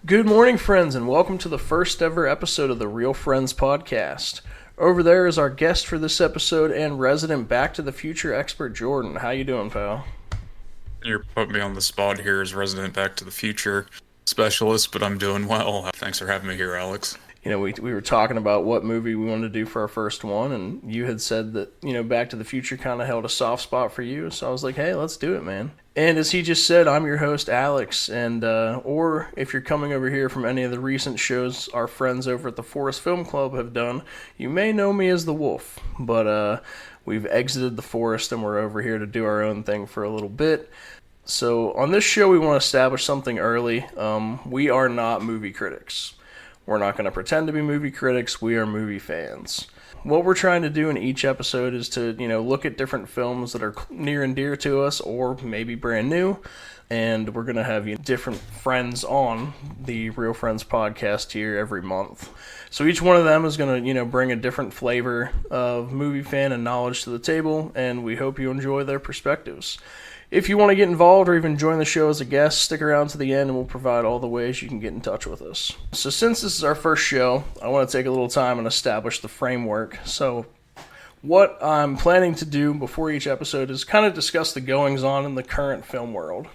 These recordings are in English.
Good morning, friends, and welcome to the first ever episode of the Real Friends podcast. Over there is our guest for this episode and resident Back to the Future expert, Jordan. How you doing, pal? You're putting me on the spot here as resident Back to the Future specialist, but I'm doing well. Thanks for having me here, Alex. We were talking about what movie we wanted to do for our first one, and you had said that, Back to the Future kind of held a soft spot for you, so I was like, hey, let's do it, man. And as he just said, I'm your host, Alex, and or if you're coming over here from any of the recent shows our friends over at the Forest Film Club have done, you may know me as the Wolf, but we've exited the forest and we're over here to do our own thing for a little bit. So on this show, we want to establish something early. We are not movie critics. We're not going to pretend to be movie critics. We are movie fans. What we're trying to do in each episode is to, look at different films that are near and dear to us or maybe brand new. And we're going to have different friends on the Real Friends podcast here every month. So each one of them is going to, bring a different flavor of movie fan and knowledge to the table. And we hope you enjoy their perspectives. If you want to get involved or even join the show as a guest, stick around to the end and we'll provide all the ways you can get in touch with us. So since this is our first show, I want to take a little time and establish the framework. So what I'm planning to do before each episode is kind of discuss the goings-on in the current film world.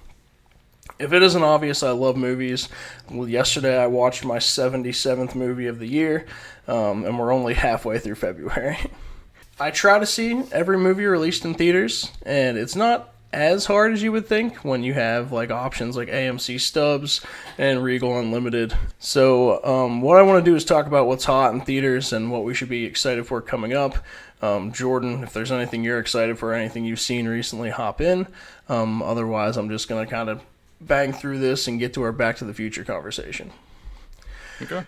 If it isn't obvious, I love movies. Well, yesterday I watched my 77th movie of the year, and we're only halfway through February. I try to see every movie released in theaters, and it's not as hard as you would think when you have options like AMC Stubs and Regal Unlimited. So what I want to do is talk about what's hot in theaters and what we should be excited for coming up. Jordan, if there's anything you're excited for, anything you've seen recently, hop in. Otherwise, I'm just going to kind of bang through this and get to our Back to the Future conversation. Okay.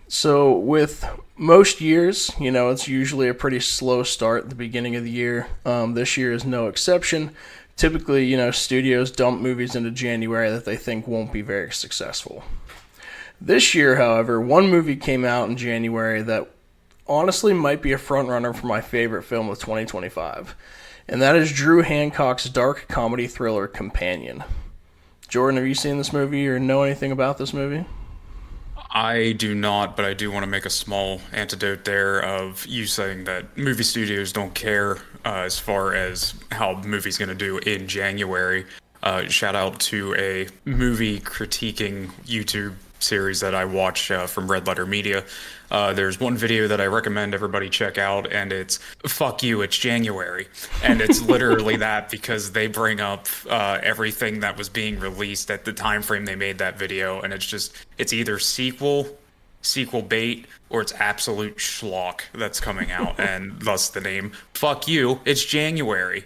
So with most years, it's usually a pretty slow start at the beginning of the year. This year is no exception. Typically, studios dump movies into January that they think won't be very successful. This year, however, one movie came out in January that honestly might be a frontrunner for my favorite film of 2025, and that is Drew Hancock's dark comedy thriller Companion. Jordan, have you seen this movie or know anything about this movie? I do not, but I do want to make a small antidote there of you saying that movie studios don't care as far as how the movie's going to do in January. Shout out to a movie critiquing YouTube series that I watch from Red Letter Media. There's one video that I recommend everybody check out, and it's "Fuck you, it's January," and it's literally that because they bring up everything that was being released at the time frame they made that video, and it's either sequel bait, or it's absolute schlock that's coming out, and thus the name "Fuck you, it's January."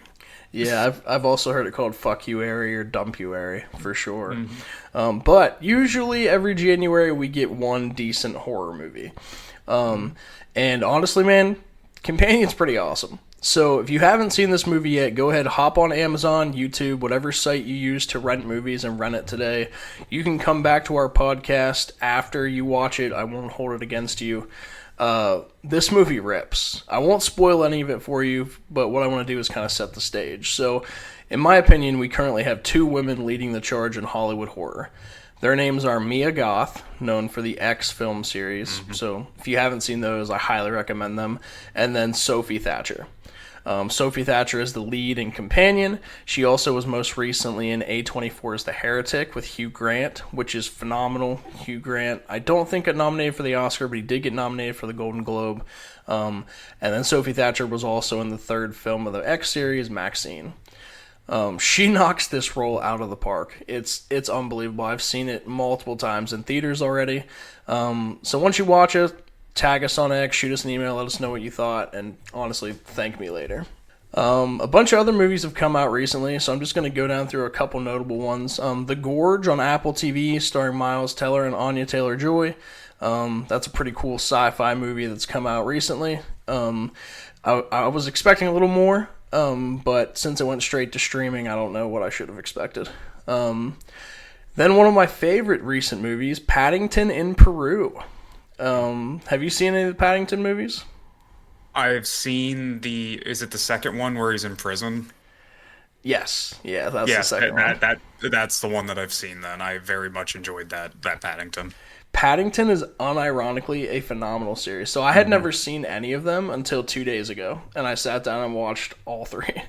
Yeah, I've also heard it called "Fuck You Airy" or "Dump You Airy" for sure. But usually every January we get one decent horror movie. And honestly, man, Companion's pretty awesome. So if you haven't seen this movie yet, go ahead, hop on Amazon, YouTube, whatever site you use to rent movies, and rent it today. You can come back to our podcast after you watch it. I won't hold it against you. This movie rips. I won't spoil any of it for you, but what I want to do is kind of set the stage. So, in my opinion, we currently have two women leading the charge in Hollywood horror. Their names are Mia Goth, known for the X film series. So, if you haven't seen those, I highly recommend them. And then Sophie Thatcher. Sophie Thatcher is the lead and Companion. She also was most recently in A24's The Heretic with Hugh Grant, which is phenomenal. Hugh Grant, I don't think got nominated for the Oscar, but he did get nominated for the Golden Globe. And then Sophie Thatcher was also in the third film of the X series, Maxine. She knocks this role out of the park. It's unbelievable. I've seen it multiple times in theaters already. So once you watch it, tag us on X, shoot us an email, let us know what you thought, and honestly, thank me later. A bunch of other movies have come out recently, so I'm just going to go down through a couple notable ones. The Gorge on Apple TV, starring Miles Teller and Anya Taylor-Joy. That's a pretty cool sci-fi movie that's come out recently. I was expecting a little more, but since it went straight to streaming, I don't know what I should have expected. Then one of my favorite recent movies, Paddington in Peru. Have you seen any of the Paddington movies? I've seen is it the second one where he's in prison? Yes, yeah, that's the Yes, second one. that's the one that I've seen. Then I very much enjoyed that Paddington. Paddington is unironically a phenomenal series. So I had Mhm. never seen any of them until 2 days ago, and I sat down and watched all three.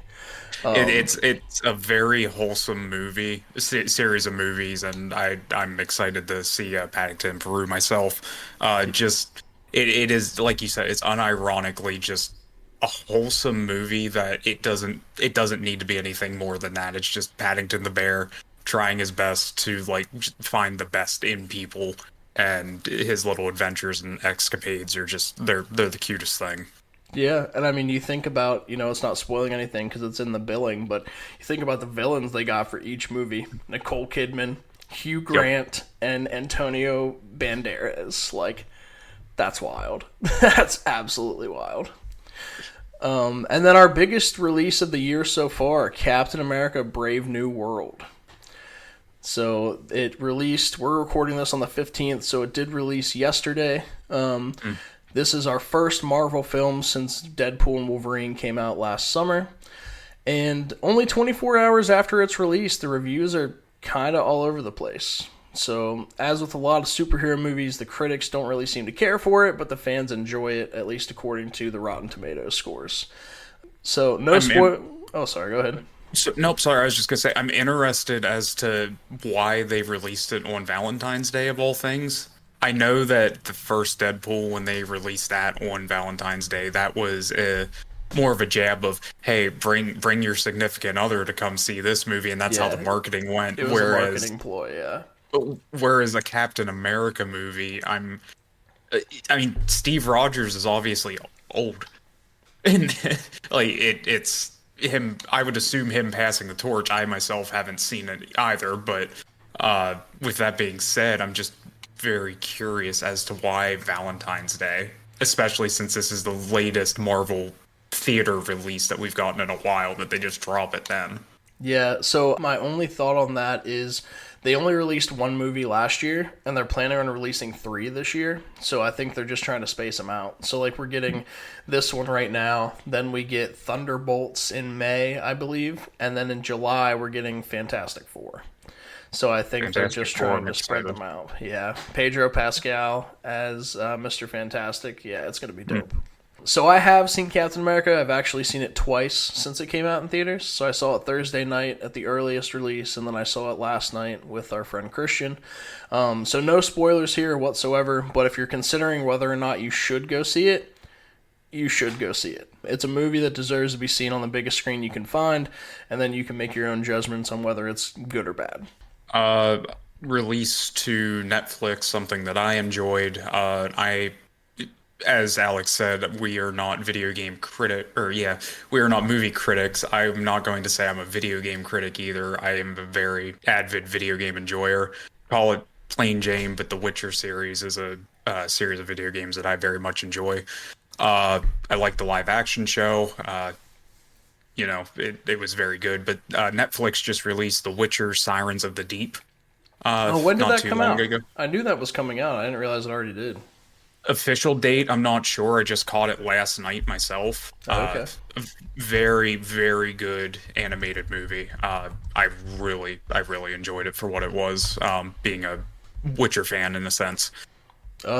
It's a very wholesome series of movies, and I'm excited to see Paddington Peru myself. Just it is like you said, it's unironically just a wholesome movie that it doesn't need to be anything more than that. It's just Paddington the bear trying his best to like find the best in people, and his little adventures and escapades are just they're the cutest thing. Yeah, and I mean, you think about, it's not spoiling anything because it's in the billing, but you think about the villains they got for each movie: Nicole Kidman, Hugh Yep. Grant, and Antonio Banderas. Like, that's wild. That's absolutely wild. And then our biggest release of the year so far, Captain America Brave New World. So it released, we're recording this on the 15th, so it did release yesterday. Mm. This is our first Marvel film since Deadpool and Wolverine came out last summer. And only 24 hours after its release, the reviews are kind of all over the place. So, as with a lot of superhero movies, the critics don't really seem to care for it, but the fans enjoy it, at least according to the Rotten Tomatoes scores. So, no I'm in, spoil. Oh, sorry, go ahead. So, nope, sorry. I was just gonna say I'm interested as to why they released it on Valentine's Day of all things. I know that the first Deadpool, when they released that on Valentine's Day, that was more of a jab of, hey, bring your significant other to come see this movie, and that's how the Yeah, marketing went. it was a marketing ploy, yeah. Whereas a Captain America movie, I mean, Steve Rogers is obviously old. And like it's him. I would assume him passing the torch. I myself haven't seen it either, but with that being said, I'm just very curious as to why Valentine's Day, especially since this is the latest Marvel theater release that we've gotten in a while, that they just drop it then. Yeah, so my only thought on that is they only released one movie last year, and they're planning on releasing three this year. So I think they're just trying to space them out. So, like, we're getting this one right now, then we get Thunderbolts in May, I believe, and then in July, we're getting Fantastic Four. So I think they're Fantastic just Four, trying I'm to spread excited. them out. Yeah, Pedro Pascal as Mr. Fantastic. Yeah, it's going to be Hmm. dope. So I have seen Captain America. I've actually seen it twice since it came out in theaters. So I saw it Thursday night at the earliest release, and then I saw it last night with our friend Christian. So no spoilers here whatsoever. But if you're considering whether or not you should go see it, you should go see it. It's a movie that deserves to be seen on the biggest screen you can find, and then you can make your own judgments on whether it's good or bad. Uh, Released to Netflix, something that I enjoyed. As Alex said, we are not video game critic, or yeah, we are not movie critics. I'm not going to say I'm a video game critic either. I am a very avid video game enjoyer. Call it plain Jane, but the Witcher series is a series of video games that I very much enjoy. I like the live action show. It was very good. But Netflix just released The Witcher: Sirens of the Deep Oh, when did not that too come long out? ago. I knew that was coming out. I didn't realize it already did. Official date, I'm not sure. I just caught it last night myself. Oh, okay. Very, very good animated movie. I really enjoyed it for what it was. Being a Witcher fan in a sense.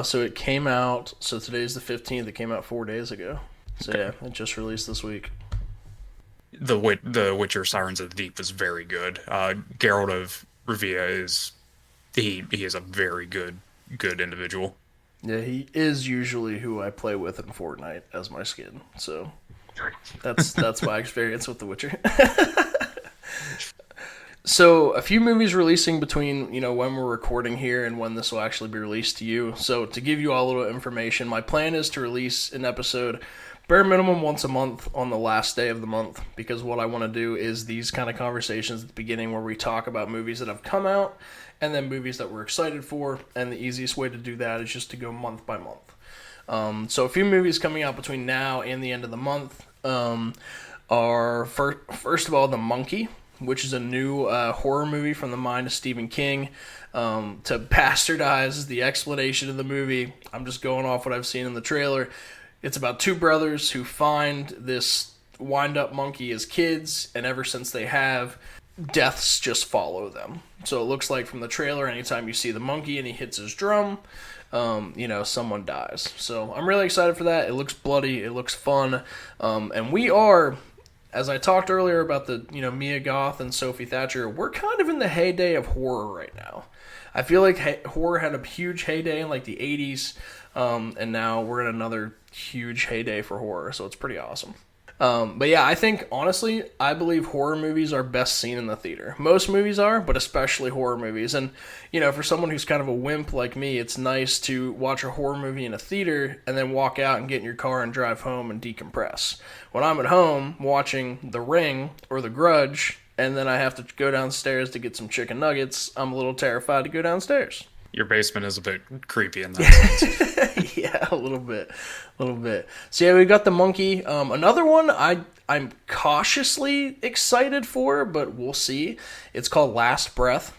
So it came out. So today's the 15th. It came out 4 days ago. So Okay. yeah, it just released this week. The Witcher: Sirens of the Deep is very good. Geralt of Rivia he is a very good individual. Yeah, he is usually who I play with in Fortnite as my skin. So that's my experience with The Witcher. So a few movies releasing between when we're recording here and when this will actually be released to you. So to give you all a little information, my plan is to release an episode bare minimum once a month on the last day of the month, because what I want to do is these kind of conversations at the beginning where we talk about movies that have come out and then movies that we're excited for, and the easiest way to do that is just to go month by month. So a few movies coming out between now and the end of the month are first of all The Monkey, which is a new horror movie from the mind of Stephen King. To bastardize the explanation of the movie, I'm just going off what I've seen in the trailer. It's about two brothers who find this wind up monkey as kids, and ever since they have, deaths just follow them. So it looks like from the trailer, anytime you see the monkey and he hits his drum, someone dies. So I'm really excited for that. It looks bloody, it looks fun, and we are, as I talked earlier about the, Mia Goth and Sophie Thatcher, we're kind of in the heyday of horror right now. I feel like horror had a huge heyday in like the 80s, and now we're in another huge heyday for horror, so it's pretty awesome. But yeah, I believe horror movies are best seen in the theater. Most movies are, but especially horror movies. And, for someone who's kind of a wimp like me, it's nice to watch a horror movie in a theater and then walk out and get in your car and drive home and decompress. When I'm at home watching The Ring or The Grudge, and then I have to go downstairs to get some chicken nuggets, I'm a little terrified to go downstairs. Your basement is a bit creepy in that sense. Yeah, a little bit. So yeah, we got the monkey. Another one I'm cautiously excited for, but we'll see. It's called Last Breath.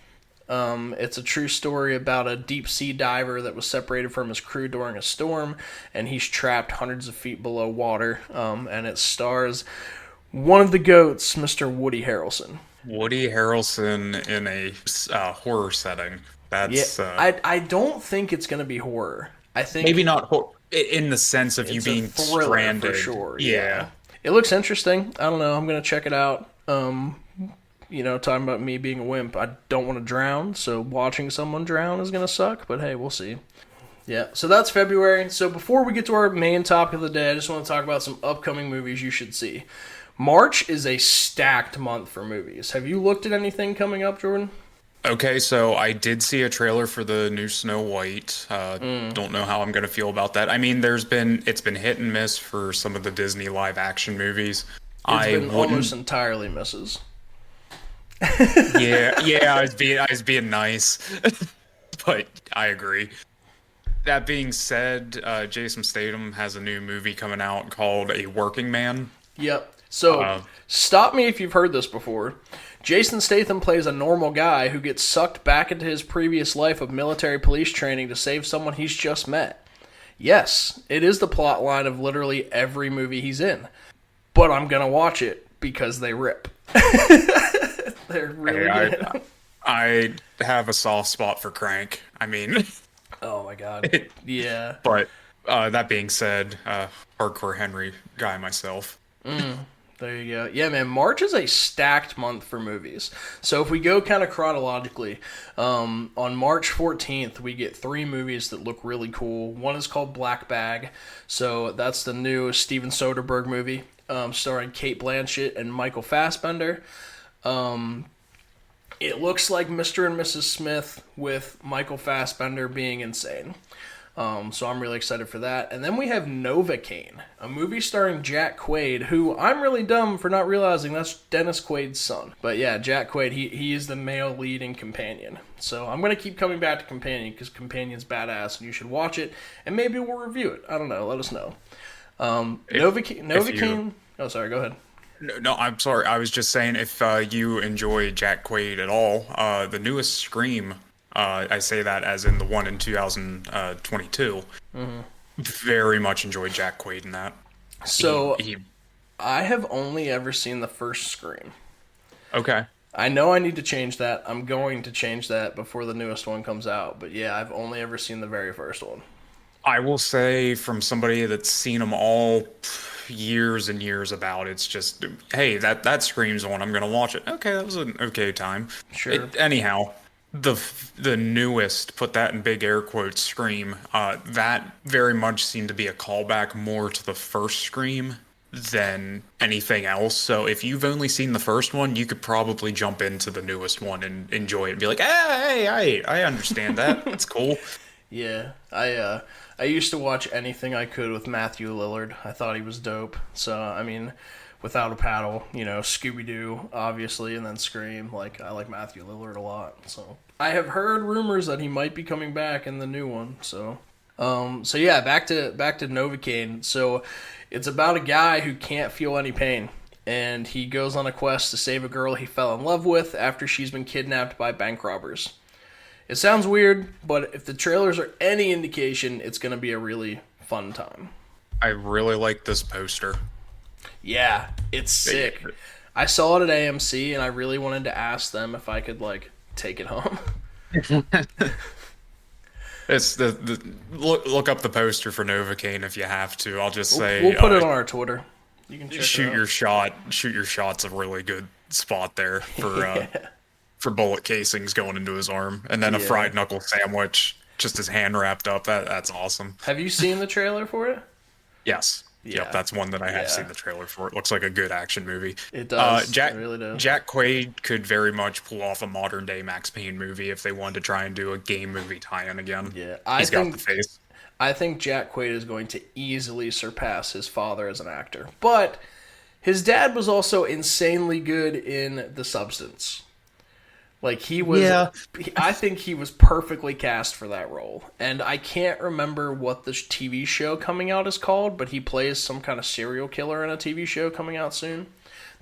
It's a true story about a deep sea diver that was separated from his crew during a storm, and he's trapped hundreds of feet below water. And it stars one of the GOATs, Mr. Woody Harrelson. Woody Harrelson in a horror setting. That's I don't think it's going to be horror. I think maybe not horror in the sense of you being stranded. For sure. Yeah. It looks interesting. I don't know. I'm going to check it out. Talking about me being a wimp, I don't want to drown, so watching someone drown is going to suck, but hey, we'll see. Yeah, so that's February. So before we get to our main topic of the day, I just want to talk about some upcoming movies you should see. March is a stacked month for movies. Have you looked at anything coming up, Jordan? Okay, so I did see a trailer for the new Snow White. Don't know how I'm going to feel about that. I mean, it's been hit and miss for some of the Disney live action movies. It's been almost entirely misses. Yeah, I was being nice, but I agree. That being said, Jason Statham has a new movie coming out called A Working Man. Yep. So, stop me if you've heard this before. Jason Statham plays a normal guy who gets sucked back into his previous life of military police training to save someone he's just met. Yes, it is the plot line of literally every movie he's in. But I'm going to watch it because they rip. They're really good. I have a soft spot for Crank. I mean... Oh my god. Yeah. But that being said, hardcore Henry guy myself. There you go. Yeah, man, March is a stacked month for movies. So if we go kind of chronologically, on March 14th, we get 3 movies that look really cool. One is called Black Bag. So that's the new Steven Soderbergh movie, starring Cate Blanchett and Michael Fassbender. It looks like Mr. and Mrs. Smith with Michael Fassbender being insane. So I'm really excited for that. And then we have Novocaine, a movie starring Jack Quaid, who I'm really dumb for not realizing that's Dennis Quaid's son. But yeah, Jack Quaid, he is the male lead in Companion. So I'm going to keep coming back to Companion because Companion's badass and you should watch it. And maybe we'll review it. I don't know. Let us know. Novocaine... Oh, sorry. Go ahead. No, I'm sorry. I was just saying if you enjoy Jack Quaid at all, the newest Scream... I say that as in the one in 2022. Very much enjoyed Jack Quaid in that. So, I have only ever seen the first Scream. Okay. I know I need to change that. I'm going to change that before the newest one comes out. But yeah, I've only ever seen the very first one. I will say, from somebody that's seen them all years and years about, it's just, hey, that Scream's one, I'm going to watch it. Okay, that was an okay time. Sure. Anyhow... The newest, put that in big air quotes, Scream, that very much seemed to be a callback more to the first Scream than anything else. So if you've only seen the first one, you could probably jump into the newest one and enjoy it and be like, hey, I understand that. That's cool. Yeah, I used to watch anything I could with Matthew Lillard. I thought he was dope. So, I mean... Without a Paddle, Scooby-Doo, obviously, and then Scream. I like Matthew Lillard a lot. So I have heard rumors that he might be coming back in the new one. So yeah, back to Novocaine. So it's about a guy who can't feel any pain, and he goes on a quest to save a girl he fell in love with after she's been kidnapped by bank robbers. It sounds weird, but if the trailers are any indication, it's going to be a really fun time. I really like this poster. Yeah, it's sick. I saw it at AMC, and I really wanted to ask them if I could like take it home. It's the look up the poster for Novocaine if you have to. I'll just We'll say, put it on our Twitter. You can check it shoot out. your shot. Shoot your shot's a really good spot there for bullet casings going into his arm, and then a Yeah. fried knuckle sandwich, just his hand wrapped up. That's awesome. Have you seen the trailer for it? Yes. Yeah. Yep, that's one that I have Yeah. seen the trailer for. It looks like a good action movie. It does. Jack It really does. Jack Quaid could very much pull off a modern day Max Payne movie if they wanted to try and do a game movie tie-in again. Yeah, He's got the face. I think Jack Quaid is going to easily surpass his father as an actor. But his dad was also insanely good in The Substance. Like he was Yeah. I think he was perfectly cast for that role. And I can't remember what the TV show coming out is called, but he plays some kind of serial killer in a TV show coming out soon.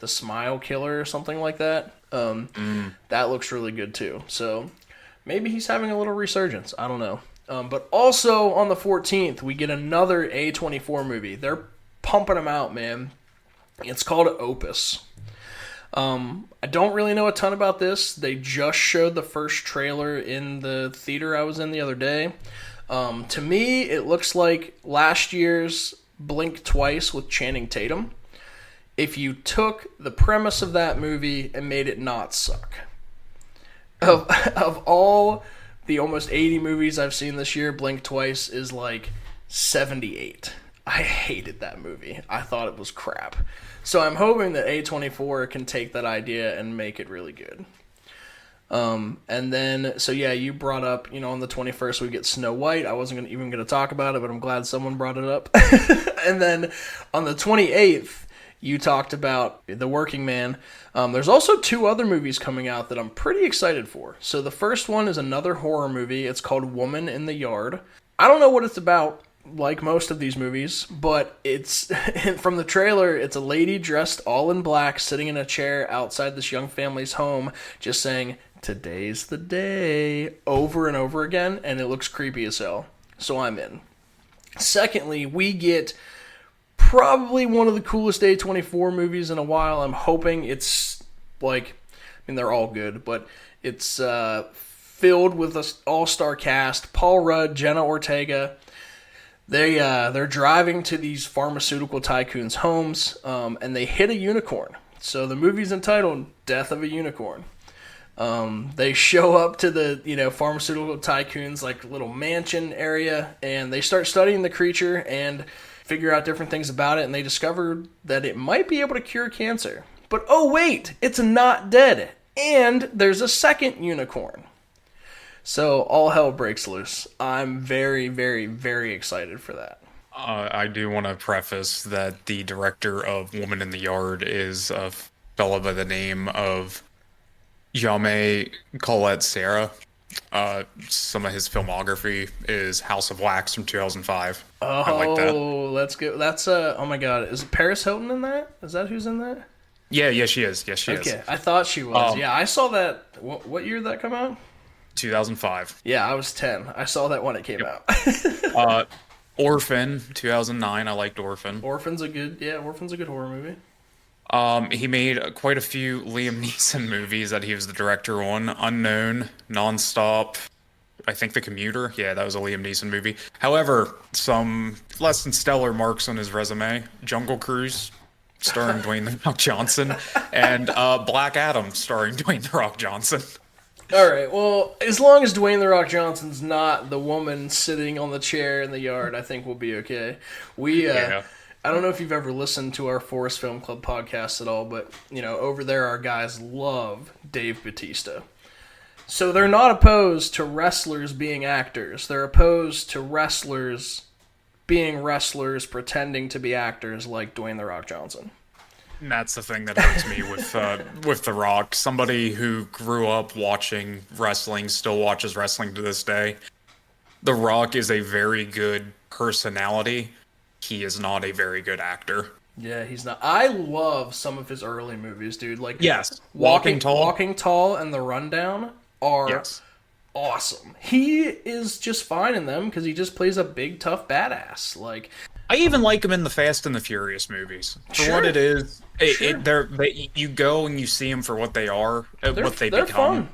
The Smile Killer or something like that. That looks really good too. So maybe he's having a little resurgence. I don't know. But also on the 14th, we get another A24 movie. They're pumping them out, man. It's called Opus. I don't really know a ton about this. They just showed the first trailer in the theater I was in the other day. To me, it looks like last year's Blink Twice with Channing Tatum. If you took the premise of that movie and made it not suck. Of all the almost 80 movies I've seen this year, Blink Twice is like 78. I hated that movie. I thought it was crap. So I'm hoping that A24 can take that idea and make it really good. And then, so yeah, you brought up, on the 21st we get Snow White. I wasn't even going to talk about it, but I'm glad someone brought it up. And then on the 28th, you talked about The Working Man. There's also two other movies coming out that I'm pretty excited for. So the first one is another horror movie. It's called Woman in the Yard. I don't know what it's about, like most of these movies, but it's from the trailer, it's a lady dressed all in black sitting in a chair outside this young family's home just saying, "Today's the day," over and over again, and it looks creepy as hell. So I'm in. Secondly, we get probably one of the coolest A24 movies in a while. I'm hoping it's they're all good, but it's filled with an all-star cast. Paul Rudd, Jenna Ortega. They're driving to these pharmaceutical tycoons' homes, and they hit a unicorn. So the movie's entitled "Death of a Unicorn." They show up to the pharmaceutical tycoons' like little mansion area, and they start studying the creature and figure out different things about it. And they discover that it might be able to cure cancer. But oh wait, it's not dead, and there's a second unicorn. So all hell breaks loose. I'm very, very, very excited for that. I do want to preface that the director of Woman in the Yard is a fella by the name of Jaume Colette Serra. Some of his filmography is House of Wax from 2005. I like that. Oh, let's go. That's oh my god, is Paris Hilton in that? Is that who's in that? Yeah, she is. Yes, she is. Okay, I thought she was. Yeah, I saw that. What year did that come out? 2005. Yeah, I was 10. I saw that when it came out. Orphan, 2009. I liked Orphan. Orphan's a good horror movie. He made quite a few Liam Neeson movies that he was the director on. Unknown, Nonstop, I think The Commuter. Yeah, that was a Liam Neeson movie. However, some less than stellar marks on his resume. Jungle Cruise, starring Dwayne The Rock Johnson, and Black Adam, starring Dwayne The Rock Johnson. All right, well, as long as Dwayne The Rock Johnson's not the woman sitting on the chair in the yard, I think we'll be okay. I don't know if you've ever listened to our Forest Film Club podcast at all, but, over there our guys love Dave Bautista. So they're not opposed to wrestlers being actors. They're opposed to wrestlers being wrestlers pretending to be actors like Dwayne The Rock Johnson. And that's the thing that hurts me with The Rock. Somebody who grew up watching wrestling, still watches wrestling to this day. The Rock is a very good personality. He is not a very good actor. Yeah, he's not. I love some of his early movies, dude. Like, yes, Walking Tall and The Rundown are awesome. He is just fine in them because he just plays a big, tough badass. Like, I even like him in the Fast and the Furious movies for sure, what it is. sure. You go and you see them for what they are, what they They're become. fun.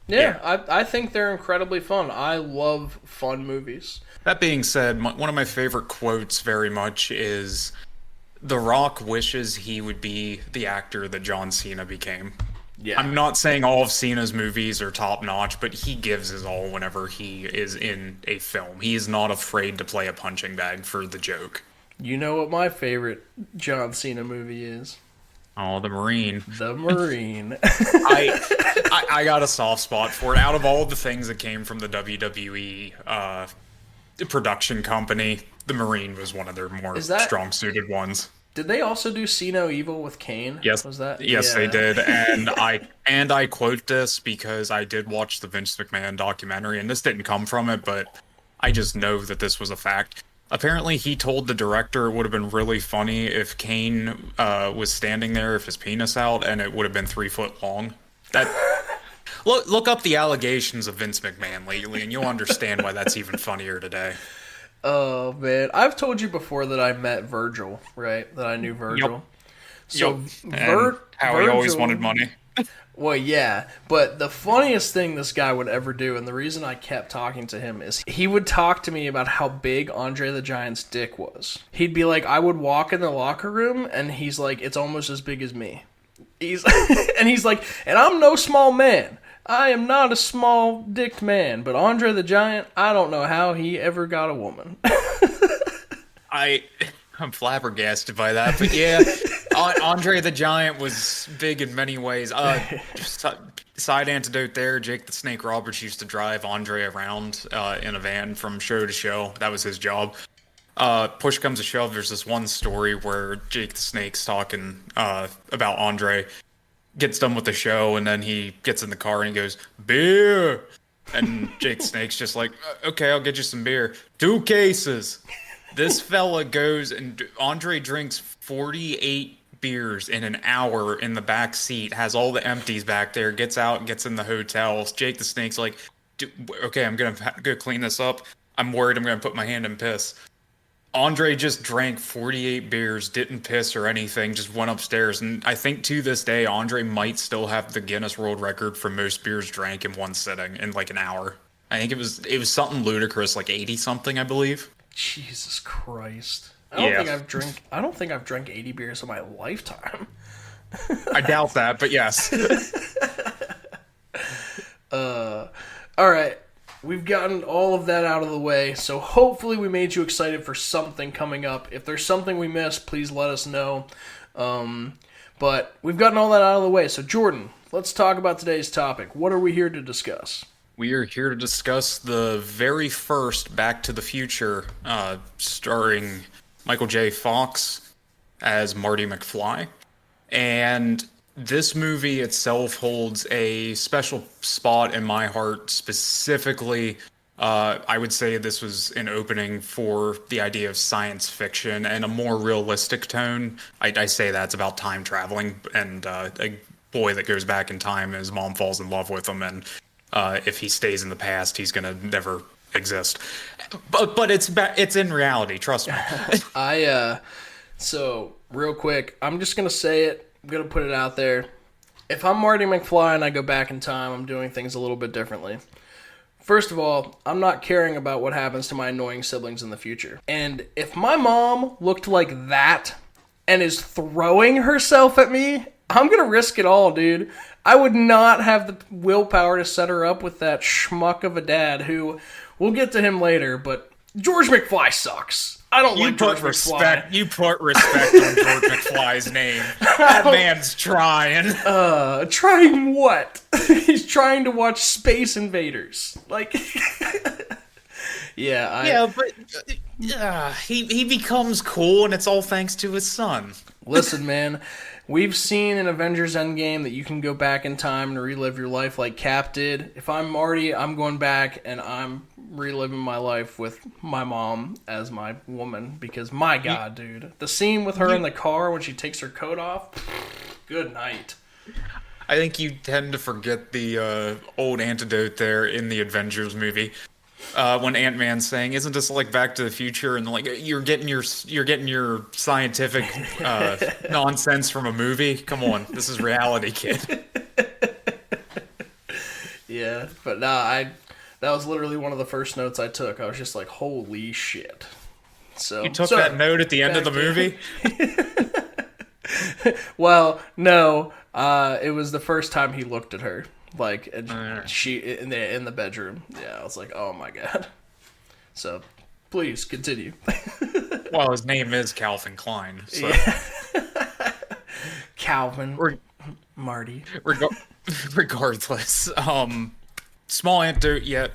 Yeah, I think they're incredibly fun. I love fun movies. That being said, one of my favorite quotes very much is The Rock wishes he would be the actor that John Cena became. Yeah. I'm not saying all of Cena's movies are top notch, but he gives his all whenever he is in a film. He is not afraid to play a punching bag for the joke. You know what my favorite John Cena movie is? Oh, the Marine. The Marine. I got a soft spot for it. Out of all the things that came from the WWE production company, the Marine was one of their more strong-suited ones. Did they also do See No Evil with Kane? Yes. Was that? Yes, they did. And I quote this because I did watch the Vince McMahon documentary, and this didn't come from it, but I just know that this was a fact. Apparently, he told the director it would have been really funny if Kane was standing there with his penis out, and it would have been 3 foot long. That look up the allegations of Vince McMahon lately, and you'll understand why that's even funnier today. Oh, man. I've told you before that I met Virgil, right? That I knew Virgil. Yep. So, how he always wanted money. Well, yeah. But the funniest thing this guy would ever do, and the reason I kept talking to him, is he would talk to me about how big Andre the Giant's dick was. He'd be like, I would walk in the locker room, and he's like, it's almost as big as me. He's like, and I'm no small man. I am not a small-dicked man, but Andre the Giant, I don't know how he ever got a woman. I'm flabbergasted by that, but yeah, Andre the Giant was big in many ways. Side antidote there, Jake the Snake Roberts used to drive Andre around in a van from show to show. That was his job. Push comes to shove, there's this one story where Jake the Snake's talking about Andre, gets done with the show, and then he gets in the car and he goes, beer! And Jake the Snake's just like, okay, I'll get you some beer. 2 cases! This fella goes and Andre drinks 48 beers in an hour in the back seat, has all the empties back there, gets out, gets in the hotel. Jake the Snake's like, okay, I'm going to go clean this up. I'm worried I'm going to put my hand in piss. Andre just drank 48 beers, didn't piss or anything, just went upstairs. And I think to this day, Andre might still have the Guinness World Record for most beers drank in one sitting in like an hour. I think it was something ludicrous, like 80 something, I believe. Jesus Christ. I don't think I've drank 80 beers in my lifetime. I doubt that, but yes. All right. We've gotten all of that out of the way, so hopefully we made you excited for something coming up. If there's something we missed, please let us know. But we've gotten all that out of the way. So Jordan, let's talk about today's topic. What are we here to discuss? We are here to discuss the very first Back to the Future, starring Michael J. Fox as Marty McFly. And this movie itself holds a special spot in my heart. Specifically, I would say this was an opening for the idea of science fiction and a more realistic tone. I say that's about time traveling and a boy that goes back in time and his mom falls in love with him, and if he stays in the past, he's gonna never exist. But it's in reality. Trust me. So real quick, I'm just gonna say it. I'm going to put it out there. If I'm Marty McFly and I go back in time, I'm doing things a little bit differently. First of all, I'm not caring about what happens to my annoying siblings in the future. And if my mom looked like that and is throwing herself at me, I'm going to risk it all, dude. I would not have the willpower to set her up with that schmuck of a dad who, we'll get to him later, but George McFly sucks. I don't like George McFly. You put respect on George McFly's name. That man's trying. Trying what? He's trying to watch Space Invaders. Like, yeah, but he becomes cool, and it's all thanks to his son. Listen, man, we've seen in Avengers Endgame that you can go back in time and relive your life like Cap did. If I'm Marty, I'm going back and I'm reliving my life with my mom as my woman, because my God, dude, the scene with her in the car when she takes her coat off, good night. I think you tend to forget the old antidote there in the Avengers movie. When Ant-Man's saying, "Isn't this like Back to the Future?" and like you're getting your scientific nonsense from a movie. Come on, this is reality, kid. Yeah, but nah, I that was literally one of the first notes I took. I was just like, holy shit. You So took sorry. that note at the end of Back the to movie. well, no, it was the first time he looked at her, like, and Uh, she in the bedroom. Yeah, I was like, oh my god. So, please continue. well, his name is Calvin Klein, so Yeah, Calvin, reg- Marty. reg- regardless, small anecdote yet.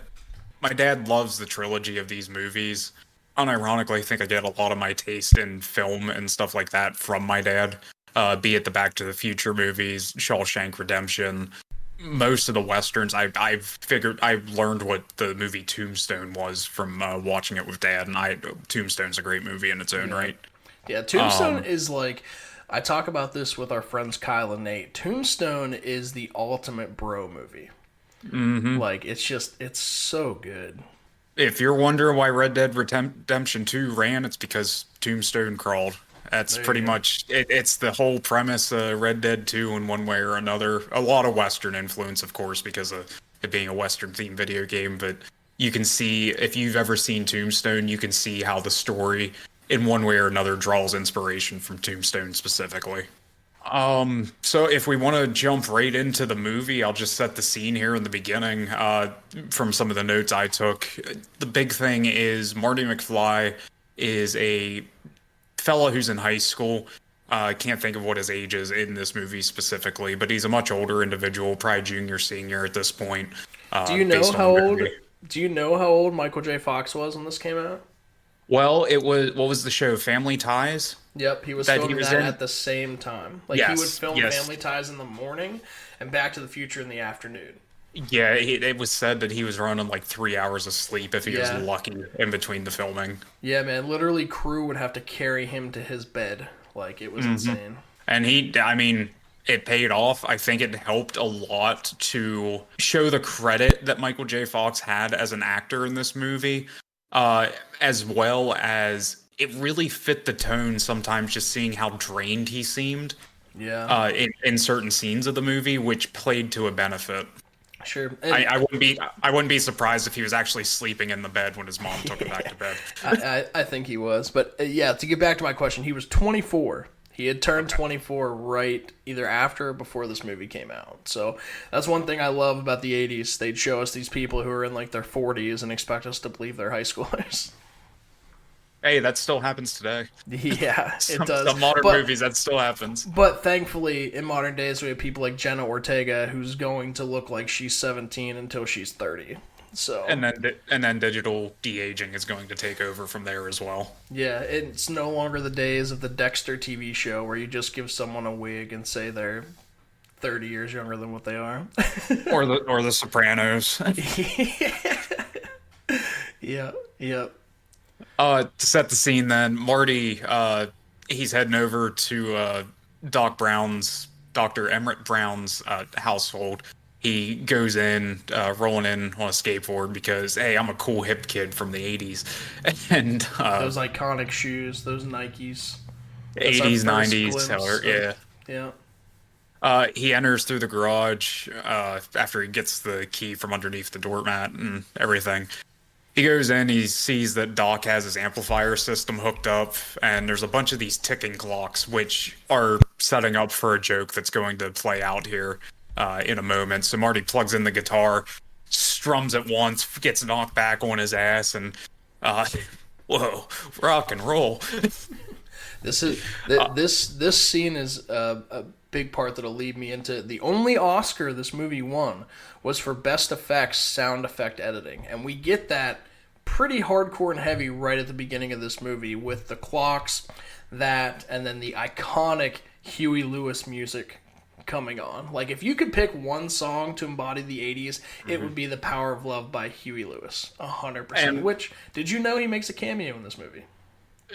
My dad loves the trilogy of these movies. Unironically, I think I get a lot of my taste in film and stuff like that from my dad. Be it the Back to the Future movies, Shawshank Redemption, most of the westerns. I've learned what the movie Tombstone was from watching it with dad, and I Tombstone's a great movie in its own Yeah. right. Yeah, Tombstone Um, is like I talk about this with our friends Kyle and Nate. Tombstone is the ultimate bro movie. mhm. Like it's so good. If you're wondering why Red Dead Redemption 2 ran, it's because Tombstone crawled. That's There you pretty go. much it. It's the whole premise of Red Dead 2 in one way or another. A lot of Western influence, of course, because of it being a Western themed video game. But you can see, if you've ever seen Tombstone, you can see how the story, in one way or another, draws inspiration from Tombstone specifically. So if we want to jump right into the movie, I'll just set the scene here in the beginning. From some of the notes I took, the big thing is Marty McFly is a fellow who's in high school. I can't think of what his age is in this movie specifically, but he's a much older individual, probably junior, senior at this point, Do you know based on how the old? movie. Do you know how old Michael J. Fox was when this came out? Well, it was what was the show? Family Ties Yep, he was that he filming was that in. at the same time. Like he would Yes, film yes. Family Ties in the morning and Back to the Future in the afternoon. Yeah, it was said that he was running like 3 hours of sleep if he was Yeah, lucky in between the filming. yeah, man. Literally, crew would have to carry him to his bed. Like it was insane. And I mean, it paid off. I think it helped a lot to show the credit that Michael J. Fox had as an actor in this movie, uh, as well as it really fit the tone sometimes just seeing how drained he seemed Yeah, in certain scenes of the movie, which played to a benefit. sure. And I wouldn't be surprised if he was actually sleeping in the bed when his mom took him back to bed. I think he was. But yeah, to get back to my question, he was 24. He had turned Okay. 24 right either after or before this movie came out. So that's one thing I love about the 80s. They'd show us these people who are in like their 40s and expect us to believe they're high schoolers. Hey, that still happens today. Yeah, it does. Some modern But movies that still happens. but thankfully, in modern days, we have people like Jenna Ortega who's going to look like she's 17 until she's 30. So And then digital de-aging is going to take over from there as well. yeah, it's no longer the days of the Dexter TV show where you just give someone a wig and say they're 30 years younger than what they are. Or the Sopranos. Yeah, yeah. To set the scene then, Marty he's heading over to Dr. Emmett Brown's household. He goes in, rolling in on a skateboard because, hey, I'm a cool hip kid from the 80s. And Those iconic shoes, those Nikes. That's our 80s, first 90s, glimpse or, of, yeah. yeah. He enters through the garage after he gets the key from underneath the doormat and everything. He goes in, he sees that Doc has his amplifier system hooked up, and there's a bunch of these ticking clocks, which are setting up for a joke that's going to play out here in a moment. So Marty plugs in the guitar, strums it once, gets knocked back on his ass, and whoa, rock and roll. This is this scene is a big part that'll lead me into the only Oscar this movie won was for best effects sound effect editing, and we get that pretty hardcore and heavy right at the beginning of this movie with the clocks, that, and then the iconic Huey Lewis music coming on. Like if you could pick one song to embody the 80s, it would be The Power of Love by Huey Lewis. 100%. And Which, did you know he makes a cameo in this movie?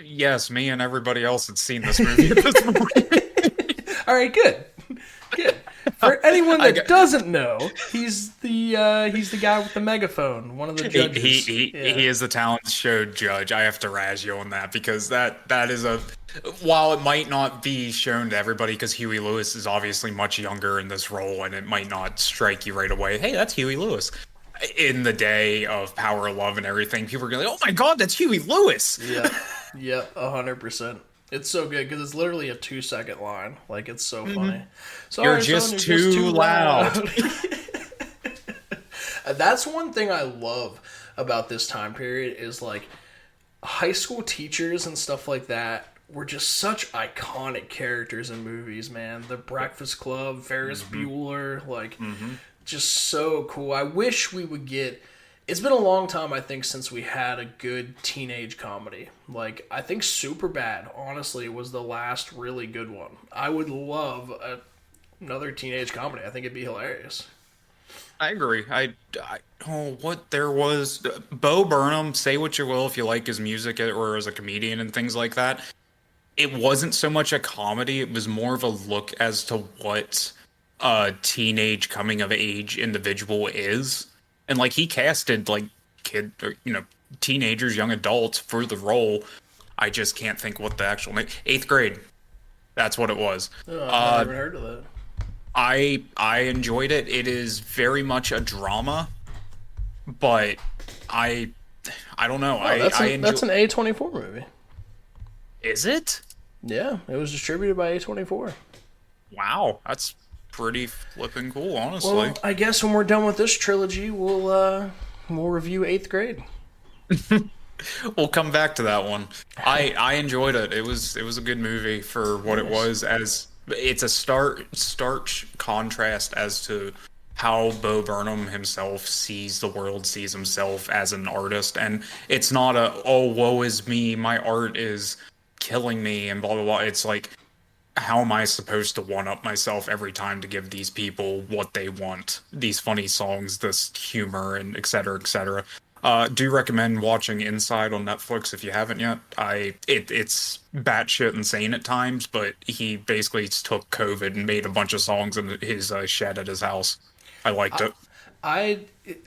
yes, me and everybody else had seen this movie at this point. All right, good. Good. For anyone I that got, doesn't know, he's the guy with the megaphone, one of the judges. he Yeah. is the talent show judge. I have to razz you on that because that is a while it might not be shown to everybody because Huey Lewis is obviously much younger in this role and it might not strike you right away. Hey, that's Huey Lewis. In the day of Power of Love and everything, people are going, "Oh my God, that's Huey Lewis." Yep. Yep. 100%. It's so good because it's literally a 2 second line. Like it's so funny. You're Sorry, son, just you're just too too loud. loud. That's one thing I love about this time period is like high school teachers and stuff like that were just such iconic characters in movies, man. The Breakfast Club, Ferris Bueller, like just so cool. I wish we would get. It's been a long time, I think, since we had a good teenage comedy. Like, I think Superbad, honestly, was the last really good one. I would love another teenage comedy. I think it'd be hilarious. I agree. Oh, what there was Bo Burnham. Say what you will if you like his music or as a comedian and things like that. It wasn't so much a comedy. It was more of a look as to what a teenage coming of age individual is, and like he casted like kid or teenagers, young adults for the role. I just can't think what the actual name. Eighth grade. That's what it was. Oh, I've never Uh, even heard of that. I enjoyed it. It is very much a drama, but I I don't know. Oh, I enjoy. that's an A24 movie. Is it? Yeah, it was distributed by A24. Wow, that's pretty flipping cool, honestly. Well, I guess when we're done with this trilogy, we'll review Eighth Grade. We'll come back to that one. I enjoyed it. It was a good movie for what it Nice. was. As it's a stark contrast as to how Bo Burnham himself sees the world, sees himself as an artist, and it's not a oh woe is me, my art is killing me, and blah blah blah. It's like how am I supposed to one up myself every time to give these people what they want? These funny songs, this humor, and et cetera, et cetera. Do recommend watching Inside on Netflix if you haven't yet. It's batshit insane at times, but he basically took COVID and made a bunch of songs in his shed at his house. I liked it. I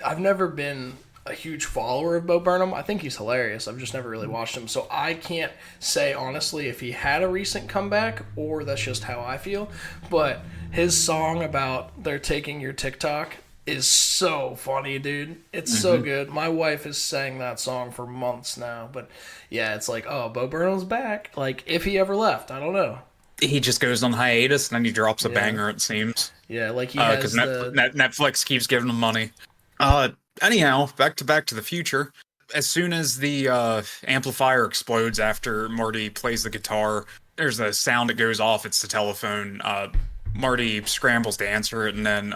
I've never been a huge follower of Bo Burnham. I think he's hilarious. I've just never really watched him, so I can't say honestly if he had a recent comeback or that's just how I feel. But his song about they're taking your TikTok is so funny, dude. It's so good. My wife has sang that song for months now, but yeah, it's like, oh, Bo Burnham's back. Like if he ever left, I don't know. He just goes on hiatus and then he drops a Yeah, banger. It seems yeah, like he because has the Netflix keeps giving him money. Anyhow, Back to the Future. As soon as the amplifier explodes after Marty plays the guitar, there's a sound that goes off. It's the telephone. Marty scrambles to answer it, and then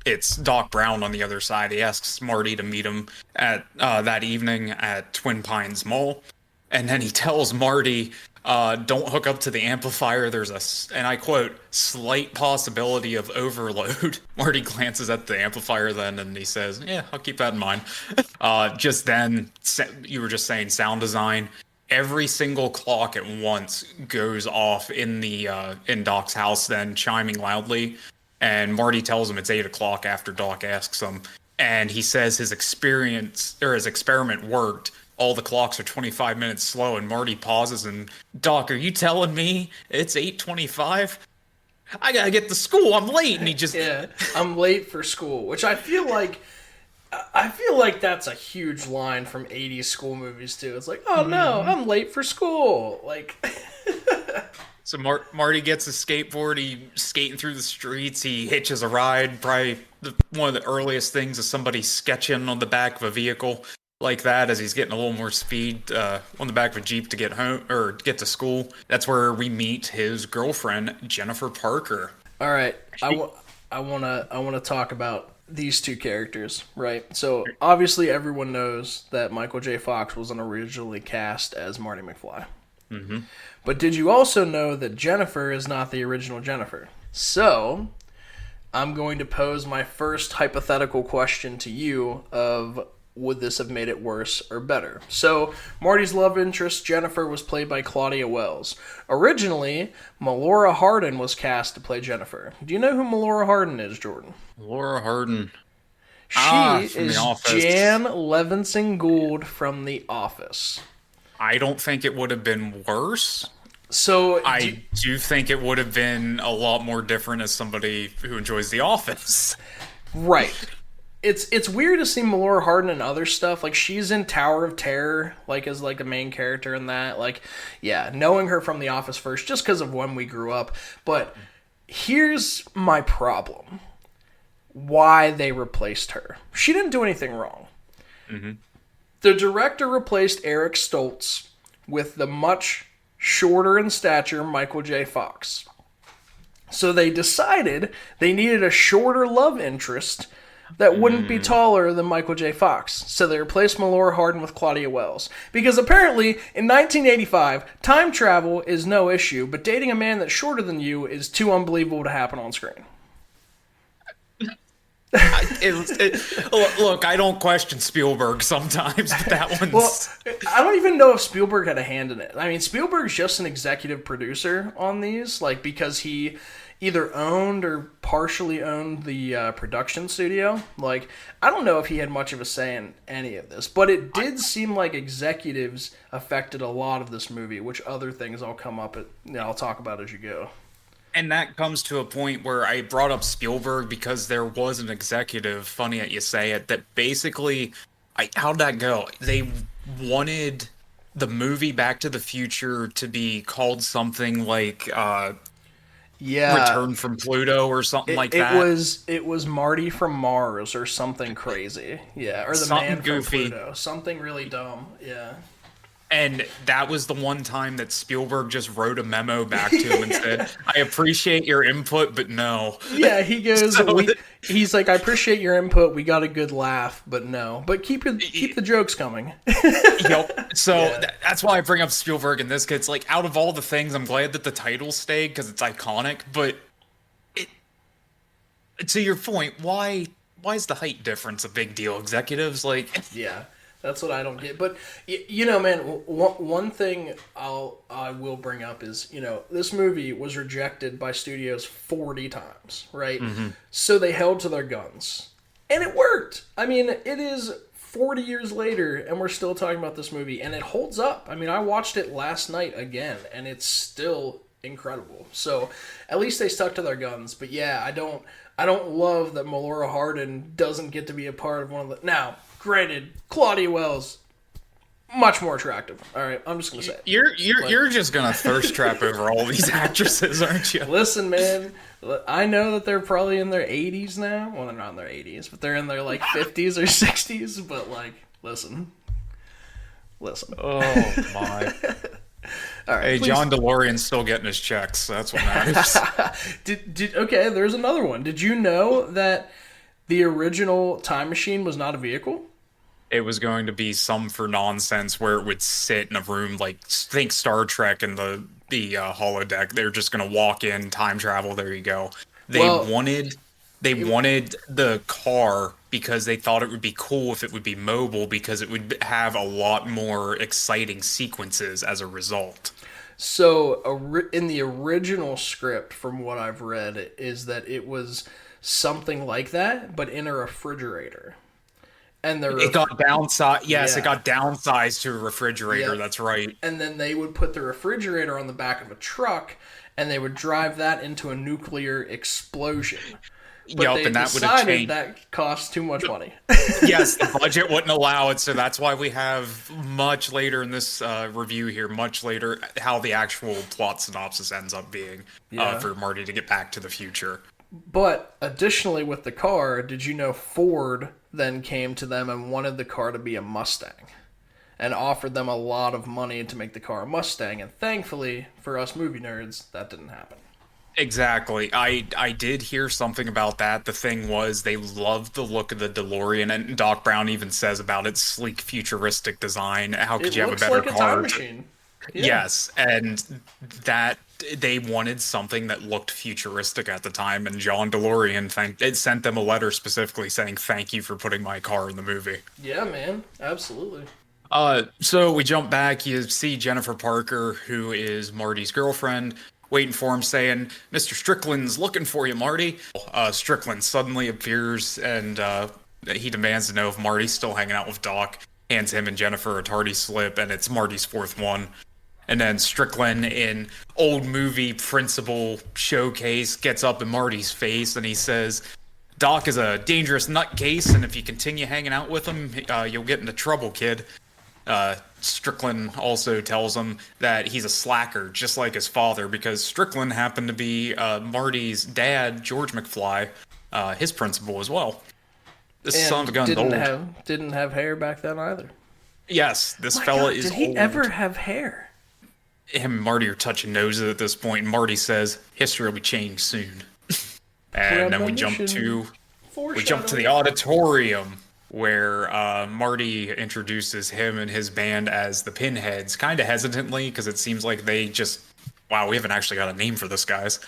it's Doc Brown on the other side. He asks Marty to meet him at that evening at Twin Pines Mall, and then he tells Marty, "Don't hook up to the amplifier. There's and I quote, slight possibility of overload." Marty glances at the amplifier then, and he says, "Yeah, I'll keep that in mind." Just then, you were just saying sound design. Every single clock at once goes off in the in Doc's house, then chiming loudly. And Marty tells him it's 8 o'clock after Doc asks him, and he says his experience or his experiment worked. All the clocks are 25 minutes slow, and Marty pauses and, "Doc, are you telling me it's 8:25? I gotta get to school. I'm late." And he just yeah, I'm late for school, which I feel like that's a huge line from 80s school movies too. It's like, "Oh no, I'm late for school." Like so Marty gets his skateboard. He's skating through the streets. He hitches a ride. Probably one of the earliest things is somebody sketching on the back of a vehicle like that as he's getting a little more speed on the back of a Jeep to get home or get to school. That's where we meet his girlfriend, Jennifer Parker. all right, I want to talk about these two characters, right? So, obviously everyone knows that Michael J. Fox wasn't originally cast as Marty McFly. But did you also know that Jennifer is not the original Jennifer? So, I'm going to pose my first hypothetical question to you of would this have made it worse or better? So, Marty's love interest, Jennifer, was played by Claudia Wells. Originally, Melora Hardin was cast to play Jennifer. Do you know who Melora Hardin is, Jordan? Laura Harden. She From The is Office. Jan Levinson Gould from The Office. I don't think it would have been worse. So, I do think it would have been a lot more different as somebody who enjoys The Office. right. It's weird to see Melora Hardin and other stuff. Like, she's in Tower of Terror, like, as, like, a main character in that. Like, yeah, knowing her from The Office first, just because of when we grew up. But here's my problem. Why they replaced her. She didn't do anything wrong. The director replaced Eric Stoltz with the much shorter in stature Michael J. Fox. So they decided they needed a shorter love interest that wouldn't be taller than Michael J. Fox. So they replaced Melora Hardin with Claudia Wells. Because apparently, in 1985, time travel is no issue, but dating a man that's shorter than you is too unbelievable to happen on screen. Look, I don't question Spielberg sometimes, but that one's... Well, I don't even know if Spielberg had a hand in it. I mean, Spielberg's just an executive producer on these, like, because he either owned or partially owned the production studio. Like, I don't know if he had much of a say in any of this, but it did seem like executives affected a lot of this movie, which other things I'll come up at, I'll talk about as you go. And that comes to a point where I brought up Spielberg because there was an executive, funny that you say it, that basically, how'd that go? They wanted the movie Back to the Future to be called something like Yeah, Return from Pluto or something like it that. was Marty from Mars or something crazy. Yeah, or the Something man goofy. from Pluto, something really dumb. Yeah. And that was the one time that Spielberg just wrote a memo back to him and said, I appreciate your input, but no. Yeah, he goes. So He's like, I appreciate your input. We got a good laugh, but no. But keep the jokes coming. Yep. So Yeah. that's why I bring up Spielberg in this. 'Cause it's like, out of all the things, I'm glad that the title stayed because it's iconic. But to your point, why is the height difference a big deal? Executives like, Yeah, that's what I don't get. But man, one thing I will bring up is this movie was rejected by studios 40 times, right? So they held to their guns, and it worked. I mean, it is 40 years later, and we're still talking about this movie, and it holds up. I mean, I watched it last night again, and it's still incredible. So at least they stuck to their guns. But yeah, I don't love that Melora Hardin doesn't get to be a part of one of the. Now, granted, Claudia Wells, much more attractive. All right, I'm just gonna say it. you're just gonna thirst trap over all these actresses, aren't you? Listen, man, I know that they're probably in their 80s now. Well, they're not in their 80s, but they're in their like 50s or 60s. But like, listen. Oh my. All right, Hey, please. John DeLorean's still getting his checks. So that's what matters. Okay, there's another one. Did you know that the original time machine was not a vehicle? It was going to be some for nonsense where it would sit in a room like think Star Trek and the holodeck. They're just going to walk in, time travel. There you go. Well, They wanted the car because they thought it would be cool if it would be mobile because it would have a lot more exciting sequences as a result. So, in the original script, from what I've read, is that it was something like that, but in a refrigerator. And It got downsized. Yes, Yeah. it got downsized to a refrigerator. Yep. That's right. And then they would put the refrigerator on the back of a truck, and they would drive that into a nuclear explosion. But Yup, they and that would have decided changed. that cost too much money. Yes, the budget wouldn't allow it, so that's why we have much later in this review here, much later, how the actual plot synopsis ends up being Yeah. for Marty to get back to the future. But additionally, with the car, did you know Ford then came to them and wanted the car to be a Mustang and offered them a lot of money to make the car a Mustang? And thankfully, for us movie nerds, that didn't happen. Exactly. I did hear something about that. The thing was they loved the look of the DeLorean, and Doc Brown even says about its sleek, futuristic design. How could It you have a looks better like a time car? machine. Yeah. Yes, and that they wanted something that looked futuristic at the time, and John DeLorean it sent them a letter specifically saying thank you for putting my car in the movie. Yeah, man. Absolutely. So we jump back. You see Jennifer Parker, who is Marty's girlfriend, waiting for him, saying, "Mr. Strickland's looking for you, Marty." Strickland suddenly appears, and he demands to know if Marty's still hanging out with Doc. Hands him and Jennifer a tardy slip, and it's Marty's fourth one. And then Strickland, in old movie principal showcase, gets up in Marty's face and he says, "Doc is a dangerous nutcase, and if you continue hanging out with him, you'll get into trouble, kid." Strickland also tells him that he's a slacker, just like his father, because Strickland happened to be Marty's dad, George McFly, his principal as well. This son of a And gun's didn't old. didn't have hair back then either. Yes, this My fella God, is did he old. ever have hair? Him and Marty are touching noses at this point. Marty says history will be changed soon. And then Premonition. we jump to the Foreshadowing. auditorium where Marty introduces him and his band as the Pinheads, kind of hesitantly because it seems like they just wow, we haven't actually got a name for this, guys.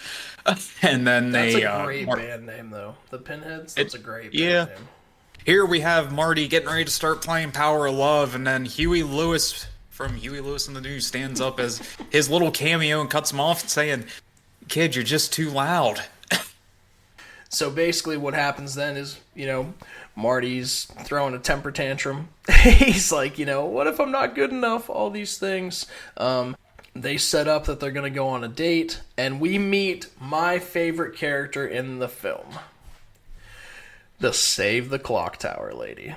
And then That's they a great band name, though. The Pinheads. That's a great yeah. band name. Here we have Marty getting ready to start playing Power of Love, and then Huey Lewis from Huey Lewis and the News stands up as his little cameo and cuts him off, saying, "Kid, you're just too loud." So basically, what happens then is, Marty's throwing a temper tantrum. He's like, what if I'm not good enough? All these things. They set up that they're going to go on a date, and we meet my favorite character in the film, the Save the Clock Tower lady.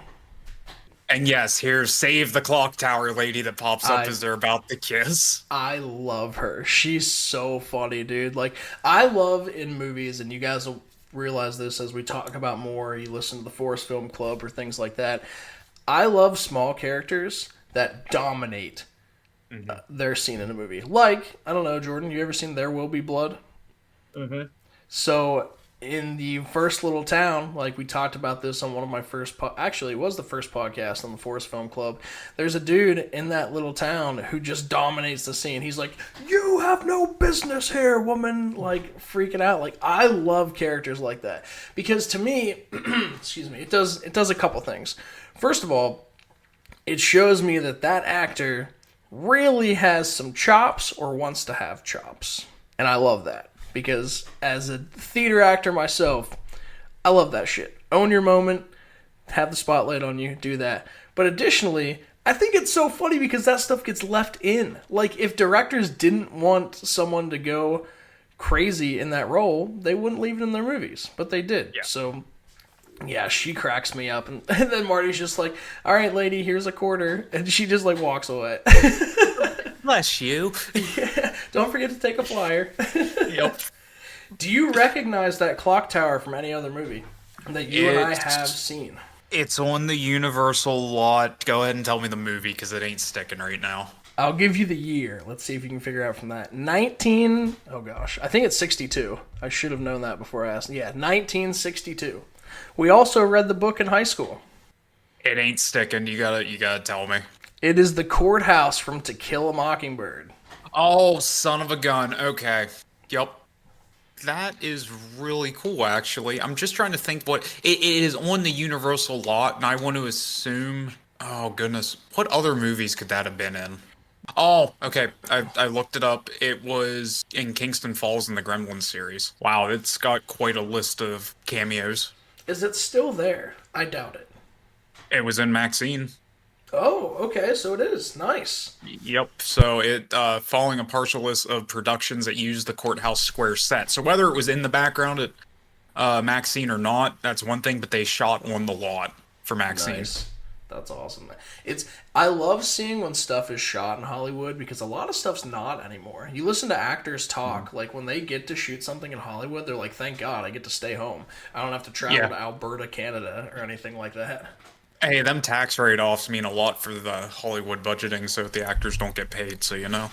And yes, here's Save the Clock Tower lady that pops up I as they're about to kiss. I love her. She's so funny, dude. Like, I love in movies, and you guys will realize this as we talk about more, you listen to the Forest Film Club or things like that. I love small characters that dominate their scene in a movie. Like, I don't know, Jordan, you ever seen There Will Be Blood? Mm-hmm. So, in the first little town, like we talked about this on one of my first actually it was the first podcast on the Forest Film Club. There's a dude in that little town who just dominates the scene. He's like, "You have no business here, woman," like freaking out. Like, I love characters like that because to me, excuse me, it does a couple things. First of all, it shows me that actor really has some chops or wants to have chops. And I love that. Because as a theater actor myself, I love that shit. Own your moment, have the spotlight on you, do that. But additionally, I think it's so funny because that stuff gets left in. Like, if directors didn't want someone to go crazy in that role, they wouldn't leave it in their movies. But they did. Yeah. So, yeah, she cracks me up. And then Marty's just like, "All right, lady, here's a quarter." And she just, like, walks away. Bless you. Don't forget to take a flyer. Yep. Do you recognize that clock tower from any other movie that you and I It's- have seen? It's on the Universal lot. Go ahead and tell me the movie because it ain't sticking right now. I'll give you the year. Let's see if you can figure out from that. Oh gosh, I think it's 62. I should have known that before I asked. Yeah, 1962. We also read the book in high school. It ain't sticking. You gotta tell me. It is the courthouse from To Kill a Mockingbird. Oh, son of a gun. Okay. Yep. That is really cool, actually. I'm just trying to think it is on the Universal lot, and I want to assume. Oh goodness, what other movies could that have been in? Oh, okay. I looked it up. It was in Kingston Falls in the Gremlins series. Wow, it's got quite a list of cameos. Is it still there? I doubt it. It was in Maxine. Oh, okay, so it is. Nice. Yep. So it following a partial list of productions that used the Courthouse Square set. So whether it was in the background at Maxine or not, that's one thing. But they shot on the lot for Maxine. Nice. That's awesome. I love seeing when stuff is shot in Hollywood because a lot of stuff's not anymore. You listen to actors talk, like when they get to shoot something in Hollywood, they're like, "Thank God I get to stay home. I don't have to travel to Alberta, Canada or anything like that." Hey, them tax write-offs mean a lot for the Hollywood budgeting, so the actors don't get paid. So you know.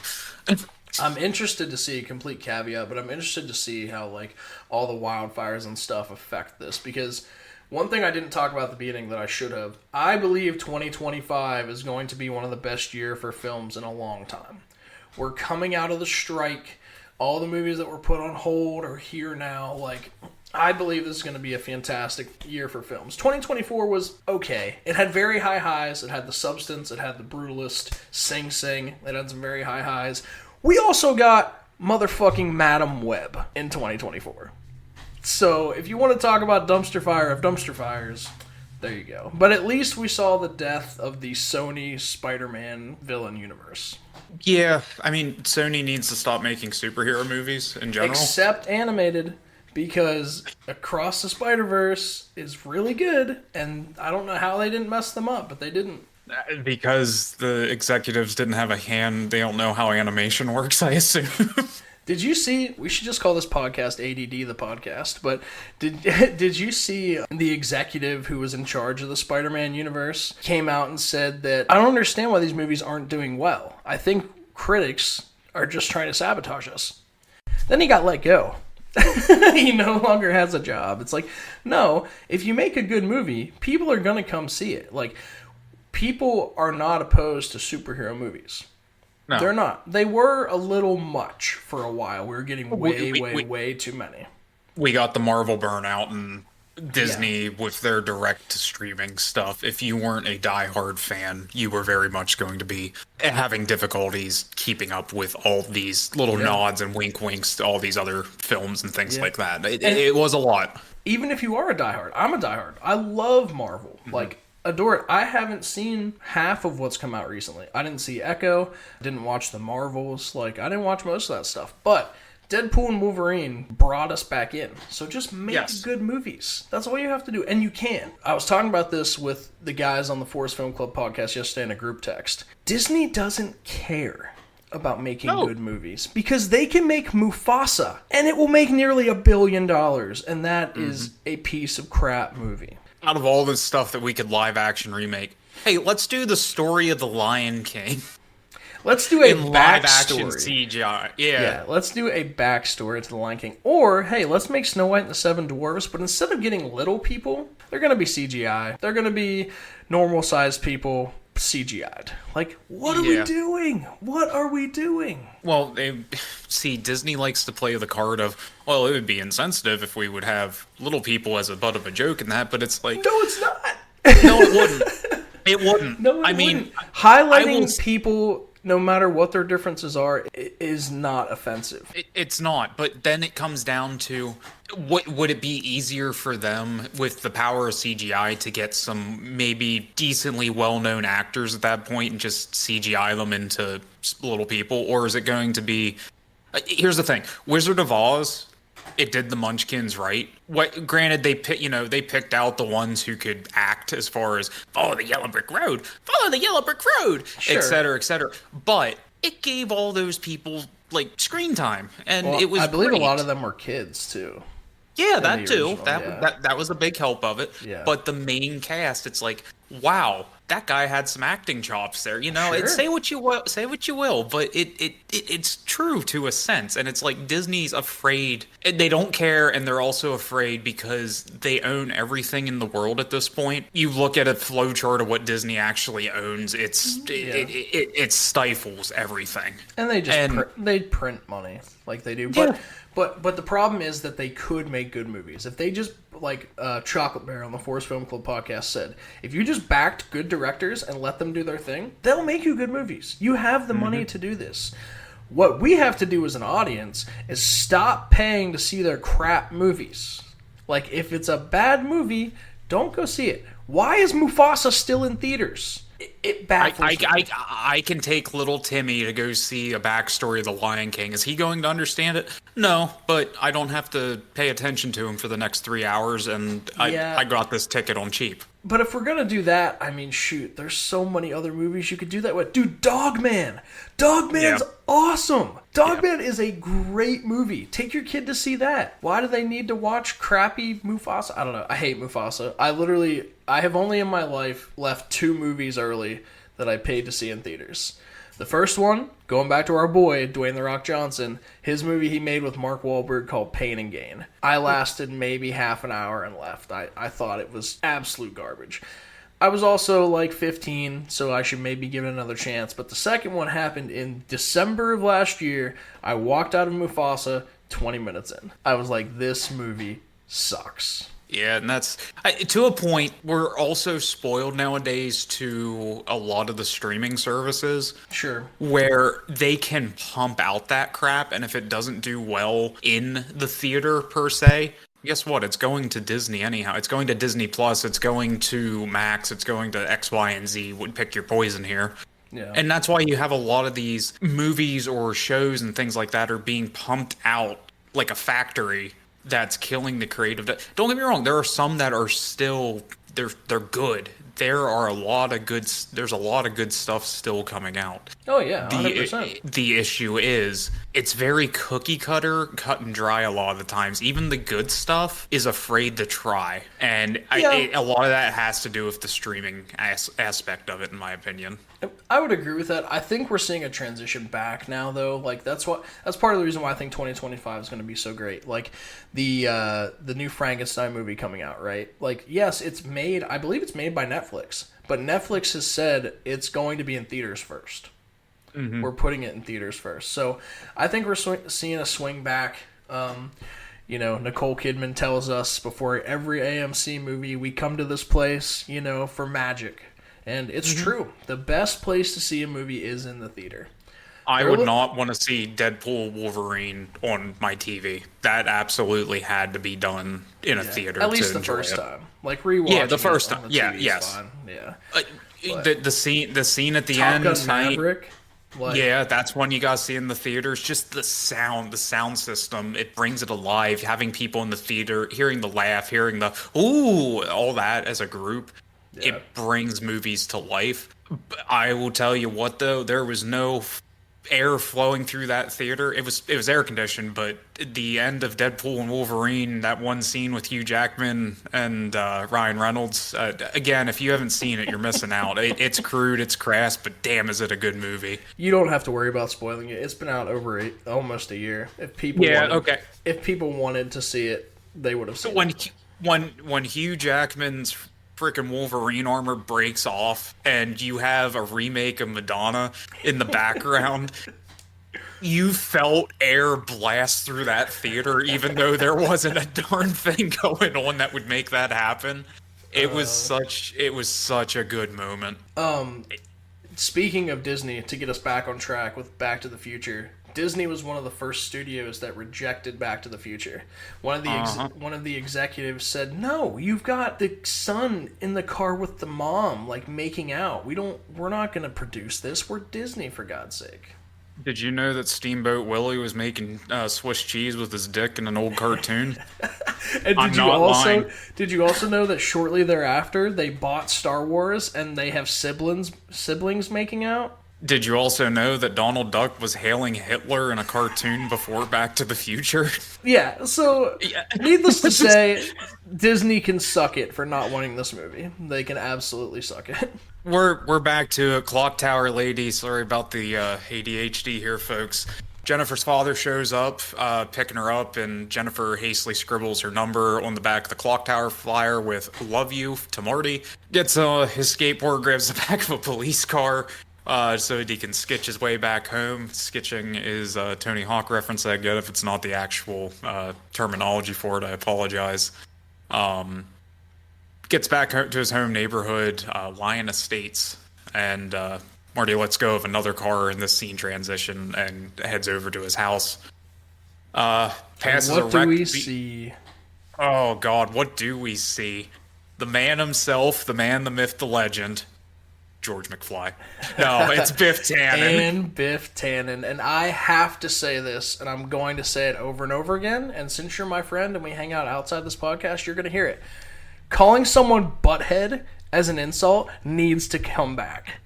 I'm interested to see, complete caveat, but I'm interested to see how like all the wildfires and stuff affect this because one thing I didn't talk about at the beginning that I should have, I believe 2025 is going to be one of the best year for films in a long time. We're coming out of the strike. All the movies that were put on hold are here now. Like, I believe this is going to be a fantastic year for films. 2024 was okay. It had very high highs. It had The Substance. It had The Brutalist. Sing Sing. It had some very high highs. We also got motherfucking Madam Web in 2024. So, if you want to talk about dumpster fire of dumpster fires, there you go. But at least we saw the death of the Sony Spider-Man villain universe. Yeah, I mean, Sony needs to stop making superhero movies in general. Except animated, because Across the Spider-Verse is really good, and I don't know how they didn't mess them up, but they didn't. Because the executives didn't have a hand, they don't know how animation works, I assume. Did you see, we should just call this podcast ADD the podcast, but did you see the executive who was in charge of the Spider-Man universe came out and said that, I don't understand why these movies aren't doing well. I think critics are just trying to sabotage us. Then he got let go. He no longer has a job. It's like, no, if you make a good movie, people are going to come see it. Like, people are not opposed to superhero movies. No. They're not. They were a little much for a while. We were getting way too many. We got the Marvel burnout and Disney with their direct-to-streaming stuff. If you weren't a diehard fan, you were very much going to be having difficulties keeping up with all these little nods and wink-winks to all these other films and things like that. It was a lot. Even if you are a diehard, I'm a diehard. I love Marvel. Mm-hmm. Like, adore it. I haven't seen half of what's come out recently. I didn't see Echo. Didn't watch the Marvels. Like, I didn't watch most of that stuff. But Deadpool and Wolverine brought us back in. So just make good movies. That's all you have to do. And you can. I was talking about this with the guys on the Forest Film Club podcast yesterday in a group text. Disney doesn't care about making good movies because they can make Mufasa and it will make nearly $1 billion. And that is a piece of crap movie. Out of all this stuff that we could live action remake, hey, let's do the story of the Lion King. Let's do a live action CGI. Yeah, let's do a backstory to the Lion King. Or, hey, let's make Snow White and the Seven Dwarfs, but instead of getting little people, they're going to be CGI. They're going to be normal-sized people CGI'd. Like, what are we doing? What are we doing? Well, see, Disney likes to play the card of, well, it would be insensitive if we would have little people as a butt of a joke in that, but it's like... No, it's not! No, it wouldn't. It wouldn't. No, it wouldn't. Highlighting people, no matter what their differences are, is not offensive. It's not, but then it comes down to, would it be easier for them with the power of CGI to get some maybe decently well-known actors at that point and just CGI them into little people? Or is it going to be... Here's the thing. Wizard of Oz, it did the Munchkins right. Granted, they picked out the ones who could act as far as follow the yellow brick road, sure, et cetera, but it gave all those people like screen time, and it was. I believe great. A lot of them were kids too. Yeah, that too. That was a big help of it. Yeah. But the main cast, it's like, wow, that guy had some acting chops there. You know, Sure. say what you will, but it's true to a sense. And it's like Disney's afraid. They don't care, and they're also afraid because they own everything in the world at this point. You look at a flowchart of what Disney actually owns. It stifles everything. And they print money like they do. But But the problem is that they could make good movies. If they just, like Chocolate Bear on the Forest Film Club podcast said, if you just backed good directors and let them do their thing, they'll make you good movies. You have the money to do this. What we have to do as an audience is stop paying to see their crap movies. Like, if it's a bad movie, don't go see it. Why is Mufasa still in theaters? It baffles me. I can take little Timmy to go see a backstory of the Lion King. Is he going to understand it? No, but I don't have to pay attention to him for the next 3 hours, and I got this ticket on cheap. But if we're going to do that, I mean, shoot, there's so many other movies you could do that with. Dude, Dogman! Dogman's awesome! Dogman is a great movie. Take your kid to see that. Why do they need to watch crappy Mufasa? I don't know. I hate Mufasa. I have only in my life left 2 movies early that I paid to see in theaters. The first one, going back to our boy, Dwayne "The Rock" Johnson, his movie he made with Mark Wahlberg called Pain and Gain. I lasted maybe half an hour and left. I thought it was absolute garbage. I was also like 15, so I should maybe give it another chance. But the second one happened in December of last year. I walked out of Mufasa 20 minutes in. I was like, this movie sucks. Yeah, and that's to a point. We're also spoiled nowadays to a lot of the streaming services Sure. where they can pump out that crap, and if it doesn't do well in the theater per se, guess what? It's going to Disney anyhow. It's going to Disney Plus. It's going to Max. It's going to X, Y, and Z. Would pick your poison here. Yeah. And that's why you have a lot of these movies or shows and things like that are being pumped out like a factory that's killing the creative. Don't get me wrong. There are some that are still they're good. There are a lot of good. There's a lot of good stuff still coming out. Oh yeah, 100%. The issue is it's very cookie cutter, cut and dry a lot of the times. Even the good stuff is afraid to try, and a lot of that has to do with the streaming aspect of it, in my opinion. I would agree with that. I think we're seeing a transition back now, though. Like that's part of the reason why I think 2025 is going to be so great. Like the new Frankenstein movie coming out, right? Like yes, it's made. I believe it's made by Netflix, but Netflix has said it's going to be in theaters first. Mm-hmm. We're putting it in theaters first, so I think we're seeing a swing back. Nicole Kidman tells us before every AMC movie, we come to this place, for magic. And it's true. The best place to see a movie is in the theater. I would not want to see Deadpool Wolverine on my TV. That absolutely had to be done in a theater. At least the first time. Like rewatching. Yeah, the first time. Yes. Fine. Yeah. The scene at the Top end. Gun Maverick. Yeah, that's one you gotta see in the theaters. Just the sound system, it brings it alive. Having people in the theater, hearing the laugh, hearing the ooh, all that as a group. Yeah. It brings movies to life. I will tell you what, though, there was no air flowing through that theater. It was air conditioned, but the end of Deadpool and Wolverine, that one scene with Hugh Jackman and Ryan Reynolds, again, if you haven't seen it, you're missing out. It's crude, it's crass, but damn, is it a good movie. You don't have to worry about spoiling it. It's been out over almost a year. If people wanted to see it, they would have seen it. When Hugh Jackman's freaking Wolverine armor breaks off and you have a remake of Madonna in the background, you felt air blast through that theater even though there wasn't a darn thing going on that would make that happen. It was such a good moment. Speaking of Disney, to get us back on track with Back to the Future, Disney was one of the first studios that rejected Back to the Future. One of the executives said, "No, you've got the son in the car with the mom, like making out. We're not going to produce this. We're Disney, for God's sake." Did you know that Steamboat Willie was making Swiss cheese with his dick in an old cartoon? And did you also know that shortly thereafter they bought Star Wars and they have siblings making out? Did you also know that Donald Duck was hailing Hitler in a cartoon before Back to the Future? Yeah, so needless to say, Disney can suck it for not wanting this movie. They can absolutely suck it. We're back to it. Clock Tower lady. Sorry about the ADHD here, folks. Jennifer's father shows up, picking her up, and Jennifer hastily scribbles her number on the back of the Clock Tower flyer with "Love you" to Marty. Gets his skateboard, grabs the back of a police car, so he can skitch his way back home. Skitching is a Tony Hawk reference. I get if it's not the actual terminology for it. I apologize. Gets back to his home neighborhood, Lyon Estates, and Marty lets go of another car in this scene transition and heads over to his house. Passes what do we see? Oh, God, what do we see? The man himself, the man, the myth, the legend, George McFly. No, it's Biff Tannen. And Biff Tannen. And I have to say this, and I'm going to say it over and over again, and since you're my friend and we hang out outside this podcast, you're going to hear it. Calling someone butthead as an insult needs to come back.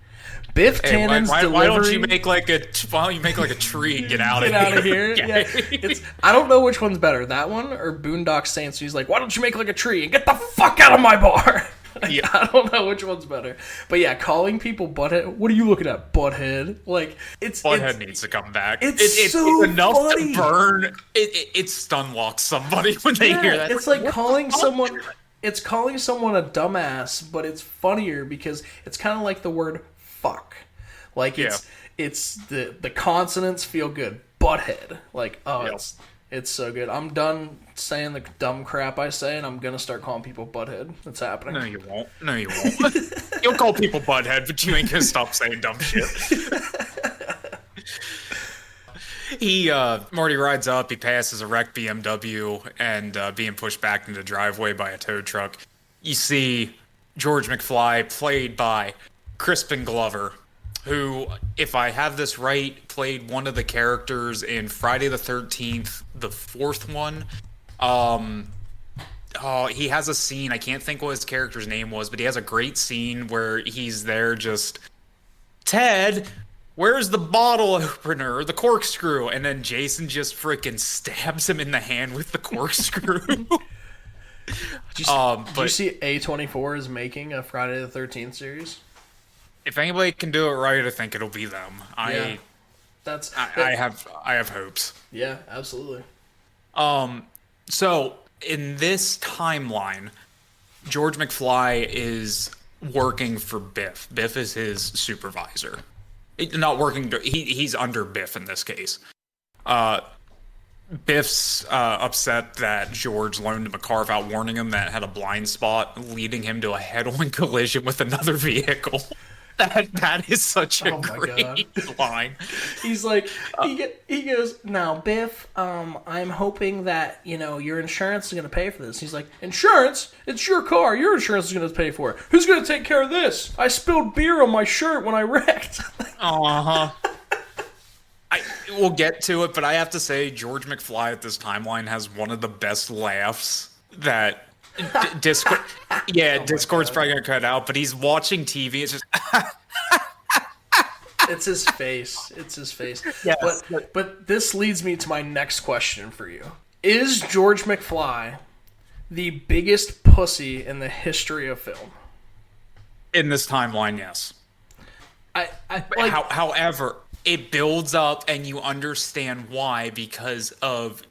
Biff Tannen's delivery. Why don't you make like a tree and get out of here? Get out of here. Yeah. I don't know which one's better, that one or Boondock Saints. He's like, why don't you make like a tree and get the fuck out of my bar? Yeah. I don't know which one's better. But yeah, calling people butthead. What are you looking at, butthead? Like Butthead needs to come back. It's so enough funny. to burn. It stun locks somebody when they hear that. It's like calling someone. it's calling someone a dumbass, but it's funnier because it's kind of like the word fuck. Like Yeah. it's the consonants feel good. Butthead. Like, oh, Yep. it's so good. I'm done saying the dumb crap I say, and I'm gonna start calling people butthead. It's happening. No, you won't. No, you won't. You'll call people butthead, but you ain't gonna stop saying dumb shit. Marty rides up, he passes a wrecked BMW and being pushed back into the driveway by a tow truck. You see George McFly, played by Crispin Glover, who, if I have this right, played one of the characters in Friday the 13th, the fourth one. Oh, he has a scene, I can't think what his character's name was, but he has a great scene where he's there just, Ted, where's the bottle opener, the corkscrew? And then Jason just freaking stabs him in the hand with the corkscrew. Did you see A24 is making a Friday the 13th series? If anybody can do it right, I think it'll be them. Yeah, I have hopes. yeah, absolutely. So in this timeline, George McFly is working for Biff. Biff is his supervisor. Not working. He's under Biff in this case. Biff's upset that George loaned him a car without warning him that had a blind spot, leading him to a head-on collision with another vehicle. That is such a great line. He's like, he goes, now, Biff, I'm hoping that, your insurance is going to pay for this. He's like, insurance? It's your car. Your insurance is going to pay for it. Who's going to take care of this? I spilled beer on my shirt when I wrecked. Uh-huh. We'll get to it, but I have to say, George McFly at this timeline has one of the best laughs that Discord. Yeah, Discord's probably gonna cut out, but he's watching TV. It's just. It's his face. It's his face. Yes. But this leads me to my next question for you: is George McFly the biggest pussy in the history of film? In this timeline, yes. However, it builds up and you understand why because of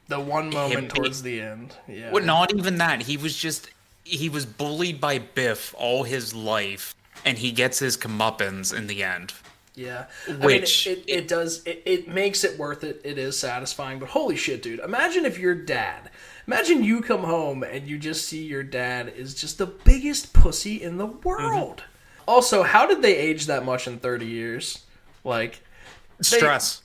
the one moment towards the end. Yeah. Well, not even that. He was bullied by Biff all his life, and he gets his comeuppance in the end. Yeah. Which it makes it worth it. It is satisfying, but holy shit, dude. Imagine if your dad. Imagine you come home and you just see your dad is just the biggest pussy in the world. Mm-hmm. Also, how did they age that much in 30 years? Like, stress.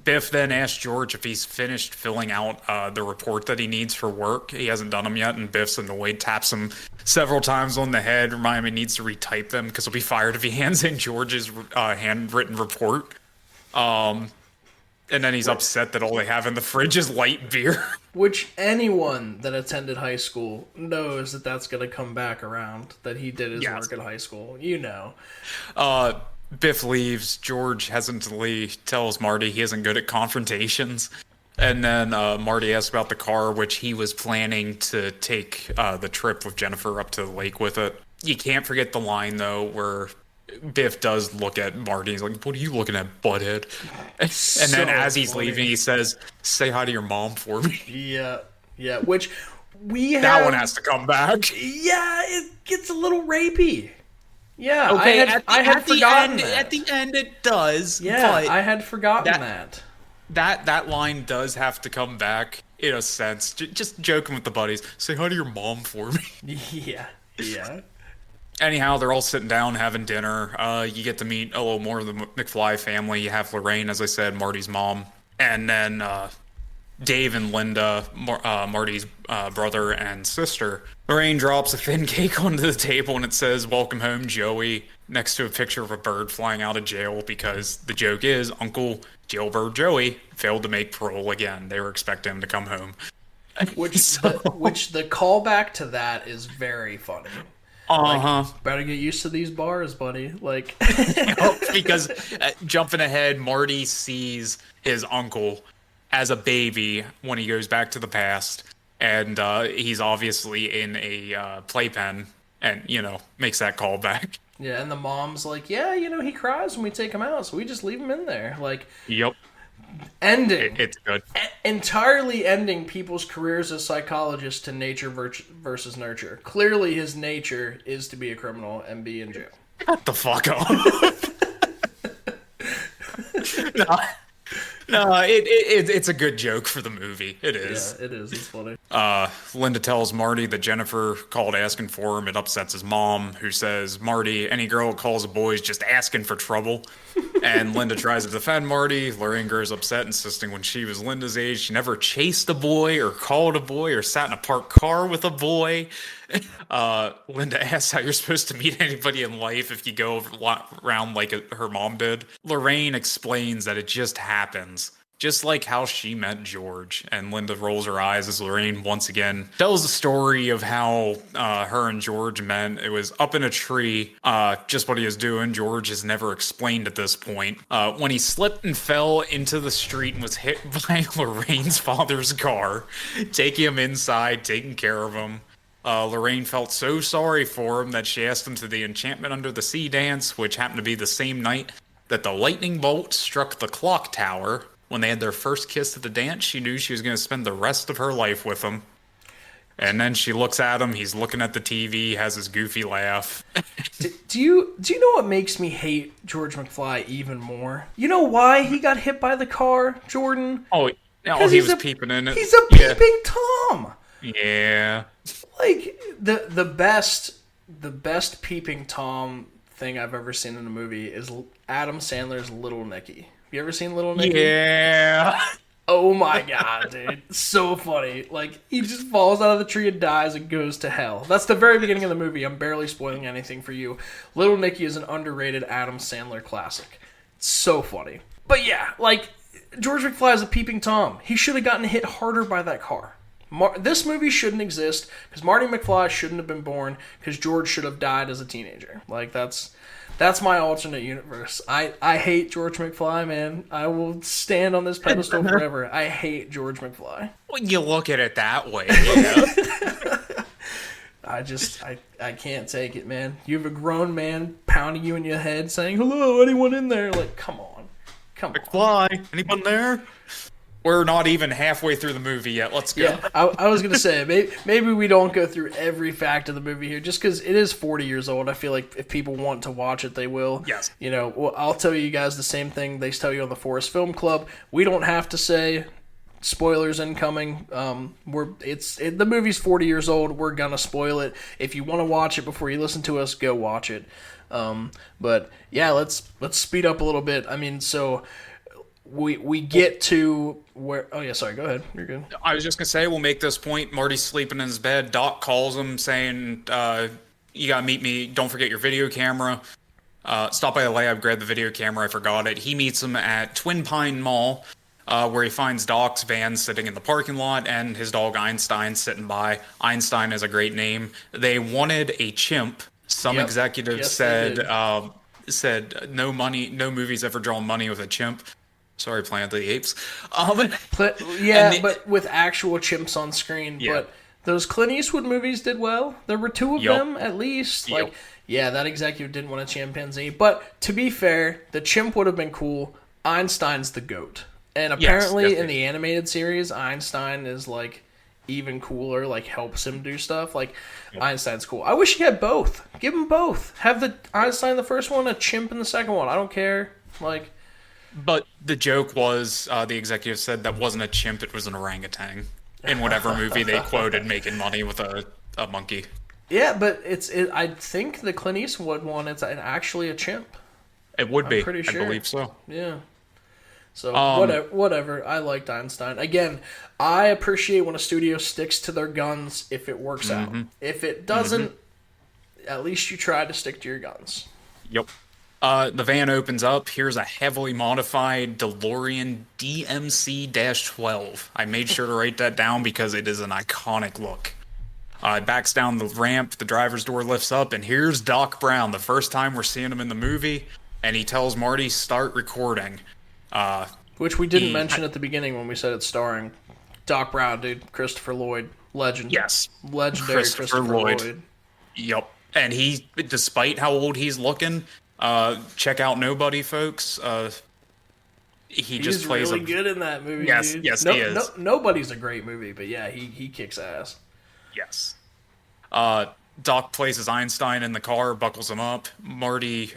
Biff then asks George if he's finished filling out the report that he needs for work. He hasn't done them yet, and Biff's annoyed, taps him several times on the head, remind him he needs to retype them because he'll be fired if he hands in George's handwritten report. And then he's upset that all they have in the fridge is light beer. Which anyone that attended high school knows that that's going to come back around, that he did his work at high school. Biff leaves. George hesitantly tells Marty he isn't good at confrontations. And then Marty asks about the car, which he was planning to take the trip with Jennifer up to the lake with it. You can't forget the line, though, where Biff does look at Marty. He's like, what are you looking at, butthead? And then as he's leaving, he says, say hi to your mom for me. Yeah, which that one has to come back. Yeah, it gets a little rapey. Yeah, okay, I had forgotten that. At the end, it does. Yeah, I had forgotten that. That line does have to come back in a sense. Just joking with the buddies. Say hi to your mom for me. Yeah. Anyhow, they're all sitting down having dinner. You get to meet a little more of the McFly family. You have Lorraine, as I said, Marty's mom, and then Dave and Linda, Marty's brother and sister. Lorraine drops a thin cake onto the table and it says, welcome home, Joey, next to a picture of a bird flying out of jail because the joke is Uncle Jailbird Joey failed to make parole again. They were expecting him to come home. Which the callback to that is very funny. Like, better get used to these bars, buddy. Like, because jumping ahead, Marty sees his uncle as a baby when he goes back to the past, and he's obviously in a playpen, and makes that call back. Yeah, and the mom's like, yeah, he cries when we take him out, so we just leave him in there. Like, yep. Ending. It's good. Entirely ending people's careers as psychologists to nature versus nurture. Clearly, his nature is to be a criminal and be in jail. Shut the fuck up. No, no, it's a good joke for the movie. It Yeah, is. it is. It's funny. Linda tells Marty that Jennifer called asking for him. It upsets his mom, who says, Marty, any girl who calls a boy is just asking for trouble. And Linda tries to defend Marty. Lorraine grows upset, insisting when she was Linda's age, she never chased a boy or called a boy or sat in a parked car with a boy. Linda asks how you're supposed to meet anybody in life if you go around like her mom did. Lorraine explains that it just happens. Just like how she met George. And Linda rolls her eyes as Lorraine once again tells the story of how her and George met. It was up in a tree, just what he was doing. George has never explained at this point. When he slipped and fell into the street and was hit by Lorraine's father's car, taking him inside, taking care of him. Lorraine felt so sorry for him that she asked him to the Enchantment Under the Sea dance, which happened to be the same night that the lightning bolt struck the clock tower. When they had their first kiss at the dance, she knew she was going to spend the rest of her life with him. And then she looks at him. He's looking at the TV, has his goofy laugh. Do you know what makes me hate George McFly even more? You know why he got hit by the car, Jordan? Oh, he was peeping in it. He's a peeping Tom. Yeah. Like the best peeping Tom thing I've ever seen in a movie is Adam Sandler's Little Nicky. You ever seen Little Nicky? Yeah. Oh my god, dude. So funny. Like, he just falls out of the tree and dies and goes to hell. That's the very beginning of the movie. I'm barely spoiling anything for you. Little Nicky is an underrated Adam Sandler classic. It's so funny. But yeah, like, George McFly is a peeping Tom. He should have gotten hit harder by that car. This movie shouldn't exist because Marty McFly shouldn't have been born because George should have died as a teenager. Like, that's my alternate universe. I hate George McFly, man. I will stand on this pedestal forever. I hate George McFly. When you look at it that way, yeah. I can't take it, man. You have a grown man pounding you in your head saying, hello, anyone in there? Like, come on. McFly, anyone there? We're not even halfway through the movie yet. Let's go. Yeah, I was going to say, maybe we don't go through every fact of the movie here, just because it is 40 years old. I feel like if people want to watch it, they will. Yes. You know, well, I'll tell you guys the same thing they tell you on the Forest Film Club. We don't have to say spoilers incoming. The movie's 40 years old. We're going to spoil it. If you want to watch it before you listen to us, go watch it. But yeah, let's speed up a little bit. I mean, so we get to where... Oh, yeah, sorry. Go ahead. You're good. I was just going to say, we'll make this point. Marty's sleeping in his bed. Doc calls him saying, you got to meet me. Don't forget your video camera. Stop by the lab, grab the video camera. I forgot it. He meets him at Twin Pine Mall, where he finds Doc's van sitting in the parking lot and his dog Einstein sitting by. Einstein is a great name. They wanted a chimp. Some executives said no money, no movies ever drawn money with a chimp. Sorry, Planet of the Apes. But with actual chimps on screen. Yeah. But those Clint Eastwood movies did well. There were two of them, at least. Yep. Like, yeah, that executive didn't want a chimpanzee. But to be fair, the chimp would have been cool. Einstein's the GOAT. And apparently in the animated series, Einstein is, like, even cooler, like, helps him do stuff. Like, Einstein's cool. I wish he had both. Give him both. Have the Einstein the first one, a chimp in the second one. I don't care. Like... But the joke was, the executive said that wasn't a chimp, it was an orangutan. In whatever movie they quoted making money with a monkey. Yeah, but I think the Clint Eastwood one, it's actually a chimp. It would be. I'm pretty sure. I believe so. Yeah. So, whatever. I liked Einstein. Again, I appreciate when a studio sticks to their guns if it works out. If it doesn't, at least you tried to stick to your guns. Yep. The van opens up. Here's a heavily modified DeLorean DMC-12. I made sure to write that down because it is an iconic look. It backs down the ramp, the driver's door lifts up, and here's Doc Brown, the first time we're seeing him in the movie, and he tells Marty, start recording. Which we didn't mention at the beginning when we said it's starring Doc Brown, dude. Christopher Lloyd. Legend. Yes. Legendary Christopher Lloyd. Yep. And he, despite how old he's looking... check out Nobody, folks. he just He's plays a really good in that movie, yes, dude. yes, No, he no, is. nobody's a great movie, but yeah, he kicks ass. Yes. Uh, Doc places Einstein in the car, buckles him up. Marty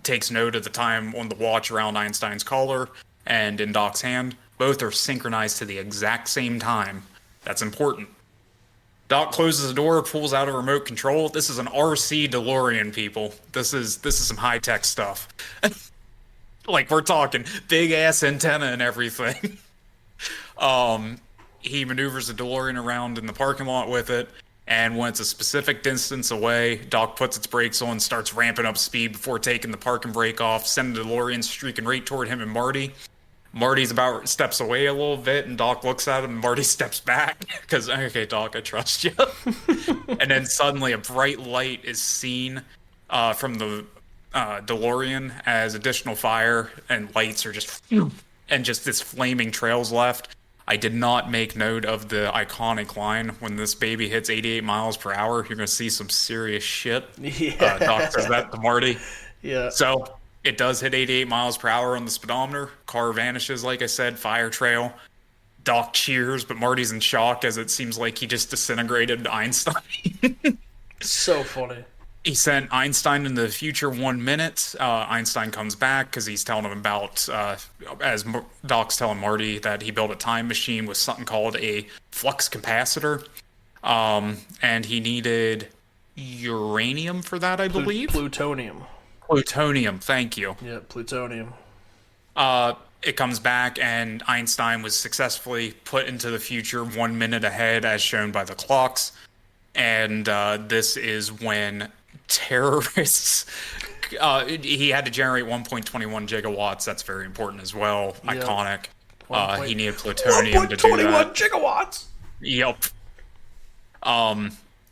takes note of the time on the watch around Einstein's collar and in Doc's hand. Both are synchronized to the exact same time. That's important. Doc closes the door, pulls out a remote control. This is an RC DeLorean, people. This is some high tech stuff. Like we're talking big ass antenna and everything. Um, he maneuvers the DeLorean around in the parking lot with it, and when it's a specific distance away, Doc puts its brakes on, starts ramping up speed before taking the parking brake off, sending the DeLorean streaking right toward him and Marty. Marty's about steps away a little bit, and Doc looks at him, and Marty steps back because okay, Doc, I trust you. And then suddenly, a bright light is seen from the DeLorean as additional fire and lights are just and just this flaming trails left. I did not make note of the iconic line when this baby hits 88 miles per hour. You're going to see some serious shit. Doc says Yeah, that to Marty. yeah. So it does hit 88 miles per hour on the speedometer. Car vanishes, like I said, fire trail. Doc cheers, but Marty's in shock as it seems like he just disintegrated Einstein. So funny. He sent Einstein in the future 1 minute. Einstein comes back because he's telling him about, Doc's telling Marty that he built a time machine with something called a flux capacitor. And he needed uranium for that, I believe. Plutonium. Plutonium, thank you. Yeah, plutonium. It comes back, and Einstein was successfully put into the future 1 minute ahead, as shown by the clocks. And this is when terrorists. He had to generate 1.21 gigawatts. That's very important as well. Yep. Iconic. He needed plutonium to do 1.21 that. gigawatts. Yep.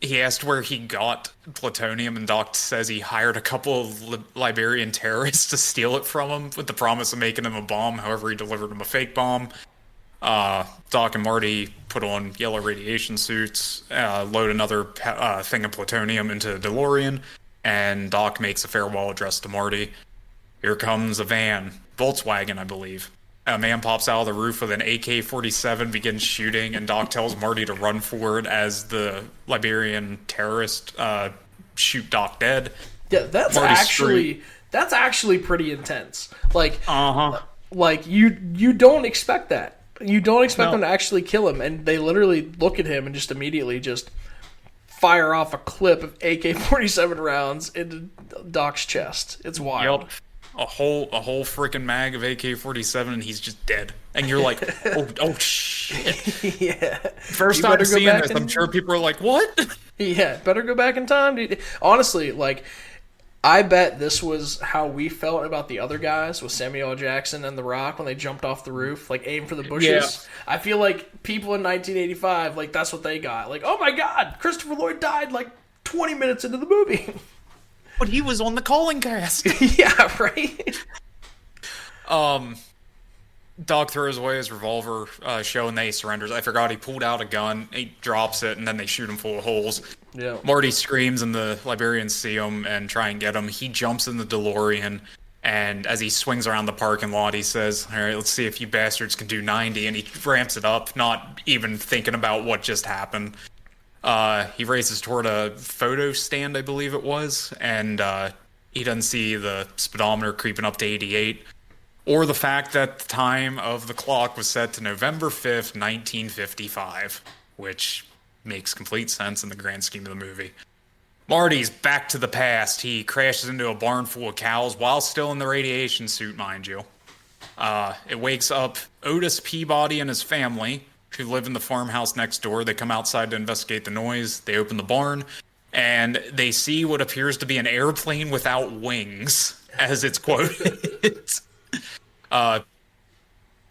He asked where he got plutonium, and Doc says he hired a couple of Liberian terrorists to steal it from him with the promise of making him a bomb. However, he delivered him a fake bomb. Doc and Marty put on yellow radiation suits, load another thing of plutonium into the DeLorean, and Doc makes a farewell address to Marty. Here comes a van, Volkswagen, I believe. A man pops out of the roof with an AK-47, begins shooting, and Doc tells Marty to run forward as the Liberian terrorist shoot Doc dead. Yeah, that's actually pretty intense. Like you don't expect that. You don't expect them to actually kill him, and they literally look at him and just immediately just fire off a clip of AK-47 rounds into Doc's chest. It's wild. Yep. A whole freaking mag of AK-47, and he's just dead. And you're like, oh shit. Yeah. First time seeing this, I'm sure people are like, what? Yeah, better go back in time, dude. Honestly, like, I bet this was how we felt about the other guys with Samuel L. Jackson and The Rock when they jumped off the roof, like aim for the bushes. Yeah. I feel like people in 1985, like that's what they got. Like, oh my God, Christopher Lloyd died like 20 minutes into the movie. But he was on the calling cast. Yeah, right. Doc throws away his revolver, showing that he surrenders. I forgot he pulled out a gun, he drops it, and then they shoot him full of holes. Yeah. Marty screams, and the Liberians see him and try and get him. He jumps in the DeLorean, and as he swings around the parking lot, he says, all right, let's see if you bastards can do 90, and he ramps it up, not even thinking about what just happened. He races toward a photo stand, I believe it was, and he doesn't see the speedometer creeping up to 88, or the fact that the time of the clock was set to November 5th, 1955, which makes complete sense in the grand scheme of the movie. Marty's back to the past. He crashes into a barn full of cows while still in the radiation suit, mind you. It wakes up Otis Peabody and his family, who live in the farmhouse next door. They come outside to investigate the noise. They open the barn, and they see what appears to be an airplane without wings, as it's quoted.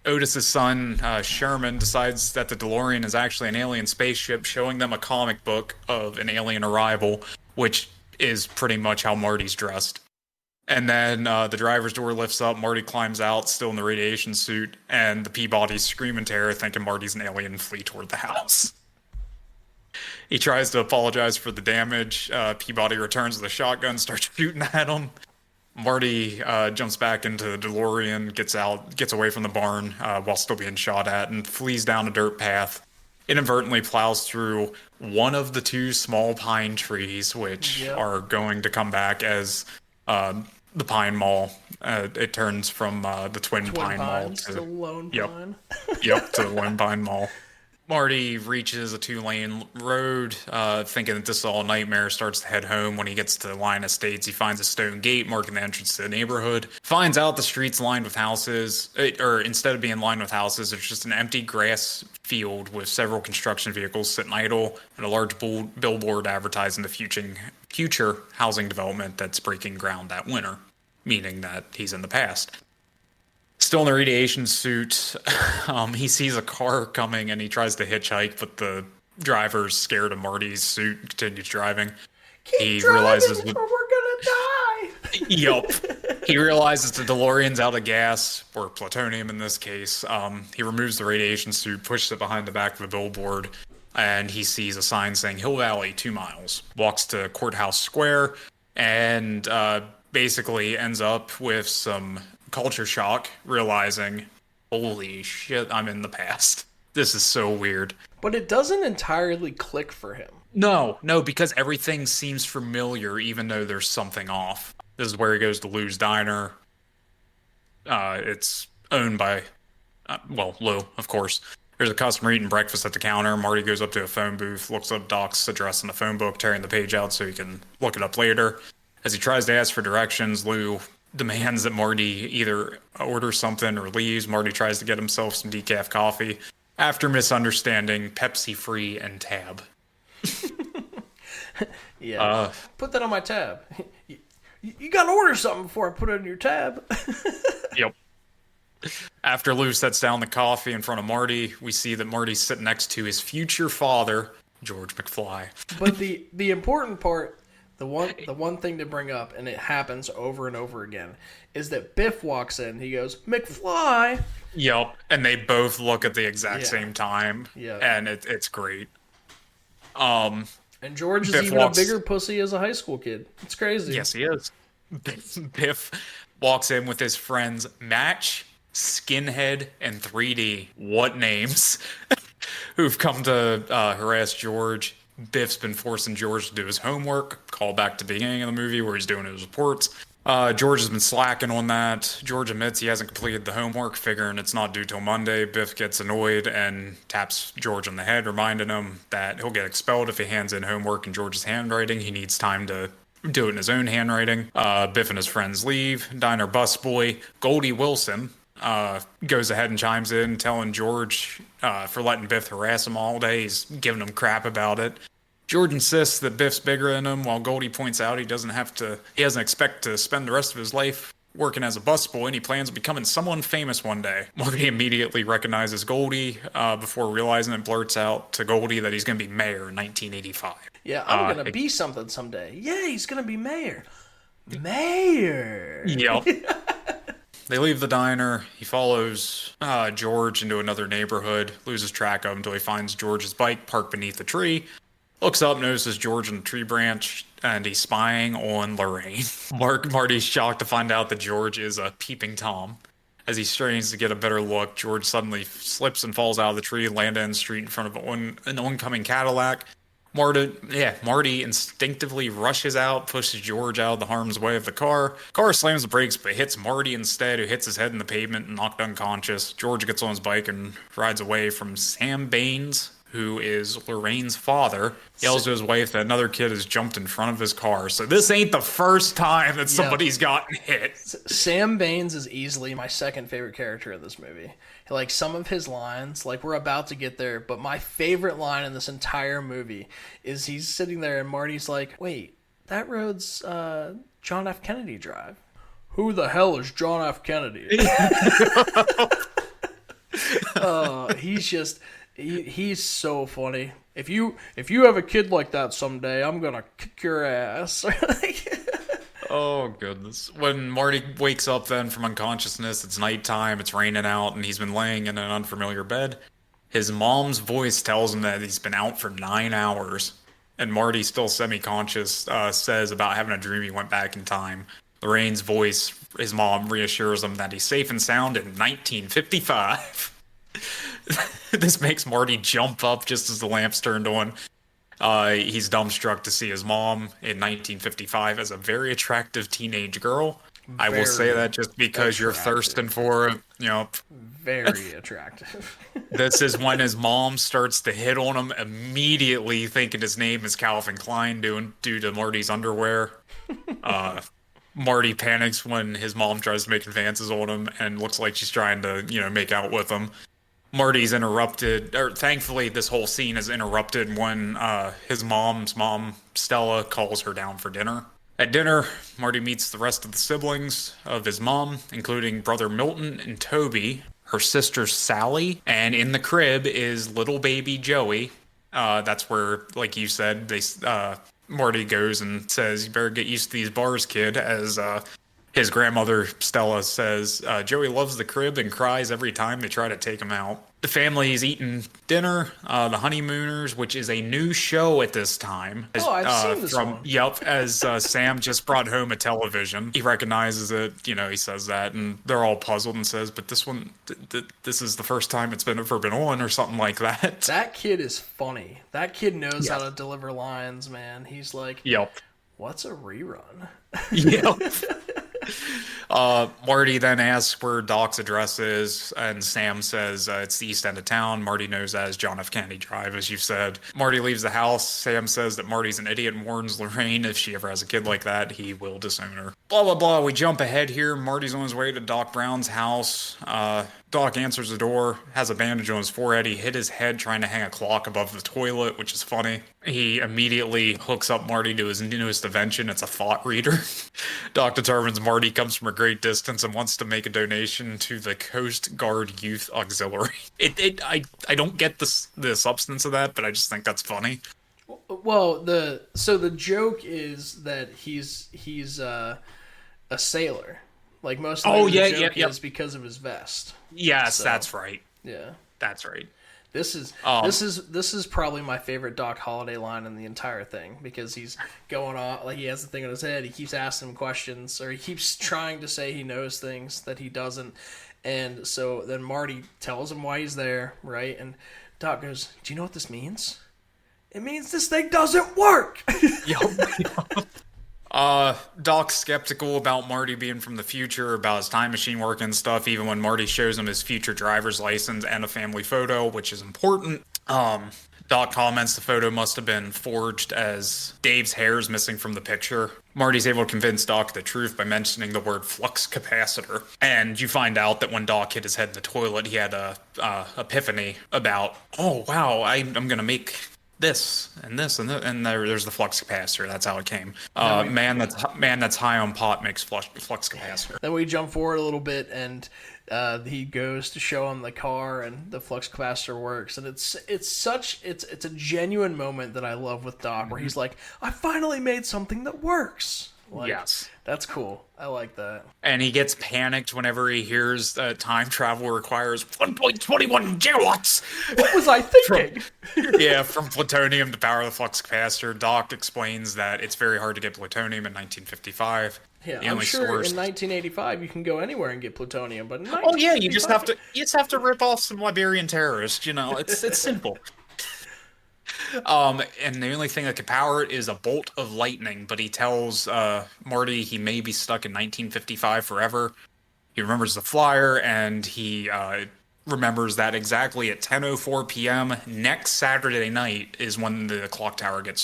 Otis's son, Sherman, decides that the DeLorean is actually an alien spaceship, showing them a comic book of an alien arrival, which is pretty much how Marty's dressed. And then the driver's door lifts up, Marty climbs out, still in the radiation suit, and the Peabody's scream in terror, thinking Marty's an alien, and flee toward the house. He tries to apologize for the damage. Peabody returns with a shotgun, starts shooting at him. Marty jumps back into the DeLorean, gets away from the barn while still being shot at, and flees down a dirt path. Inadvertently plows through one of the two small pine trees, which Yep. are going to come back as uh, the Pine Mall. It turns from the Twin Twin Pine Mall Pines to to, Lone yep, Pine. yep, to the Lone Pine Mall. Marty reaches a two-lane road, thinking that this is all a nightmare, starts to head home. When he gets to Line Estates, he finds a stone gate marking the entrance to the neighborhood. Finds out the street's lined with houses, or instead of being lined with houses, it's just an empty grass field with several construction vehicles sitting idle and a large billboard advertising the future housing development that's breaking ground that winter, meaning that he's in the past. Still in the radiation suit, he sees a car coming and he tries to hitchhike, but the driver's scared of Marty's suit and continues driving. Keep He driving realizes, or we're gonna die. yup, he realizes the DeLorean's out of gas, or plutonium in this case. He removes the radiation suit, pushes it behind the back of a billboard, and he sees a sign saying Hill Valley, 2 miles. Walks to Courthouse Square, and basically ends up with some culture shock, realizing, holy shit, I'm in the past. This is so weird. But it doesn't entirely click for him. No, because everything seems familiar, even though there's something off. This is where he goes to Lou's Diner. It's owned by, well, Lou, of course. There's a customer eating breakfast at the counter. Marty goes up to a phone booth, looks up Doc's address in the phone book, tearing the page out so he can look it up later. As he tries to ask for directions, Lou demands that Marty either order something or leaves. Marty tries to get himself some decaf coffee. After misunderstanding Pepsi Free and Tab. Yeah. Put that on my tab. You gotta order something before I put it in your tab. Yep. After Lou sets down the coffee in front of Marty, we see that Marty's sitting next to his future father, George McFly. But the important part, the one thing to bring up, and it happens over and over again, is that Biff walks in. He goes, McFly. Yep. And they both look at the exact Yeah. same time. Yeah. And it's great. And George is Biff even walks- a bigger pussy as a high school kid. It's crazy. Yes, he is. Biff walks in with his friends Match, Skinhead, and 3D. What names? Who've come to harass George. Biff's been forcing George to do his homework. Call back to the beginning of the movie where he's doing his reports. George has been slacking on that. George admits he hasn't completed the homework, figuring it's not due till Monday. Biff gets annoyed and taps George on the head, reminding him that he'll get expelled if he hands in homework in George's handwriting. He needs time to do it in his own handwriting. Biff and his friends leave. Diner busboy Goldie Wilson goes ahead and chimes in, telling George for letting Biff harass him all day. He's giving him crap about it. George insists that Biff's bigger than him, while Goldie points out he doesn't expect to spend the rest of his life working as a busboy, and he plans on becoming someone famous one day. Marty immediately recognizes Goldie before realizing and blurts out to Goldie that he's going to be mayor in 1985. Yeah, I'm going to be something someday. Yeah, he's going to be mayor. Mayor! Yep. They leave the diner. He follows George into another neighborhood, loses track of him until he finds George's bike parked beneath a tree. Looks up, notices George in the tree branch, and he's spying on Lorraine. Marty's shocked to find out that George is a peeping Tom. As he strains to get a better look, George suddenly slips and falls out of the tree, landing in the street in front of an oncoming Cadillac. Marty instinctively rushes out, pushes George out of the harm's way of the car. Car slams the brakes, but hits Marty instead, who hits his head in the pavement and knocked unconscious. George gets on his bike and rides away from Sam Baines, who is Lorraine's father. Yells to his wife that another kid has jumped in front of his car. So this ain't the first time that somebody's gotten hit. Sam Baines is easily my second favorite character in this movie. Like, some of his lines, like, we're about to get there, but my favorite line in this entire movie is he's sitting there and Marty's like, wait, that road's John F. Kennedy Drive. Who the hell is John F. Kennedy? He's so funny. If you have a kid like that someday, I'm gonna kick your ass. Oh, goodness. When Marty wakes up then from unconsciousness, it's nighttime, it's raining out, and he's been laying in an unfamiliar bed. His mom's voice tells him that he's been out for 9 hours. And Marty, still semi-conscious, says about having a dream he went back in time. Lorraine's voice, his mom, reassures him that he's safe and sound in 1955. This makes Marty jump up just as the lamps turned on. He's dumbstruck to see his mom in 1955 as a very attractive teenage girl. I will say Very that just because you're thirsting attractive. for it, Very attractive. this is when his mom starts to hit on him immediately, thinking his name is Calvin Klein due to Marty's underwear. Marty panics when his mom tries to make advances on him and looks like she's trying to, make out with him. Marty's interrupted, or thankfully, this whole scene is interrupted when his mom's mom, Stella, calls her down for dinner. At dinner, Marty meets the rest of the siblings of his mom, including brother Milton and Toby, her sister Sally, and in the crib is little baby Joey. That's where, like you said, Marty goes and says, "You better get used to these bars, kid," as his grandmother, Stella, says, Joey loves the crib and cries every time they try to take him out. The family's eating dinner, The Honeymooners, which is a new show at this time. I've seen this one. Yep, as Sam just brought home a television. He recognizes it, he says that, and they're all puzzled and says, but this one, this is the first time it's ever been on, or something like that. That kid is funny. That kid knows how to deliver lines, man. He's like, Yep. What's a rerun? Yep. Marty then asks where Doc's address is, and Sam says it's the east end of town. Marty knows that as John F. Kennedy Drive, as you've said. Marty leaves the house. Sam says that Marty's an idiot and warns Lorraine if she ever has a kid like that, he will disown her. Blah, blah, blah. We jump ahead here. Marty's on his way to Doc Brown's house. Doc answers the door, has a bandage on his forehead. He hit his head trying to hang a clock above the toilet, which is funny. He immediately hooks up Marty to his newest invention. It's a thought reader. Doc determines Marty comes from a great distance and wants to make a donation to the Coast Guard Youth Auxiliary. I don't get the substance of that, but I just think that's funny. Well, the joke is that he's a sailor. Like most of the joke is because of his vest. Yes, that's right. Yeah, that's right. This is probably my favorite Doc Holliday line in the entire thing, because he's going on, like, he has the thing on his head. He keeps asking him questions, or he keeps trying to say he knows things that he doesn't. And so then Marty tells him why he's there, right? And Doc goes, "Do you know what this means? It means this thing doesn't work." Yup. Doc's skeptical about Marty being from the future, about his time machine working and stuff, even when Marty shows him his future driver's license and a family photo, which is important. Doc comments the photo must have been forged as Dave's hair is missing from the picture. Marty's able to convince Doc the truth by mentioning the word flux capacitor. And you find out that when Doc hit his head in the toilet, he had a epiphany about, oh, wow, I'm going to make this and this and this, and there's the flux capacitor. That's how it came. Man that's high on pot makes flux capacitor. Then we jump forward a little bit, and he goes to show him the car, and the flux capacitor works, and it's a genuine moment that I love with Doc, where he's like, "I finally made something that works." Like, yes. That's cool. I like that. And he gets panicked whenever he hears that time travel requires 1.21 gigawatts. What was I thinking? From plutonium to power the flux capacitor. Doc explains that it's very hard to get plutonium in 1955. Yeah, I'm sure in 1985 you can go anywhere and get plutonium, but you just have to rip off some Liberian terrorists. It's simple. And the only thing that could power it is a bolt of lightning, but he tells Marty he may be stuck in 1955 forever. He remembers the flyer, and he remembers that exactly at 10:04 p.m. next Saturday night is when the clock tower gets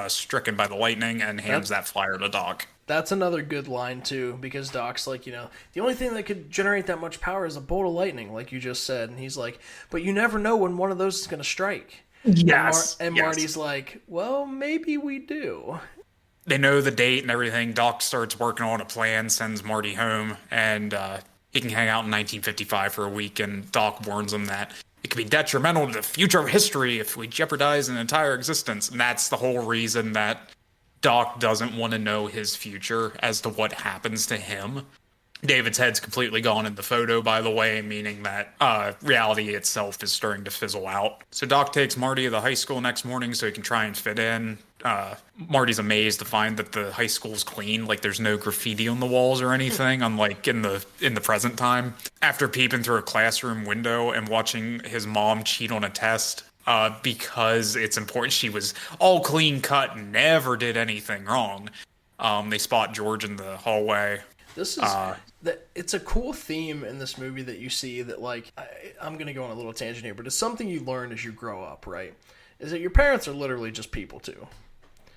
stricken by the lightning, and hands that flyer to Doc. That's another good line, too, because Doc's like, the only thing that could generate that much power is a bolt of lightning, like you just said. And he's like, but you never know when one of those is going to strike. Yes. And Marty's like, well, maybe we do. They know the date and everything. Doc starts working on a plan, sends Marty home, and he can hang out in 1955 for a week, and Doc warns him that it could be detrimental to the future of history if we jeopardize an entire existence. And that's the whole reason that Doc doesn't want to know his future as to what happens to him. David's head's completely gone in the photo, by the way, meaning that reality itself is starting to fizzle out. So Doc takes Marty to the high school next morning so he can try and fit in. Marty's amazed to find that the high school's clean, like there's no graffiti on the walls or anything, unlike in the present time. After peeping through a classroom window and watching his mom cheat on a test, because it's important, she was all clean cut and never did anything wrong. They spot George in the hallway. This is that it's a cool theme in this movie that you see that like I'm gonna go on a little tangent here, but it's something you learn as you grow up, right? Is that your parents are literally just people too,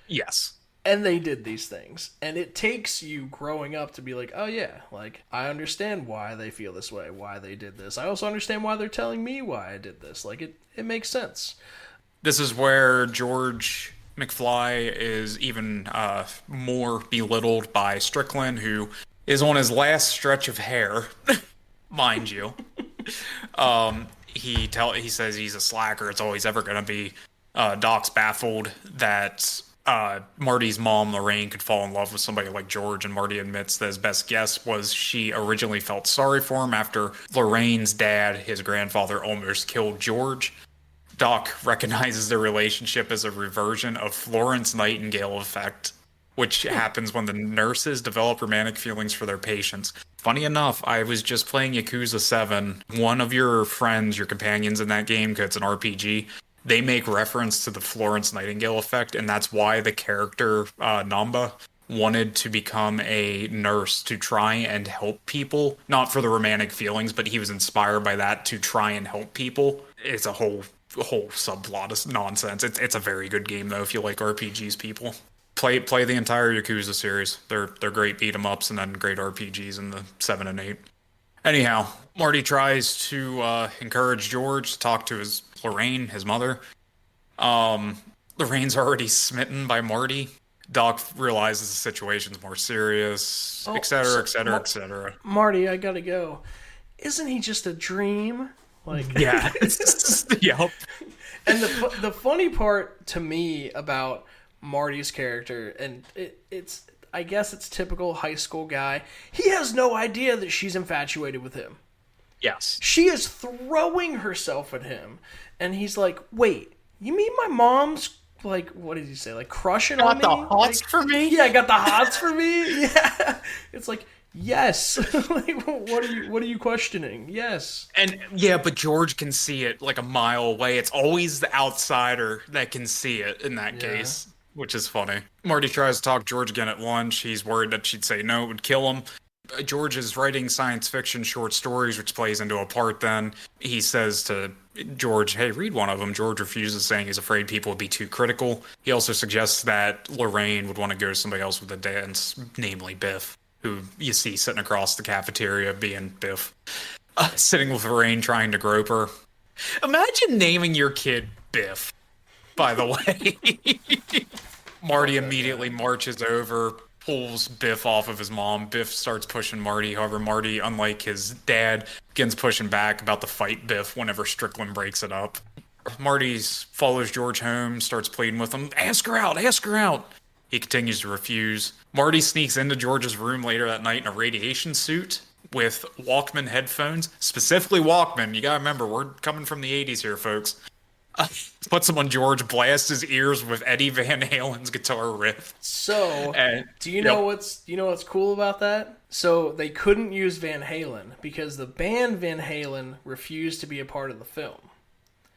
Yes. and they did these things, and it takes you growing up to be like, oh yeah, like I understand why they feel this way, why they did this. I also understand why they're telling me why I did this. Like it makes sense. This is where George McFly is even more belittled by Strickland, who is on his last stretch of hair, mind you. He says he's a slacker. It's all he's ever going to be. Doc's baffled that Marty's mom, Lorraine, could fall in love with somebody like George, and Marty admits that his best guess was she originally felt sorry for him after Lorraine's dad, his grandfather, almost killed George. Doc recognizes their relationship as a reversion of Florence Nightingale effect, which happens when the nurses develop romantic feelings for their patients. Funny enough, I was just playing Yakuza 7. One of your friends, your companions in that game, because it's an RPG, they make reference to the Florence Nightingale effect, and that's why the character Namba wanted to become a nurse to try and help people, not for the romantic feelings, but he was inspired by that to try and help people. It's a whole subplot of nonsense. It's a very good game though if you like RPGs, people. Play the entire Yakuza series. They're great beat 'em ups and then great RPGs in the 7 and 8. Anyhow, Marty tries to encourage George to talk to his Lorraine, his mother. Lorraine's already smitten by Marty. Doc realizes the situation's more serious, Oh, etc., so, etc., etc. Marty, I gotta go. Isn't he just a dream? Like Yeah. Yep. And the funny part to me about Marty's character, and it's I guess it's typical high school guy. He has no idea that she's infatuated with him. Yes. She is throwing herself at him, and he's like, "Wait, you mean my mom's like what did he say? Like crushing on me? Got the hots Like, for me? yeah, got the hots for me. Yeah, it's like yes. Like what are you questioning? Yes. And yeah, but George can see it like a mile away. It's always the outsider that can see it in that case, which is funny. Marty tries to talk George again at lunch. He's worried that she'd say no, it would kill him. George is writing science fiction short stories, which plays into a part then. He says to George, hey, read one of them. George refuses, saying he's afraid people would be too critical. He also suggests that Lorraine would want to go to somebody else with a dance, namely Biff, who you see sitting across the cafeteria being Biff. Sitting with Lorraine trying to grope her. Imagine naming your kid Biff, by the way. Marty immediately marches over, pulls Biff off of his mom. Biff starts pushing Marty. However, Marty, unlike his dad, begins pushing back about to fight Biff whenever Strickland breaks it up. Marty follows George home, starts pleading with him, ask her out, ask her out. He continues to refuse. Marty sneaks into George's room later that night in a radiation suit with Walkman headphones, specifically Walkman. You gotta remember, we're coming from the 80s here, folks. Puts them on George, blasts his ears with Eddie Van Halen's guitar riff. So, And, do you know what's cool about that? So they couldn't use Van Halen because the band Van Halen refused to be a part of the film.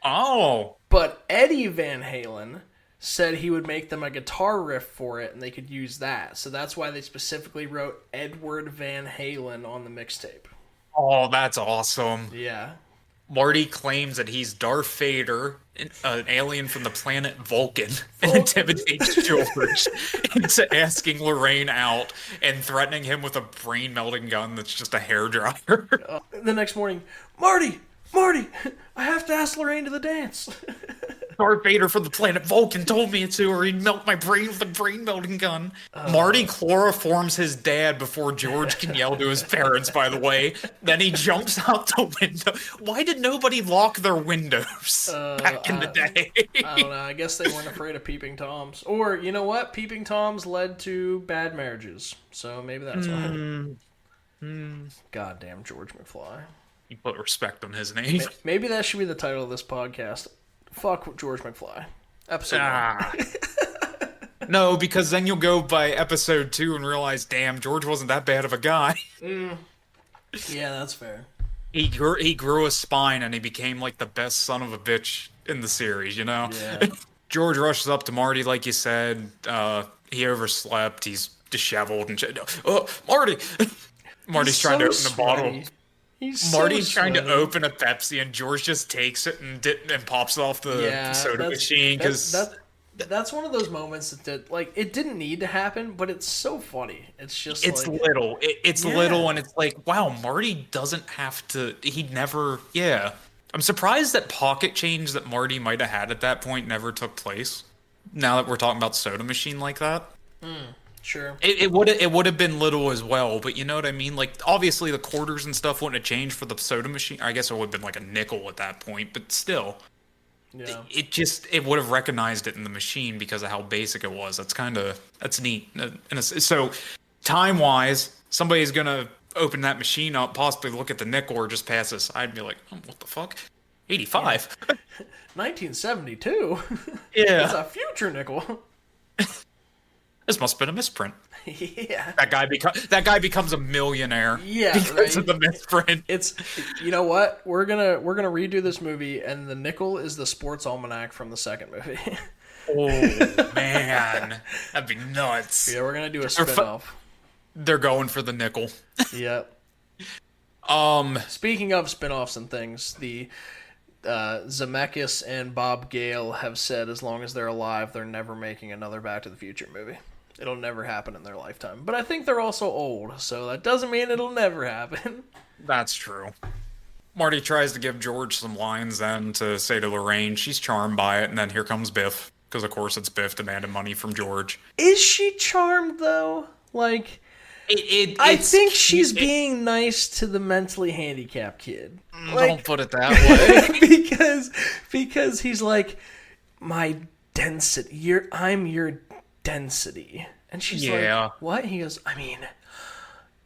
Oh. But Eddie Van Halen said he would make them a guitar riff for it and they could use that. So that's why they specifically wrote Edward Van Halen on the mixtape. Oh, that's awesome. Yeah. Marty claims that he's Darth Vader, an alien from the planet Vulcan, and intimidates George into asking Lorraine out and threatening him with a brain-melting gun that's just a hairdryer. The next morning, Marty, I have to ask Lorraine to the dance. Darth Vader from the planet Vulcan told me to, or he'd melt my brain with a brain-melting gun. Marty chloroforms his dad before George can yell to his parents, by the way. Then he jumps out the window. Why did nobody lock their windows back in the day? I don't know. I guess they weren't afraid of peeping Toms. Or, you know what? Peeping Toms led to bad marriages. So maybe that's why. Goddamn George McFly. You put respect on his name. Maybe that should be the title of this podcast. Fuck George McFly. Episode Ah. 1. No, because then you'll go by episode 2 and realize, damn, George wasn't that bad of a guy. Yeah, that's fair. He grew a spine and he became like the best son of a bitch in the series, you know? Yeah. George rushes up to Marty, like you said. He overslept. He's disheveled and shit. Oh, Marty! Marty's trying to open the bottle. Marty's trying to open a Pepsi, and George just takes it and pops it off the soda machine. That's one of those moments that like it didn't need to happen, but it's so funny. It's just it's like, little. It's little, and it's like, wow, Marty doesn't have to. He never. Yeah, I'm surprised that pocket change that Marty might have had at that point never took place. Now that we're talking about soda machine like that. sure. It would have been little as well, but you know what I mean? Like, obviously the quarters and stuff wouldn't have changed for the soda machine. I guess it would have been like a nickel at that point, but still. Yeah. It would have recognized it in the machine because of how basic it was. That's neat. And so time wise, somebody's gonna open that machine up, possibly look at the nickel or just pass us. I'd be like, oh, what the fuck? 85. 1972. Yeah. It's a future nickel. This must have been a misprint. Yeah. That guy becomes a millionaire. Yeah, because right. of the misprint. It's, you know what? We're gonna redo this movie, and the nickel is the sports almanac from the second movie. Oh man, that'd be nuts. Yeah, we're gonna do a spin-off. They're going for the nickel. Yep. Speaking of spin-offs and things, the Zemeckis and Bob Gale have said as long as they're alive, they're never making another Back to the Future movie. It'll never happen in their lifetime. But I think they're also old, so that doesn't mean it'll never happen. That's true. Marty tries to give George some lines then to say to Lorraine. She's charmed by it, and then here comes Biff. Because, of course, it's Biff demanding money from George. Is she charmed, though? Like, I think she's being nice to the mentally handicapped kid. Like, don't put it that way. because he's like, my density. I'm your density. And she's like, what? He goes, I mean,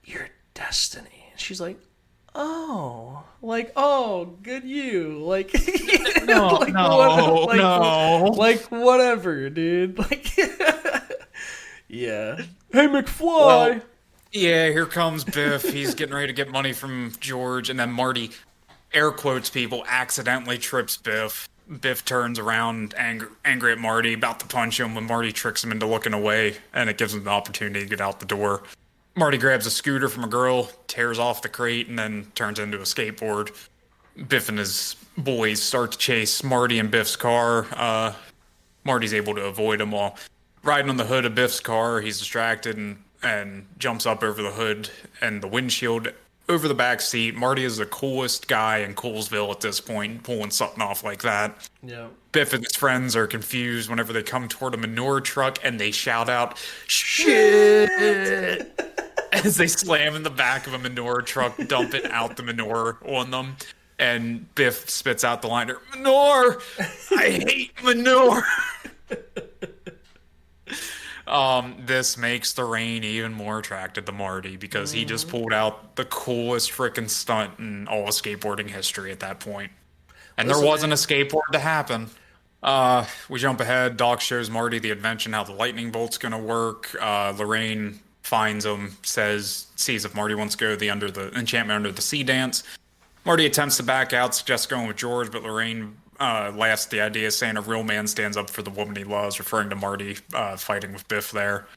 your destiny. And she's like, oh, good you. Like, No, like, whatever, dude. Like, yeah. Hey, McFly. Well, yeah, here comes Biff. He's getting ready to get money from George, and then Marty, air quotes people, accidentally trips Biff. Biff turns around, angry at Marty, about to punch him when Marty tricks him into looking away, and it gives him the opportunity to get out the door. Marty grabs a scooter from a girl, tears off the crate, and then turns into a skateboard. Biff and his boys start to chase Marty and Biff's car. Marty's able to avoid them while riding on the hood of Biff's car. He's distracted and jumps up over the hood and the windshield over the back seat. Marty is the coolest guy in Coolsville at this point, pulling something off like that. Yeah. Biff and his friends are confused whenever they come toward a manure truck and they shout out, "Shit!" as they slam in the back of a manure truck, dumping out the manure on them. And Biff spits out the line, "Manure! I hate manure!" This makes Lorraine even more attracted to Marty because he just pulled out the coolest freaking stunt in all of skateboarding history at that point. And there wasn't a skateboard to happen. We jump ahead. Doc shows Marty the invention, how the lightning bolt's gonna work. Lorraine finds him, sees if Marty wants to go the enchantment under the sea dance. Marty attempts to back out, suggests going with George, but Lorraine laughs at the idea, saying a real man stands up for the woman he loves, referring to Marty fighting with Biff there.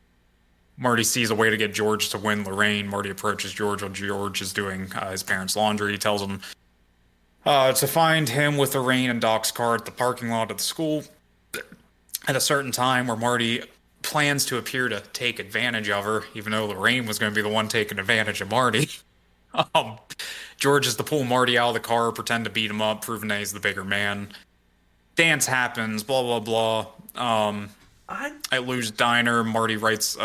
Marty sees a way to get George to win Lorraine. Marty approaches George while George is doing his parents' laundry. He tells him to find him with Lorraine and Doc's car at the parking lot of the school at a certain time where Marty plans to appear to take advantage of her, even though Lorraine was going to be the one taking advantage of Marty. George is to pull Marty out of the car, pretend to beat him up, proving that he's the bigger man. Dance happens, blah, blah, blah. At Lou's Diner, Marty writes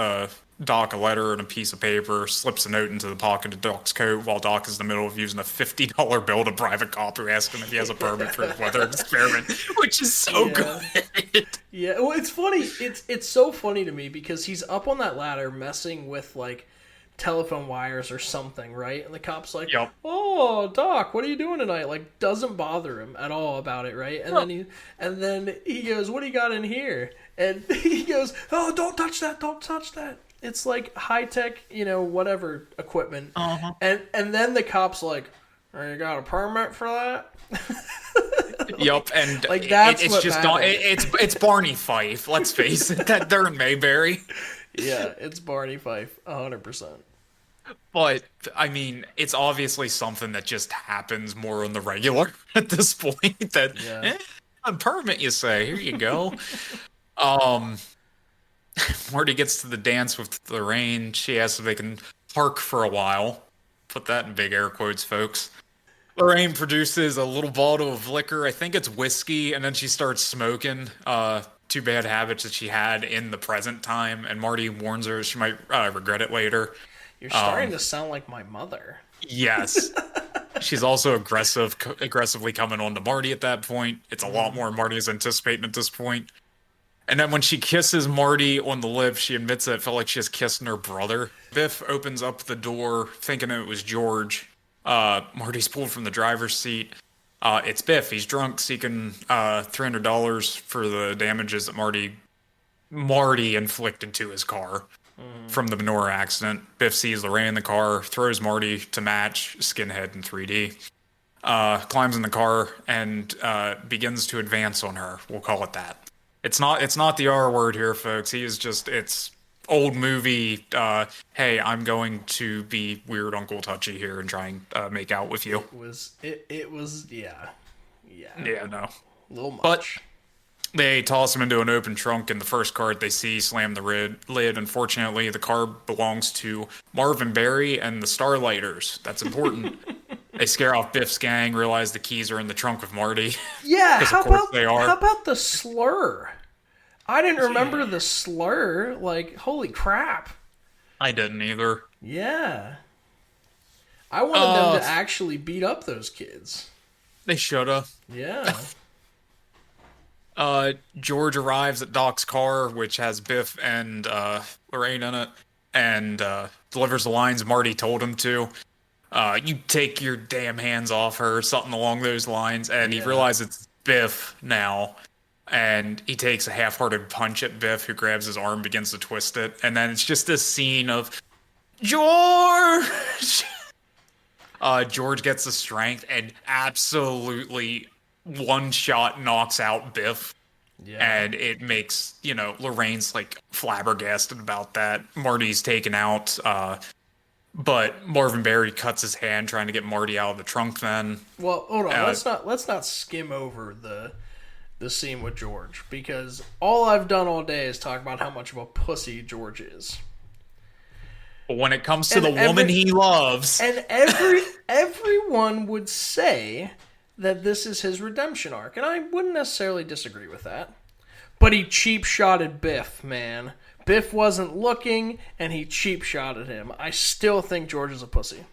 Doc a letter and a piece of paper, slips a note into the pocket of Doc's coat while Doc is in the middle of using a $50 bill to bribe a cop who asks him if he has a permit for his weather experiment, which is so good. Yeah, well, it's funny. It's so funny to me because he's up on that ladder messing with, like, telephone wires or something, right? And the cop's like, Yep. "Oh, Doc, what are you doing tonight?" Like, doesn't bother him at all about it, right? And then he goes, "What do you got in here?" And he goes, "Oh, don't touch that! Don't touch that!" It's like high tech, whatever equipment. Uh-huh. And then the cop's like, "Oh, you got a permit for that?" Yep, and Like, that's it's what just matters. it's Barney Fife. Let's face it, that they're in Mayberry. Yeah, it's Barney Fife, 100%. But I mean, it's obviously something that just happens more on the regular at this point. That Yeah. a permit, you say? Here you go. Um, Marty gets to the dance with Lorraine. She asks if they can park for a while. Put that in big air quotes, folks. Lorraine produces a little bottle of liquor. I think it's whiskey, and then she starts smoking. Two bad habits that she had in the present time, and Marty warns her she might regret it later. You're starting to sound like my mother. Yes. She's also aggressively coming on to Marty at that point. It's a lot more Marty is anticipating at this point. And then when she kisses Marty on the lips, she admits that it felt like she was kissing her brother. Biff opens up the door thinking it was George. Marty's pulled from the driver's seat. It's Biff. He's drunk, seeking $300 for the damages that Marty inflicted to his car from the Menorah accident. Biff sees Lorraine in the car, throws Marty to match Skinhead in 3D. Climbs in the car and begins to advance on her. We'll call it that. It's not the R word here, folks. It's old movie. Hey, I'm going to be weird Uncle Touchy here and try and make out with you. It was yeah. Yeah, no. A little much. But they toss him into an open trunk, and the first card they see slam the lid. Unfortunately, the car belongs to Marvin Berry and the Starlighters. That's important. They scare off Biff's gang, realize the keys are in the trunk of Marty. Yeah, 'Cause of course they are. how about the slur? I didn't remember the slur. Like, holy crap. I didn't either. Yeah. I wanted them to actually beat up those kids. They shoulda. Yeah. George arrives at Doc's car, which has Biff and Lorraine in it, and delivers the lines Marty told him to. You take your damn hands off her, something along those lines, and he realizes it's Biff now, and he takes a half-hearted punch at Biff, who grabs his arm, begins to twist it, and then it's just this scene of George! George gets the strength and absolutely one shot knocks out Biff. Yeah. And it makes, Lorraine's like flabbergasted about that. Marty's taken out, but Marvin Berry cuts his hand trying to get Marty out of the trunk then. Well, hold on. Let's not skim over the scene with George, because all I've done all day is talk about how much of a pussy George is. But when it comes to the woman he loves, and everyone would say that this is his redemption arc, and I wouldn't necessarily disagree with that. But he cheap-shotted Biff, man. Biff wasn't looking, and he cheap-shotted him. I still think George is a pussy.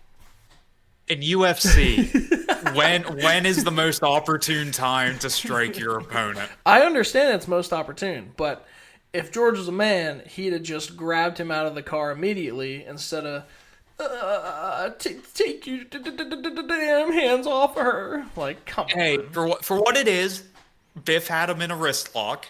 in UFC, when is the most opportune time to strike your opponent? I understand it's most opportune, but if George was a man, he'd have just grabbed him out of the car immediately instead of take your damn hands off her. Like, come on. Hey, for what it is, Biff had him in a wrist lock,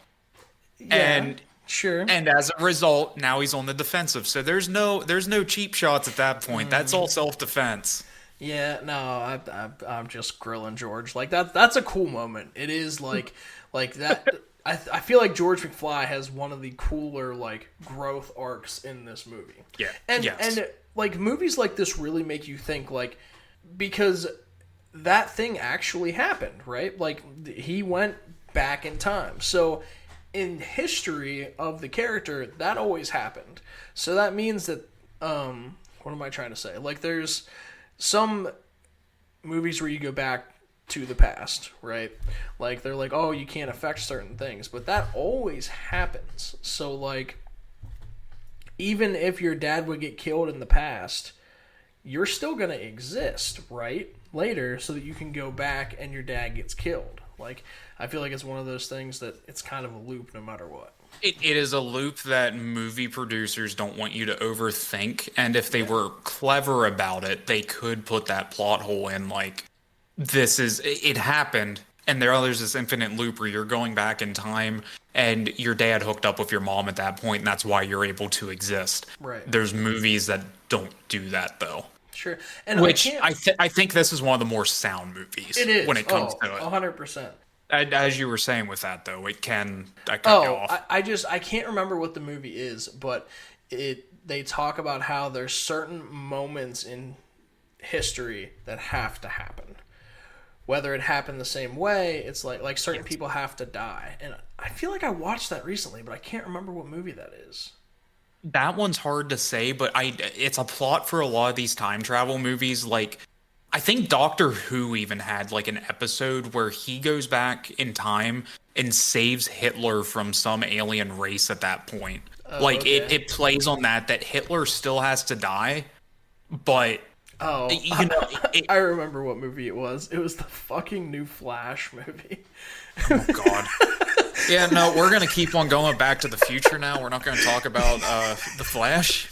and sure. And as a result, now he's on the defensive. So there's no cheap shots at that point. That's all self-defense. Yeah, no, I'm just grilling George. Like that's a cool moment. It is like that. I feel like George McFly has one of the cooler like growth arcs in this movie. Yeah, and like movies like this really make you think, like, because that thing actually happened, right? Like he went back in time. So in history of the character, that always happened. So that means that what am I trying to say? Like there's some movies where you go back to the past, right? Like they're like, oh, you can't affect certain things, but that always happens. So like, even if your dad would get killed in the past, you're still gonna exist, right? Later, so that you can go back and your dad gets killed. Like, I feel like it's one of those things that it's kind of a loop no matter what. It is a loop that movie producers don't want you to overthink, and if they Yeah. were clever about it, they could put that plot hole in like it happened, and there's this infinite loop where you're going back in time and your dad hooked up with your mom at that point, and that's why you're able to exist. Right. There's movies that don't do that though. Sure. And I Which can't. I think this is one of the more sound movies It is. when it comes Oh, to it. 100%. As you were saying with that though, I cut you Oh, off. I can't remember what the movie is, but they talk about how there's certain moments in history that have to happen. Whether it happened the same way, it's like certain people have to die. And I feel like I watched that recently, but I can't remember what movie that is. That one's hard to say, but it's a plot for a lot of these time travel movies. Like, I think Doctor Who even had like an episode where he goes back in time and saves Hitler from some alien race at that point. Like Okay. it plays on that Hitler still has to die, but Oh, you know, I remember what movie it was. It was the fucking new Flash movie. oh God. Yeah, no, we're gonna keep on going back to the future now. We're not gonna talk about the Flash.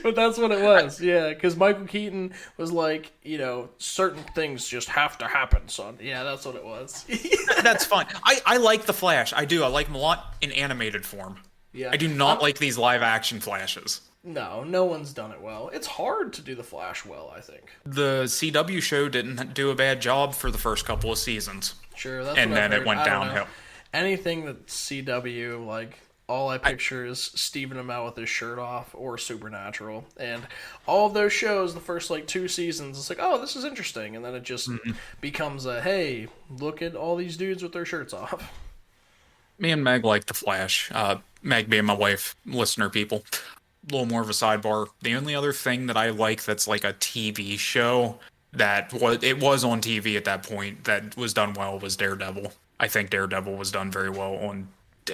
But that's what it was, yeah. Because Michael Keaton was like, certain things just have to happen, son. Yeah, that's what it was. That's fine. I like the Flash. I do. I like him a lot in animated form. Yeah, I do not like these live action Flashes. no one's done it well. It's hard to do the Flash well, I think. The CW show didn't do a bad job for the first couple of seasons. Sure, that's And what I've then it heard. went I don't know. downhill. Anything that CW, like, all I picture is Stephen Amell with his shirt off or Supernatural. And all of those shows, the first, 2 seasons, it's like, oh, this is interesting. And then it just becomes a, hey, look at all these dudes with their shirts off. Me and Meg like the Flash. Meg being my wife, listener people. A little more of a sidebar. The only other thing that I like that's like a TV show it was on TV at that point that was done well was Daredevil. I think Daredevil was done very well on.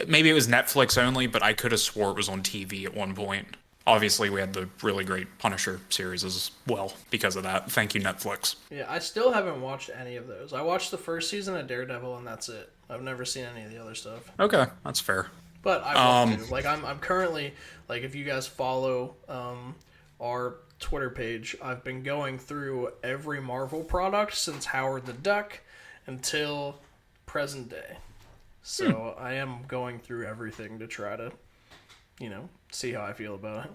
Maybe it was Netflix only, but I could have swore it was on TV at one point. Obviously, we had the really great Punisher series as well because of that. Thank you, Netflix. Yeah, I still haven't watched any of those. I watched the first season of Daredevil, and that's it. I've never seen any of the other stuff. Okay, that's fair. But I want to. Like, I'm currently, like, if you guys follow our Twitter page, I've been going through every Marvel product since Howard the Duck until present day. So I am going through everything to try to, see how I feel about it.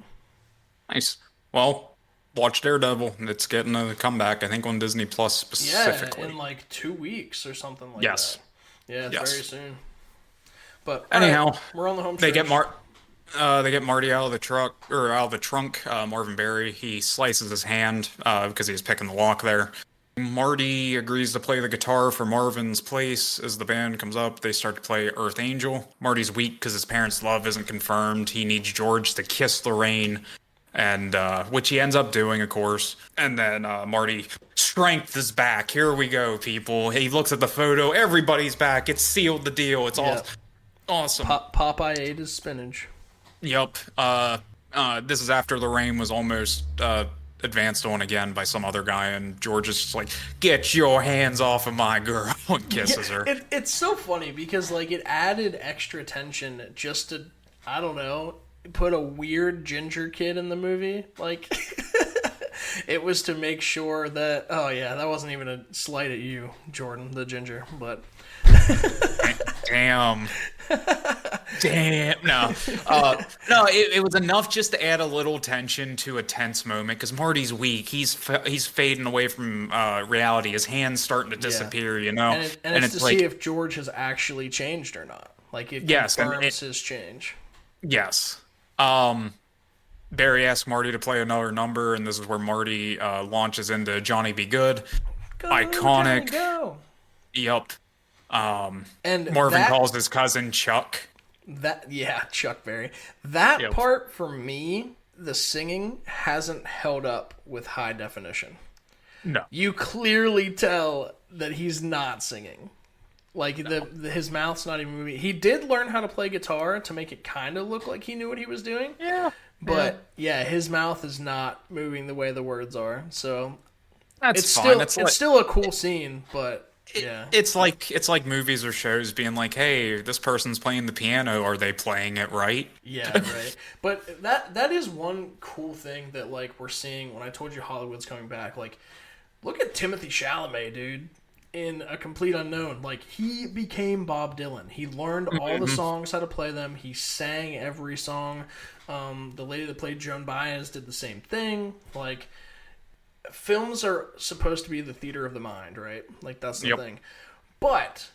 Nice. Well, watch Daredevil. It's getting a comeback, I think, on Disney Plus specifically. Yeah, in 2 weeks or something like Yes. that. Yeah, it's Yes. very soon. But Anyhow, alright, we're on the home They stretch. they get Marty out of the trunk. Marvin Berry, he slices his hand because he was picking the lock there. Marty agrees to play the guitar for Marvin's place. As the band comes up, they start to play Earth Angel. Marty's weak because his parents' love isn't confirmed. He needs George to kiss Lorraine, and which he ends up doing, of course. And then Marty, strength is back. Here we go, people. He looks at the photo. Everybody's back. It's sealed the deal. It's all awesome. Popeye ate his spinach. Yep. This is after Lorraine was almost advanced on again by some other guy, and George is just like, "Get your hands off of my girl," and kisses her. It's so funny because it added extra tension just to, I don't know, put a weird ginger kid in the movie. It was to make sure that, oh yeah, that wasn't even a slight at you, Jordan, the ginger, but Damn. No. No, it was enough just to add a little tension to a tense moment because Marty's weak. He's fading away from reality. His hand's starting to disappear, and it's to like, see if George has actually changed or not. It Yes, and confirms his change. yes. Barry asks Marty to play another number, and this is where Marty launches into Johnny Be Good. Go, Iconic. Johnny, go. Yep. And Marvin calls his cousin Chuck. Chuck Berry. That Yep. part for me, the singing hasn't held up with high definition. No. You clearly tell that he's not singing. His mouth's not even moving. He did learn how to play guitar to make it kind of look like he knew what he was doing. Yeah. But his mouth is not moving the way the words are. So That's it's fine. still it's still a cool scene, but Yeah. It's like movies or shows being like, hey, this person's playing the piano. Are they playing it right? Yeah, right. But that is one cool thing that like we're seeing when I told you Hollywood's coming back. Like, look at Timothy Chalamet, dude. In A Complete Unknown, like he became Bob Dylan. He learned all the Mhm. songs, how to play them. He sang every song. The lady that played Joan Baez did the same thing. Like, films are supposed to be the theater of the mind, right? Like that's the Yep. thing. But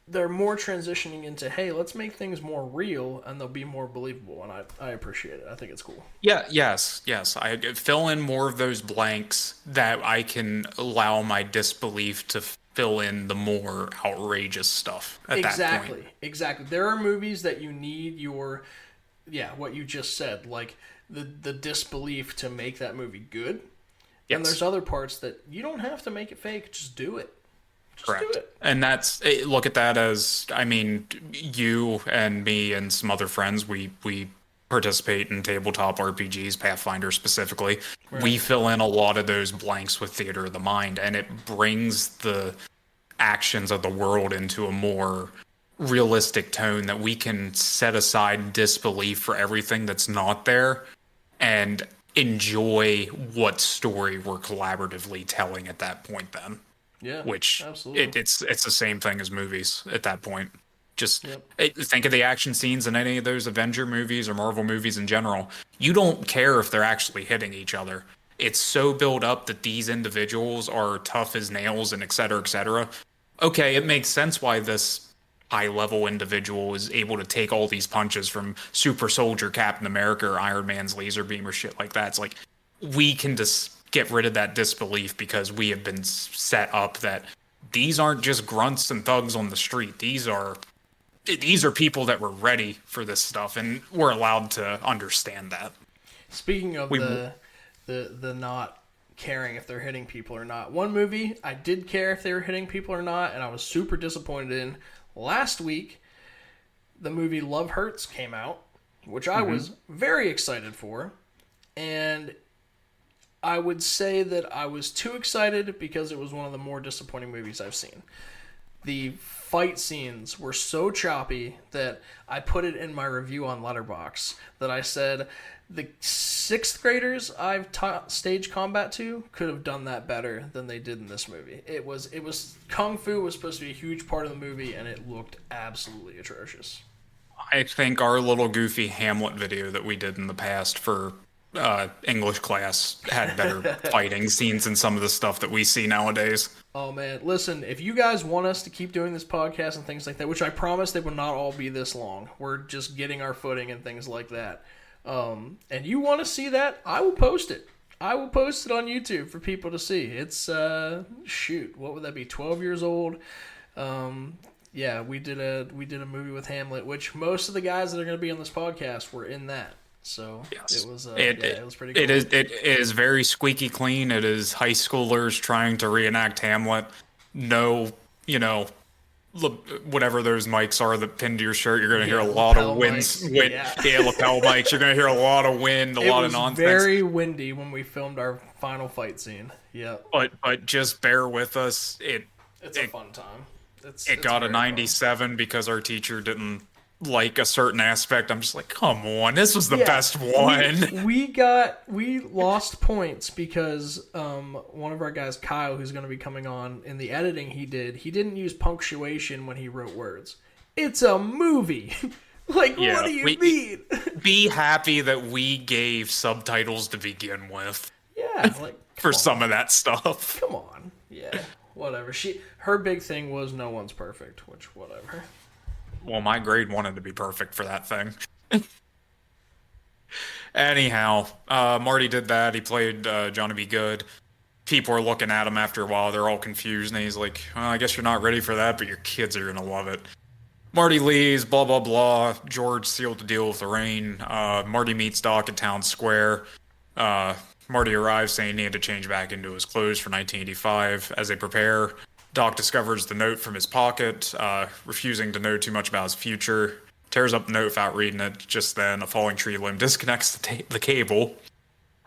they're more transitioning into, hey, let's make things more real and they'll be more believable, and I appreciate it. I think it's cool. Yeah, yes. I fill in more of those blanks that I can allow my disbelief to fill in the more outrageous stuff at that point. Exactly. There are movies that you need your, yeah, what you just said, like the disbelief to make that movie good. And there's Yes, other parts that you don't have to make it fake. Just do it. Just do correct. it. And look at that as, I mean, you and me and some other friends, we participate in tabletop RPGs, Pathfinder specifically. We Right. fill in a lot of those blanks with theater of the mind, and it brings the actions of the world into a more realistic tone that we can set aside disbelief for everything that's not there and enjoy what story we're collaboratively telling at that point then, Yeah. which Absolutely. it's the same thing as movies at that point. Just Yep. think of the action scenes in any of those Avenger movies or Marvel movies in general. You don't care if they're actually hitting each other. It's so built up that these individuals are tough as nails and et cetera, et cetera. Okay, it makes sense why this high level individual is able to take all these punches from Super Soldier, Captain America, or Iron Man's laser beam or shit like that. It's like we can just get rid of that disbelief because we have been set up that these aren't just grunts and thugs on the street. These are people that were ready for this stuff, and we're allowed to understand that. Speaking of We the not caring if they're hitting people or not, one movie I did care if they were hitting people or not, and I was super disappointed in. Last week, the movie Love Hurts came out, which I Mhm. was very excited for, and I would say that I was too excited because it was one of the more disappointing movies I've seen. The fight scenes were so choppy that I put it in my review on Letterbox that I said the sixth graders I've taught stage combat to could have done that better than they did in this movie. It was kung fu was supposed to be a huge part of the movie, and it looked absolutely atrocious. I think our little goofy Hamlet video that we did in the past for English class had better fighting scenes than some of the stuff that we see nowadays. Oh man, listen, if you guys want us to keep doing this podcast and things like that, which I promise they will not all be this long, we're just getting our footing and things like that. And you want to see that, I will post it. I will post it on YouTube for people to see. It's shoot, what would that be? 12 years old. Yeah, we did a movie with Hamlet, which most of the guys that are going to be on this podcast were in that. So it Yes. was It, yeah, it it was pretty it cool. is very squeaky clean. It is high schoolers trying to reenact Hamlet. No, you know, whatever those mics are that pinned to your shirt, you're going to hear Yeah, a lot of lapel winds, mics. Yeah. yeah, lapel mics. You're going to hear a lot of wind, a It lot of was nonsense. very windy when we filmed our final fight scene. Yep. But just bear with us. It's a It fun time. it It's got a very fun. 97 because our teacher didn't like a certain aspect. I'm just like, come on, this was the Yeah. best one. We lost points because one of our guys, Kyle, who's going to be coming on in the editing he didn't use punctuation when he wrote words. It's a movie. Like, what Yeah, do you mean? be happy that we gave subtitles to begin with Yeah, like for come some on. of that stuff. Come on. Yeah. Whatever. Her big thing was no one's perfect, which whatever. Well, my grade wanted to be perfect for that thing. Anyhow, Marty did that. He played Johnny B. Good. People are looking at him after a while. They're all confused, and he's like, well, I guess you're not ready for that, but your kids are going to love it. Marty leaves, blah, blah, blah. George sealed the deal with Lorraine. Marty meets Doc at Town Square. Uh, Marty arrives saying he had to change back into his clothes for 1985. As they prepare, Doc discovers the note from his pocket, refusing to know too much about his future. Tears up the note without reading it. Just then, a falling tree limb disconnects the cable.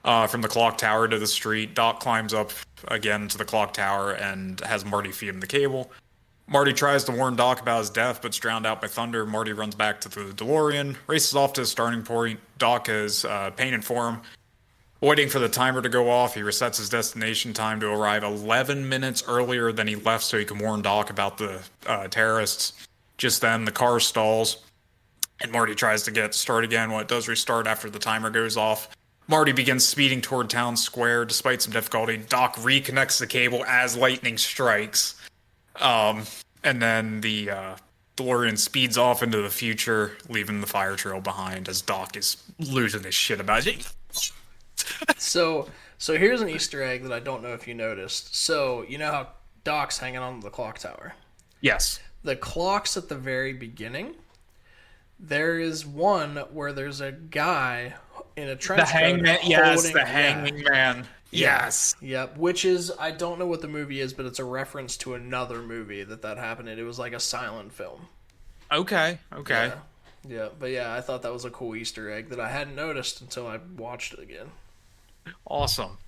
from the clock tower to the street. Doc climbs up again to the clock tower and has Marty feed him the cable. Marty tries to warn Doc about his death, but's drowned out by thunder. Marty runs back to the DeLorean, races off to his starting point. Doc is painted for him. Waiting for the timer to go off, he resets his destination time to arrive 11 minutes earlier than he left so he can warn Doc about the terrorists. Just then, the car stalls, and Marty tries to get started again. Well, it does restart after the timer goes off. Marty begins speeding toward town square. Despite some difficulty, Doc reconnects the cable as lightning strikes. And then the DeLorean speeds off into the future, leaving the fire trail behind as Doc is losing his shit about it. So here's an Easter egg that I don't know if you noticed. So you know how Doc's hanging on to the clock tower? Yes. The clocks at the very beginning, there is one where there's a guy in a trench coat. The hangman, yes, the yeah. hanging man. Yes. Yep. Which is, I don't know what the movie is, but it's a reference to another movie that happened in. It was like a silent film. Okay. Yeah. But yeah, I thought that was a cool Easter egg that I hadn't noticed until I watched it again. Awesome.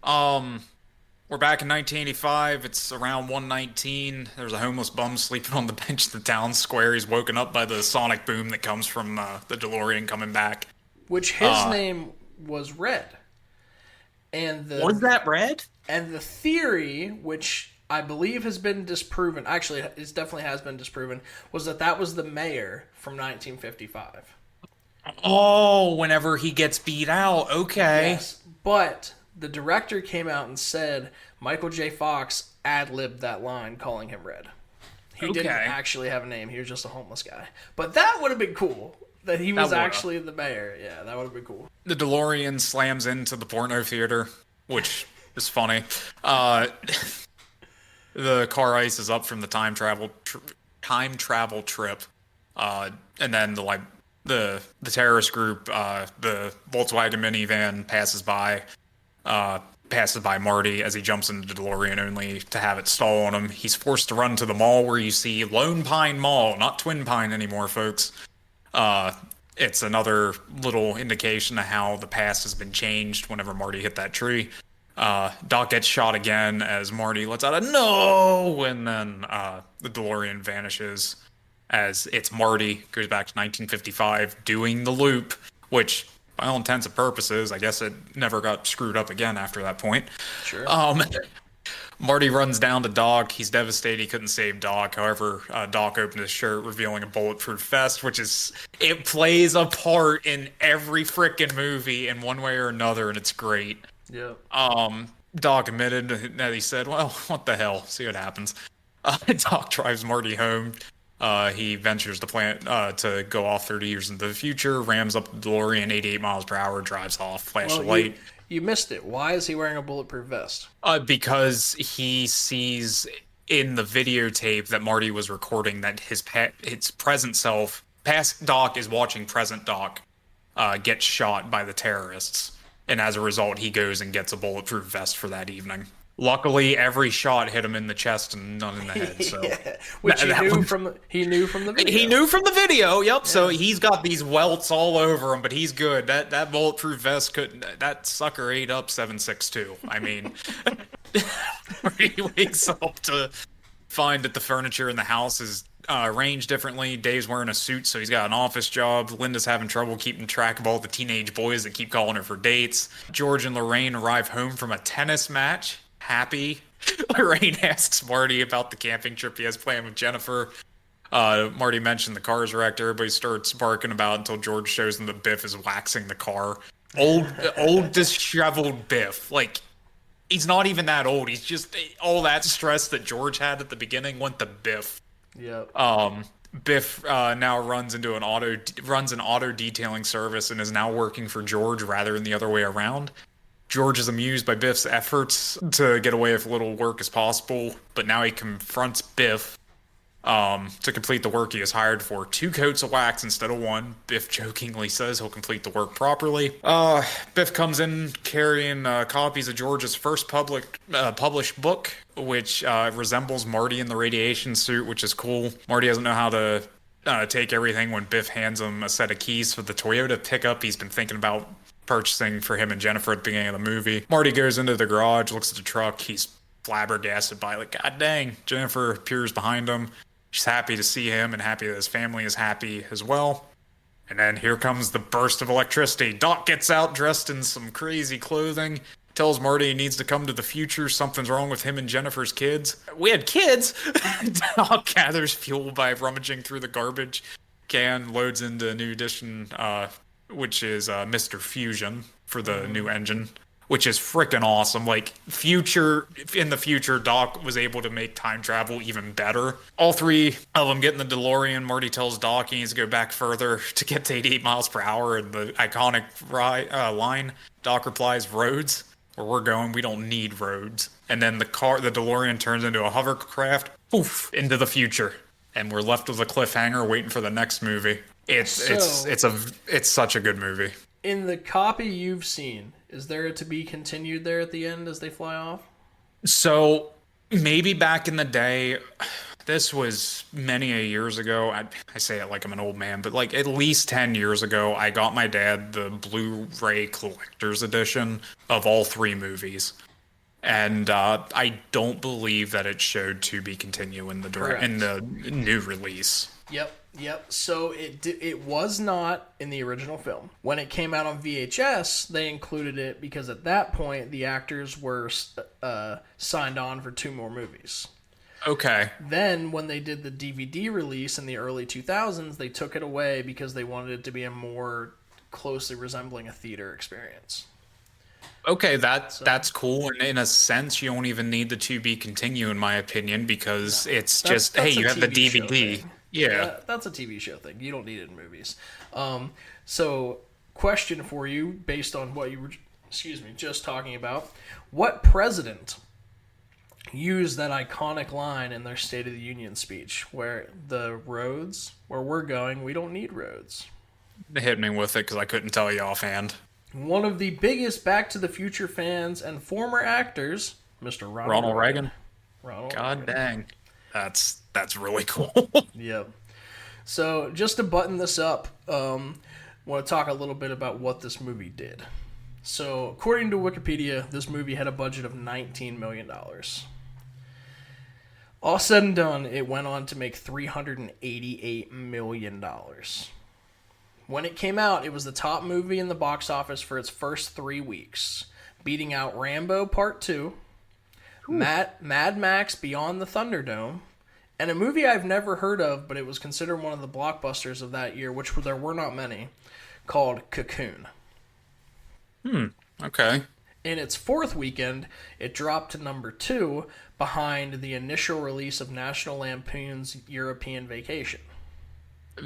We're back in 1985. It's around 1:19. There's a homeless bum sleeping on the bench in the town square. He's woken up by the sonic boom that comes from the DeLorean coming back. Which his name was Red. And Was that Red? And the theory, which I believe has been disproven, actually it definitely has been disproven, was that was the mayor from 1955. Oh, whenever he gets beat out. Okay. Yes, but the director came out and said Michael J. Fox ad-libbed that line calling him Red. He didn't actually have a name. He was just a homeless guy. But that would have been cool. That he was actually the mayor. Yeah, that would have been cool. The DeLorean slams into the porno theater, which is funny. The car ices up from the time travel trip, and then the terrorist group, the Volkswagen minivan passes by Marty as he jumps into the DeLorean only to have it stall on him. He's forced to run to the mall where you see Lone Pine Mall, not Twin Pine anymore, folks. It's another little indication of how the past has been changed whenever Marty hit that tree. Doc gets shot again as Marty lets out a no, and then the DeLorean vanishes as it's Marty, goes back to 1955, doing the loop, which, by all intents and purposes, I guess it never got screwed up again after that point. Sure. Marty runs down to Doc. He's devastated he couldn't save Doc. However, Doc opened his shirt, revealing a bulletproof vest, it plays a part in every frickin' movie in one way or another, and it's great. Yeah. Doc admitted that he said, well, what the hell? See what happens. Doc drives Marty home. He ventures to go off 30 years into the future, rams up the DeLorean 88 miles per hour, drives off, flash the light. You missed it. Why is he wearing a bulletproof vest? Because he sees in the videotape that Marty was recording that his present self, past Doc is watching present Doc get shot by the terrorists. And as a result, he goes and gets a bulletproof vest for that evening. Luckily, every shot hit him in the chest and none in the head. So, yeah, which he knew from the video. He knew from the video. Yep. Yeah. So he's got these welts all over him, but he's good. That bulletproof vest couldn't. That sucker ate up 762. I mean, he wakes up to find that the furniture in the house is arranged differently. Dave's wearing a suit, so he's got an office job. Linda's having trouble keeping track of all the teenage boys that keep calling her for dates. George and Lorraine arrive home from a tennis match. Happy. Lorraine asks Marty about the camping trip he has planned with Jennifer. Marty mentioned the car's wrecked. Everybody starts barking about it until George shows them that Biff is waxing the car. Old disheveled Biff. Like, he's not even that old. He's just all that stress that George had at the beginning went to Biff. Yep. Biff now runs an auto detailing service and is now working for George rather than the other way around. George is amused by Biff's efforts to get away with little work as possible, but now he confronts Biff to complete the work he is hired for. 2 coats of wax instead of 1. Biff jokingly says he'll complete the work properly. Biff comes in carrying copies of George's first published book, which resembles Marty in the radiation suit, which is cool. Marty doesn't know how to take everything when Biff hands him a set of keys for the Toyota pickup he's been thinking about purchasing for him and Jennifer at the beginning of the movie. Marty goes into the garage, looks at the truck. He's flabbergasted by, like, God dang. Jennifer appears behind him. She's happy to see him and happy that his family is happy as well. And then here comes the burst of electricity. Doc gets out dressed in some crazy clothing, tells Marty he needs to come to the future. Something's wrong with him and Jennifer's kids. We had kids! Doc gathers fuel by rummaging through the garbage can, loads into a new edition, which is Mr. Fusion for the new engine, which is freaking awesome. Like, in the future, Doc was able to make time travel even better. All three of them get in the DeLorean. Marty tells Doc he needs to go back further to get to 88 miles per hour. And the iconic line, Doc replies, roads? Where we're going, we don't need roads. And then the DeLorean turns into a hovercraft, poof, into the future. And we're left with a cliffhanger waiting for the next movie. It's such a good movie. In the copy you've seen, is there a to be continued there at the end as they fly off? So maybe back in the day, this was many a years ago. I say it like I'm an old man, but like at least 10 years ago, I got my dad the Blu-ray collector's edition of all three movies. And I don't believe that it showed to be continue in the new release. Yep. So it was not in the original film. When it came out on VHS, they included it because at that point the actors were signed on for 2 more movies. Okay. Then when they did the DVD release in the early 2000s, they took it away because they wanted it to be a more closely resembling a theater experience. Okay, that's cool. And in a sense, you don't even need the to be continue, in my opinion, because it's just, hey, you have the DVD. Yeah, that's a TV show thing. You don't need it in movies. So, question for you, based on what you were, just talking about. What president used that iconic line in their State of the Union speech, where the roads, where we're going, we don't need roads? Hit me with it, because I couldn't tell you offhand. One of the biggest Back to the Future fans and former actors, Mr. Ronald Reagan. God dang. That's really cool. Yep. So, just to button this up, I want to talk a little bit about what this movie did. So, according to Wikipedia, this movie had a budget of $19 million. All said and done, it went on to make $388 million. When it came out, it was the top movie in the box office for its first 3 weeks, beating out Rambo Part 2, Mad Max Beyond the Thunderdome, and a movie I've never heard of, but it was considered one of the blockbusters of that year, which there were not many, called Cocoon. Okay. In its 4th weekend, it dropped to number 2 behind the initial release of National Lampoon's European Vacation.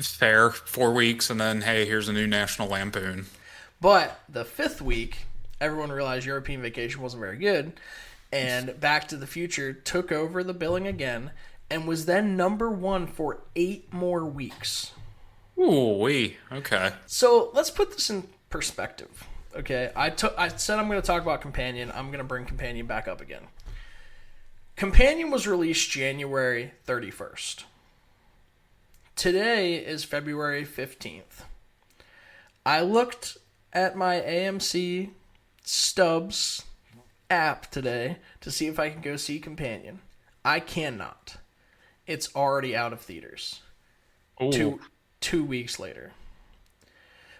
Fair. 4 weeks, and then, hey, here's a new National Lampoon. But the 5th week, everyone realized European Vacation wasn't very good, and Back to the Future took over the billing again, and was then number 1 for 8 more weeks. Ooh-wee. Okay. So let's put this in perspective. Okay, I said I'm going to talk about Companion. I'm going to bring Companion back up again. Companion was released January 31st. Today is February 15th. I looked at my AMC Stubs app today to see if I can go see Companion. I cannot. It's already out of theaters. Ooh. Two weeks later.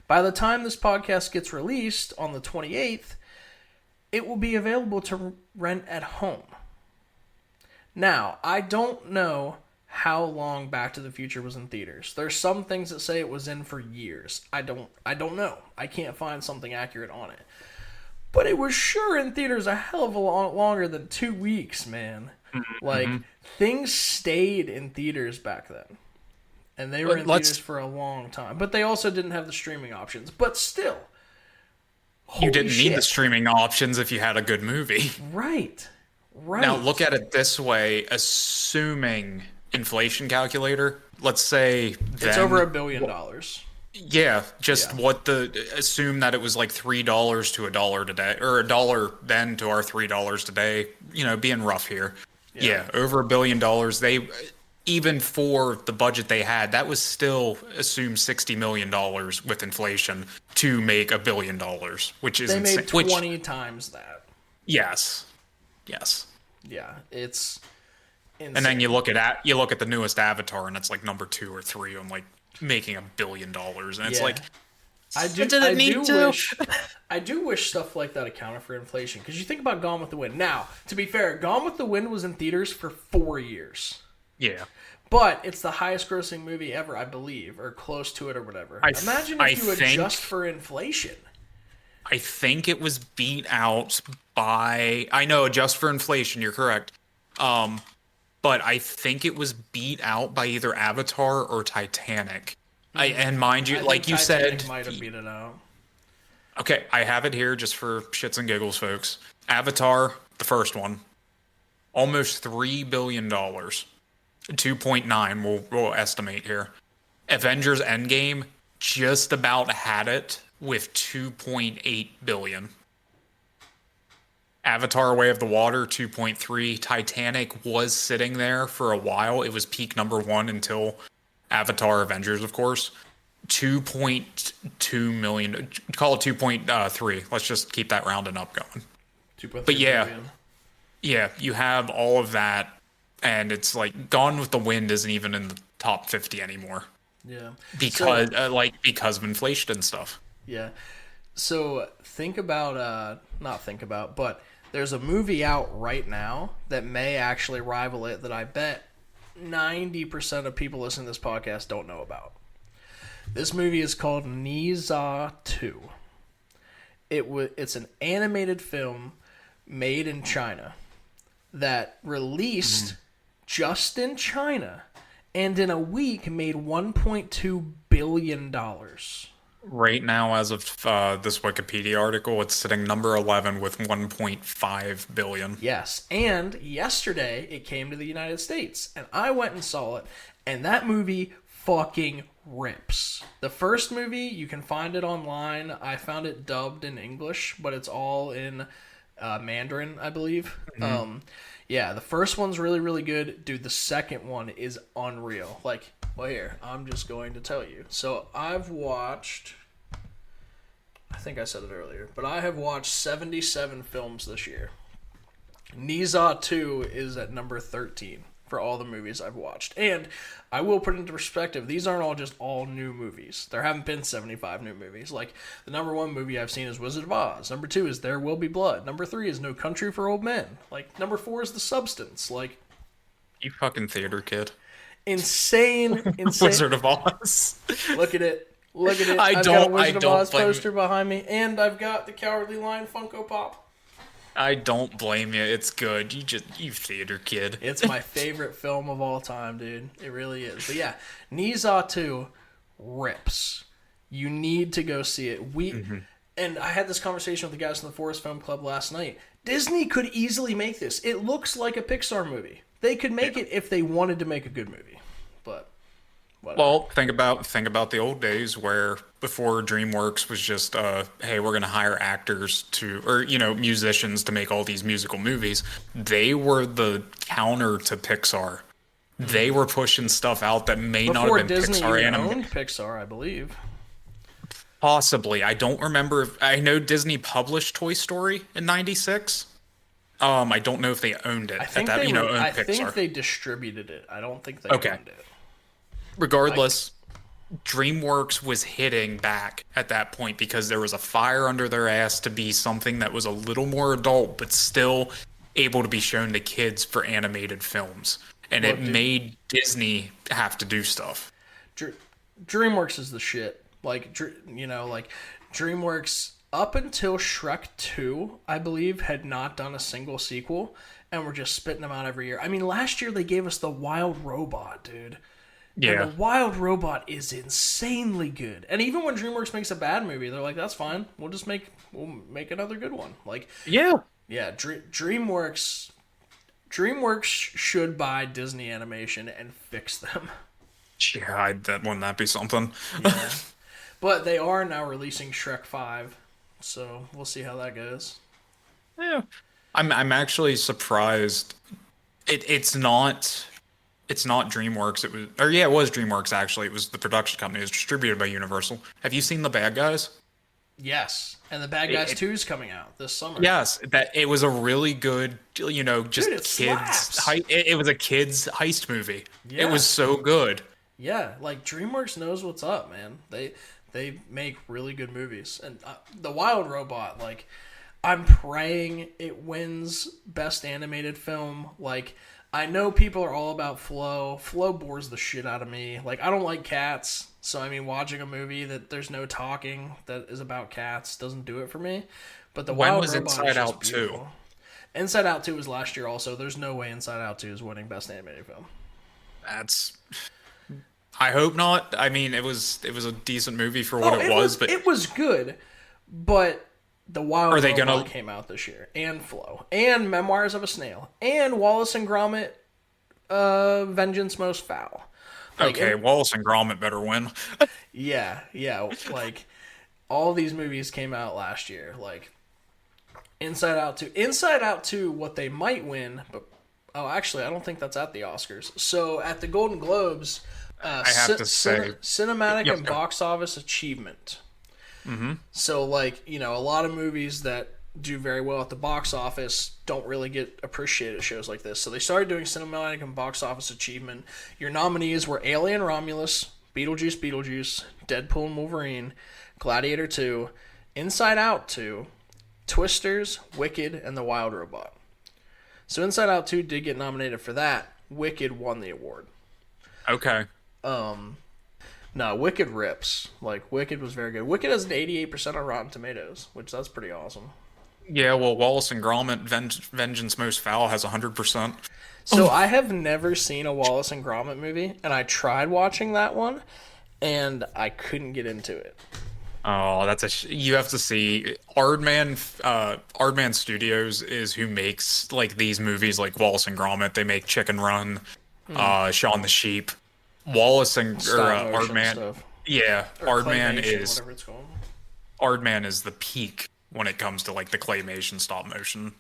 By the time this podcast gets released on the 28th, it will be available to rent at home. Now, I don't know how long Back to the Future was in theaters. There's some things that say it was in for years. I don't know. I can't find something accurate on it. But it was sure in theaters a hell of a lot longer than 2 weeks, man. Like, things stayed in theaters back then. And they were in theaters for a long time. But they also didn't have the streaming options. But still. You didn't need the streaming options if you had a good movie. Right. Now, look at it this way. Assuming inflation calculator, let's say it's over $1 billion. Yeah, assume that it was like $3 to $1 today, or $1 then to our $3 today, being rough here. Yeah, over $1 billion. even for the budget they had, that was still assumed $60 million with inflation to make $1 billion, which is They insane. made Which, 20 times that. yes, yes. Yeah, it's And then insane. you look at the newest Avatar, and it's like number two or three on like making $1 billion, and it's Yeah. like I it do. I didn't do need to. wish. I do wish stuff like that accounted for inflation. Because you think about Gone with the Wind. Now, to be fair, Gone with the Wind was in theaters for 4 years, Yeah, but it's the highest-grossing movie ever, I believe, or close to it, or whatever. Imagine I if you think adjust for inflation. I think it was beat out by, I know, just for inflation, you're correct. Um, but I think it was beat out by either Avatar or Titanic. And mind you, I think like you Titanic said, might have beat it out. okay, I have it here just for shits and giggles, folks. Avatar, the first one, almost $3 billion. 2.9 we'll estimate here. Avengers Endgame just about had it with 2.8 billion. Avatar Way of the Water 2.3. Titanic was sitting there for a while. It was peak number 1 until Avatar Avengers, of course. 2.2 million, call it 2.3. Let's just keep that rounding up going. 2.3 But yeah, billion. yeah, you have all of that, and it's like Gone with the Wind isn't even in the top 50 anymore Yeah. because So because of inflation and stuff. yeah. So think about not think about, but there's a movie out right now that may actually rival it that I bet 90% of people listening to this podcast don't know about. This movie is called Niza 2. It's an animated film made in China that released just in China and in a week made $1.2 billion. Right now, as of this Wikipedia article, it's sitting number 11 with 1.5 billion. Yes, and yesterday it came to the United States, and I went and saw it, and that movie fucking rips. The first movie, you can find it online. I found it dubbed in English, but it's all in Mandarin, I believe. Yeah, the first one's really, really good. Dude, the second one is unreal. Like, well, here, I'm just going to tell you. So, I've watched, I think I said it earlier, but I have watched 77 films this year. Niza 2 is at number 13 for all the movies I've watched. And I will put into perspective, these aren't all just all new movies. There haven't been 75 new movies. Like, the number 1 movie I've seen is Wizard of Oz. Number 2 is There Will Be Blood. Number 3 is No Country for Old Men. Like, number 4 is The Substance. Like, You fucking theater kid. insane. Wizard of Oz. Look at it. Look at it. I I've got a don't- I Wizard of don't Oz blame- poster behind me, and I've got the Cowardly Lion Funko Pop. I don't blame you. It's good. You theater kid. It's my favorite film of all time, dude. It really is. But yeah, Niza 2 rips. You need to go see it. And I had this conversation with the guys from the Forest Film Club last night. Disney could easily make this. It looks like a Pixar movie. They could make it if they wanted to make a good movie. But whatever. Well, think about the old days where before DreamWorks was just hey, we're gonna hire actors to, or musicians to make all these musical movies. They were the counter to Pixar. They were pushing stuff out that may not Before have been Disney Pixar even animated. owned Pixar, I believe. Possibly. I don't remember I know Disney published Toy Story in '96. I don't know if they owned it I think at that, they owned I Pixar. think they distributed it. I don't think they Okay. owned it. Regardless, DreamWorks was hitting back at that point because there was a fire under their ass to be something that was a little more adult, but still able to be shown to kids for animated films. And it made Disney have to do stuff. DreamWorks is the shit. Like, like DreamWorks up until Shrek 2, I believe, had not done a single sequel, and were just spitting them out every year. I mean, last year they gave us The Wild Robot, dude. Yeah. And The Wild Robot is insanely good. And even when DreamWorks makes a bad movie, they're like, "That's fine. We'll make another good one." Like, Yeah. yeah, DreamWorks should buy Disney Animation and fix them. Yeah, that wouldn't that be something? Yeah. But they are now releasing Shrek 5, so we'll see how that goes. Yeah. I'm actually surprised. It's not It's not DreamWorks. It was, or yeah, it was DreamWorks actually. It was the production company. It was distributed by Universal. Have you seen The Bad Guys? Yes, and the Bad Guys It, 2 is coming out this summer. yes, that it was a really good, Dude, just it kids. slaps. It was a kids heist movie. It Yeah, was so good. yeah. Like DreamWorks knows what's up, man. They make really good movies, and the Wild Robot. Like, I'm praying it wins Best Animated Film. Like, I know people are all about Flow. Flow bores the shit out of me. Like, I don't like cats, so I mean, watching a movie that there's no talking that is about cats doesn't do it for me. But the When Wild was Robot is Inside just Out 2? beautiful. Inside Out 2 was last year also. There's no way Inside Out 2 is winning Best Animated Film. That's. I hope not. I mean, it was a decent movie for what Oh, it was, but it was good, but the Wild are they Robot gonna? came out this year, and Flow, and Memoirs of a Snail, and Wallace and Gromit, Vengeance Most Foul. Like, Okay, Wallace and Gromit better win. yeah, like all these movies came out last year. Like Inside Out 2, what they might win, but oh, actually, I don't think that's at the Oscars. So at the Golden Globes, I have to say, cinematic yep. and box office achievement. So, like, a lot of movies that do very well at the box office don't really get appreciated at shows like this. So they started doing cinematic and box office achievement. Your nominees were Alien Romulus, Beetlejuice, Deadpool and Wolverine, Gladiator 2, Inside Out 2, Twisters, Wicked, and The Wild Robot. So Inside Out 2 did get nominated for that. Wicked won the award. Okay. No, Wicked rips. Like, Wicked was very good. Wicked has an 88% on Rotten Tomatoes, which that's pretty awesome. Yeah, well, Wallace and Gromit, Vengeance Most Foul has 100%. So I have never seen a Wallace and Gromit movie, and I tried watching that one, and I couldn't get into it. Oh, you have to see Aardman Studios is who makes like these movies like Wallace and Gromit. They make Chicken Run, Shaun the Sheep. Wallace and or Stop motion Aardman, stuff. yeah, Or claymation, whatever it's called. Aardman is the peak when it comes to like the claymation stop motion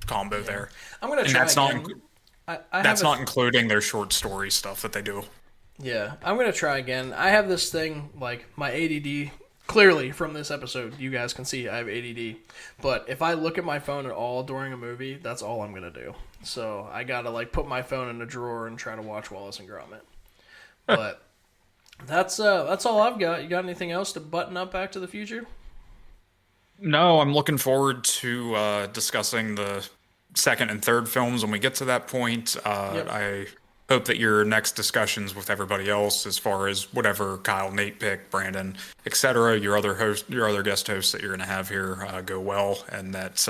combo there. I'm going to And try that's not again. I that's have not including their short story stuff that they do. Yeah, I'm going to try again. I have this thing, like, my ADD. Clearly, from this episode, you guys can see I have ADD. But if I look at my phone at all during a movie, that's all I'm going to do. So I got to, like, put my phone in a drawer and try to watch Wallace and Gromit. But that's all I've got. You got anything else to button up Back to the Future? No, I'm looking forward to discussing the second and third films when we get to that point. Yep. I hope that your next discussions with everybody else, as far as whatever Kyle, Nate pick, Brandon, etc., your other guest hosts that you're going to have here, go well, and that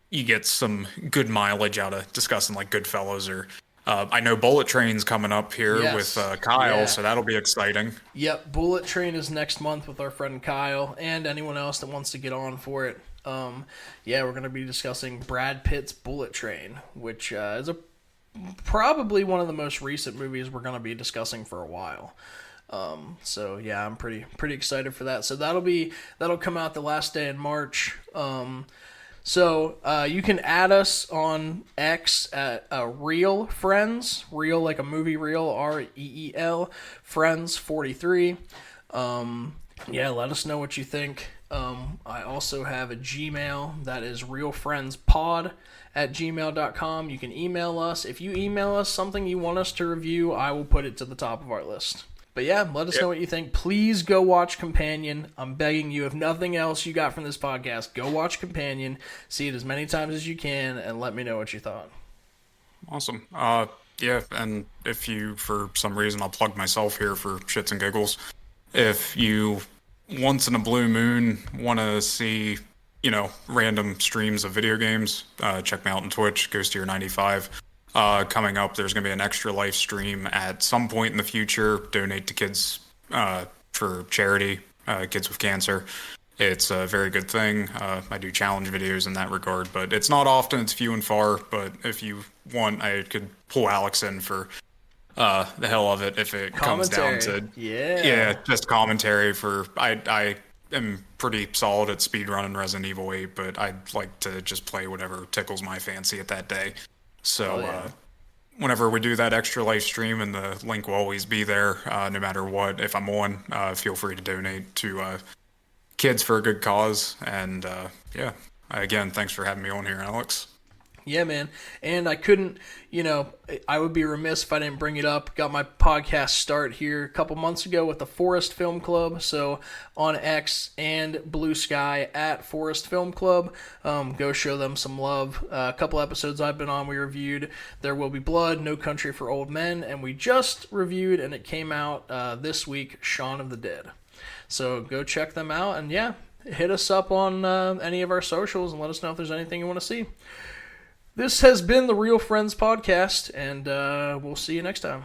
you get some good mileage out of discussing like Goodfellas or. I know Bullet Train's coming up here Yes. with Kyle, Yeah. so that'll be exciting. Yep, Bullet Train is next month with our friend Kyle and anyone else that wants to get on for it. Yeah, we're going to be discussing Brad Pitt's Bullet Train, which is probably one of the most recent movies we're going to be discussing for a while. So yeah, I'm pretty excited for that. So that'll come out the last day in March. So you can add us on X at Real Friends, real like a movie reel, REEL Friends 43. Yeah, let us know what you think. I also have a Gmail that is realfriendspod@gmail.com. You can email us. If you email us something you want us to review, I will put it to the top of our list. But yeah, let us know what you think. Please go watch Companion. I'm begging you, if nothing else you got from this podcast, go watch Companion. See it as many times as you can, and let me know what you thought. Awesome. Yeah, and if you, for some reason, I'll plug myself here for shits and giggles. If you, once in a blue moon, want to see, random streams of video games, check me out on Twitch, Ghostier95. Coming up, there's going to be an extra live stream at some point in the future. Donate to kids for charity, kids with cancer. It's a very good thing. I do challenge videos in that regard, but it's not often. It's few and far. But if you want, I could pull Alex in for the hell of it if it comes down to just commentary for. I am pretty solid at speedrunning Resident Evil 8, but I'd like to just play whatever tickles my fancy at that day. So whenever we do that extra live stream, and the link will always be there, no matter what. If I'm on, feel free to donate to kids for a good cause. And yeah, again, thanks for having me on here, Alex. Yeah, man. And I couldn't, I would be remiss if I didn't bring it up. Got my podcast start here a couple months ago with the Forest Film Club. So on X and Blue Sky at Forest Film Club. Go show them some love. A couple episodes I've been on, we reviewed There Will Be Blood, No Country for Old Men. And we just reviewed, and it came out this week, Shaun of the Dead. So go check them out. And yeah, hit us up on any of our socials and let us know if there's anything you want to see. This has been the Real Friends Podcast, and we'll see you next time.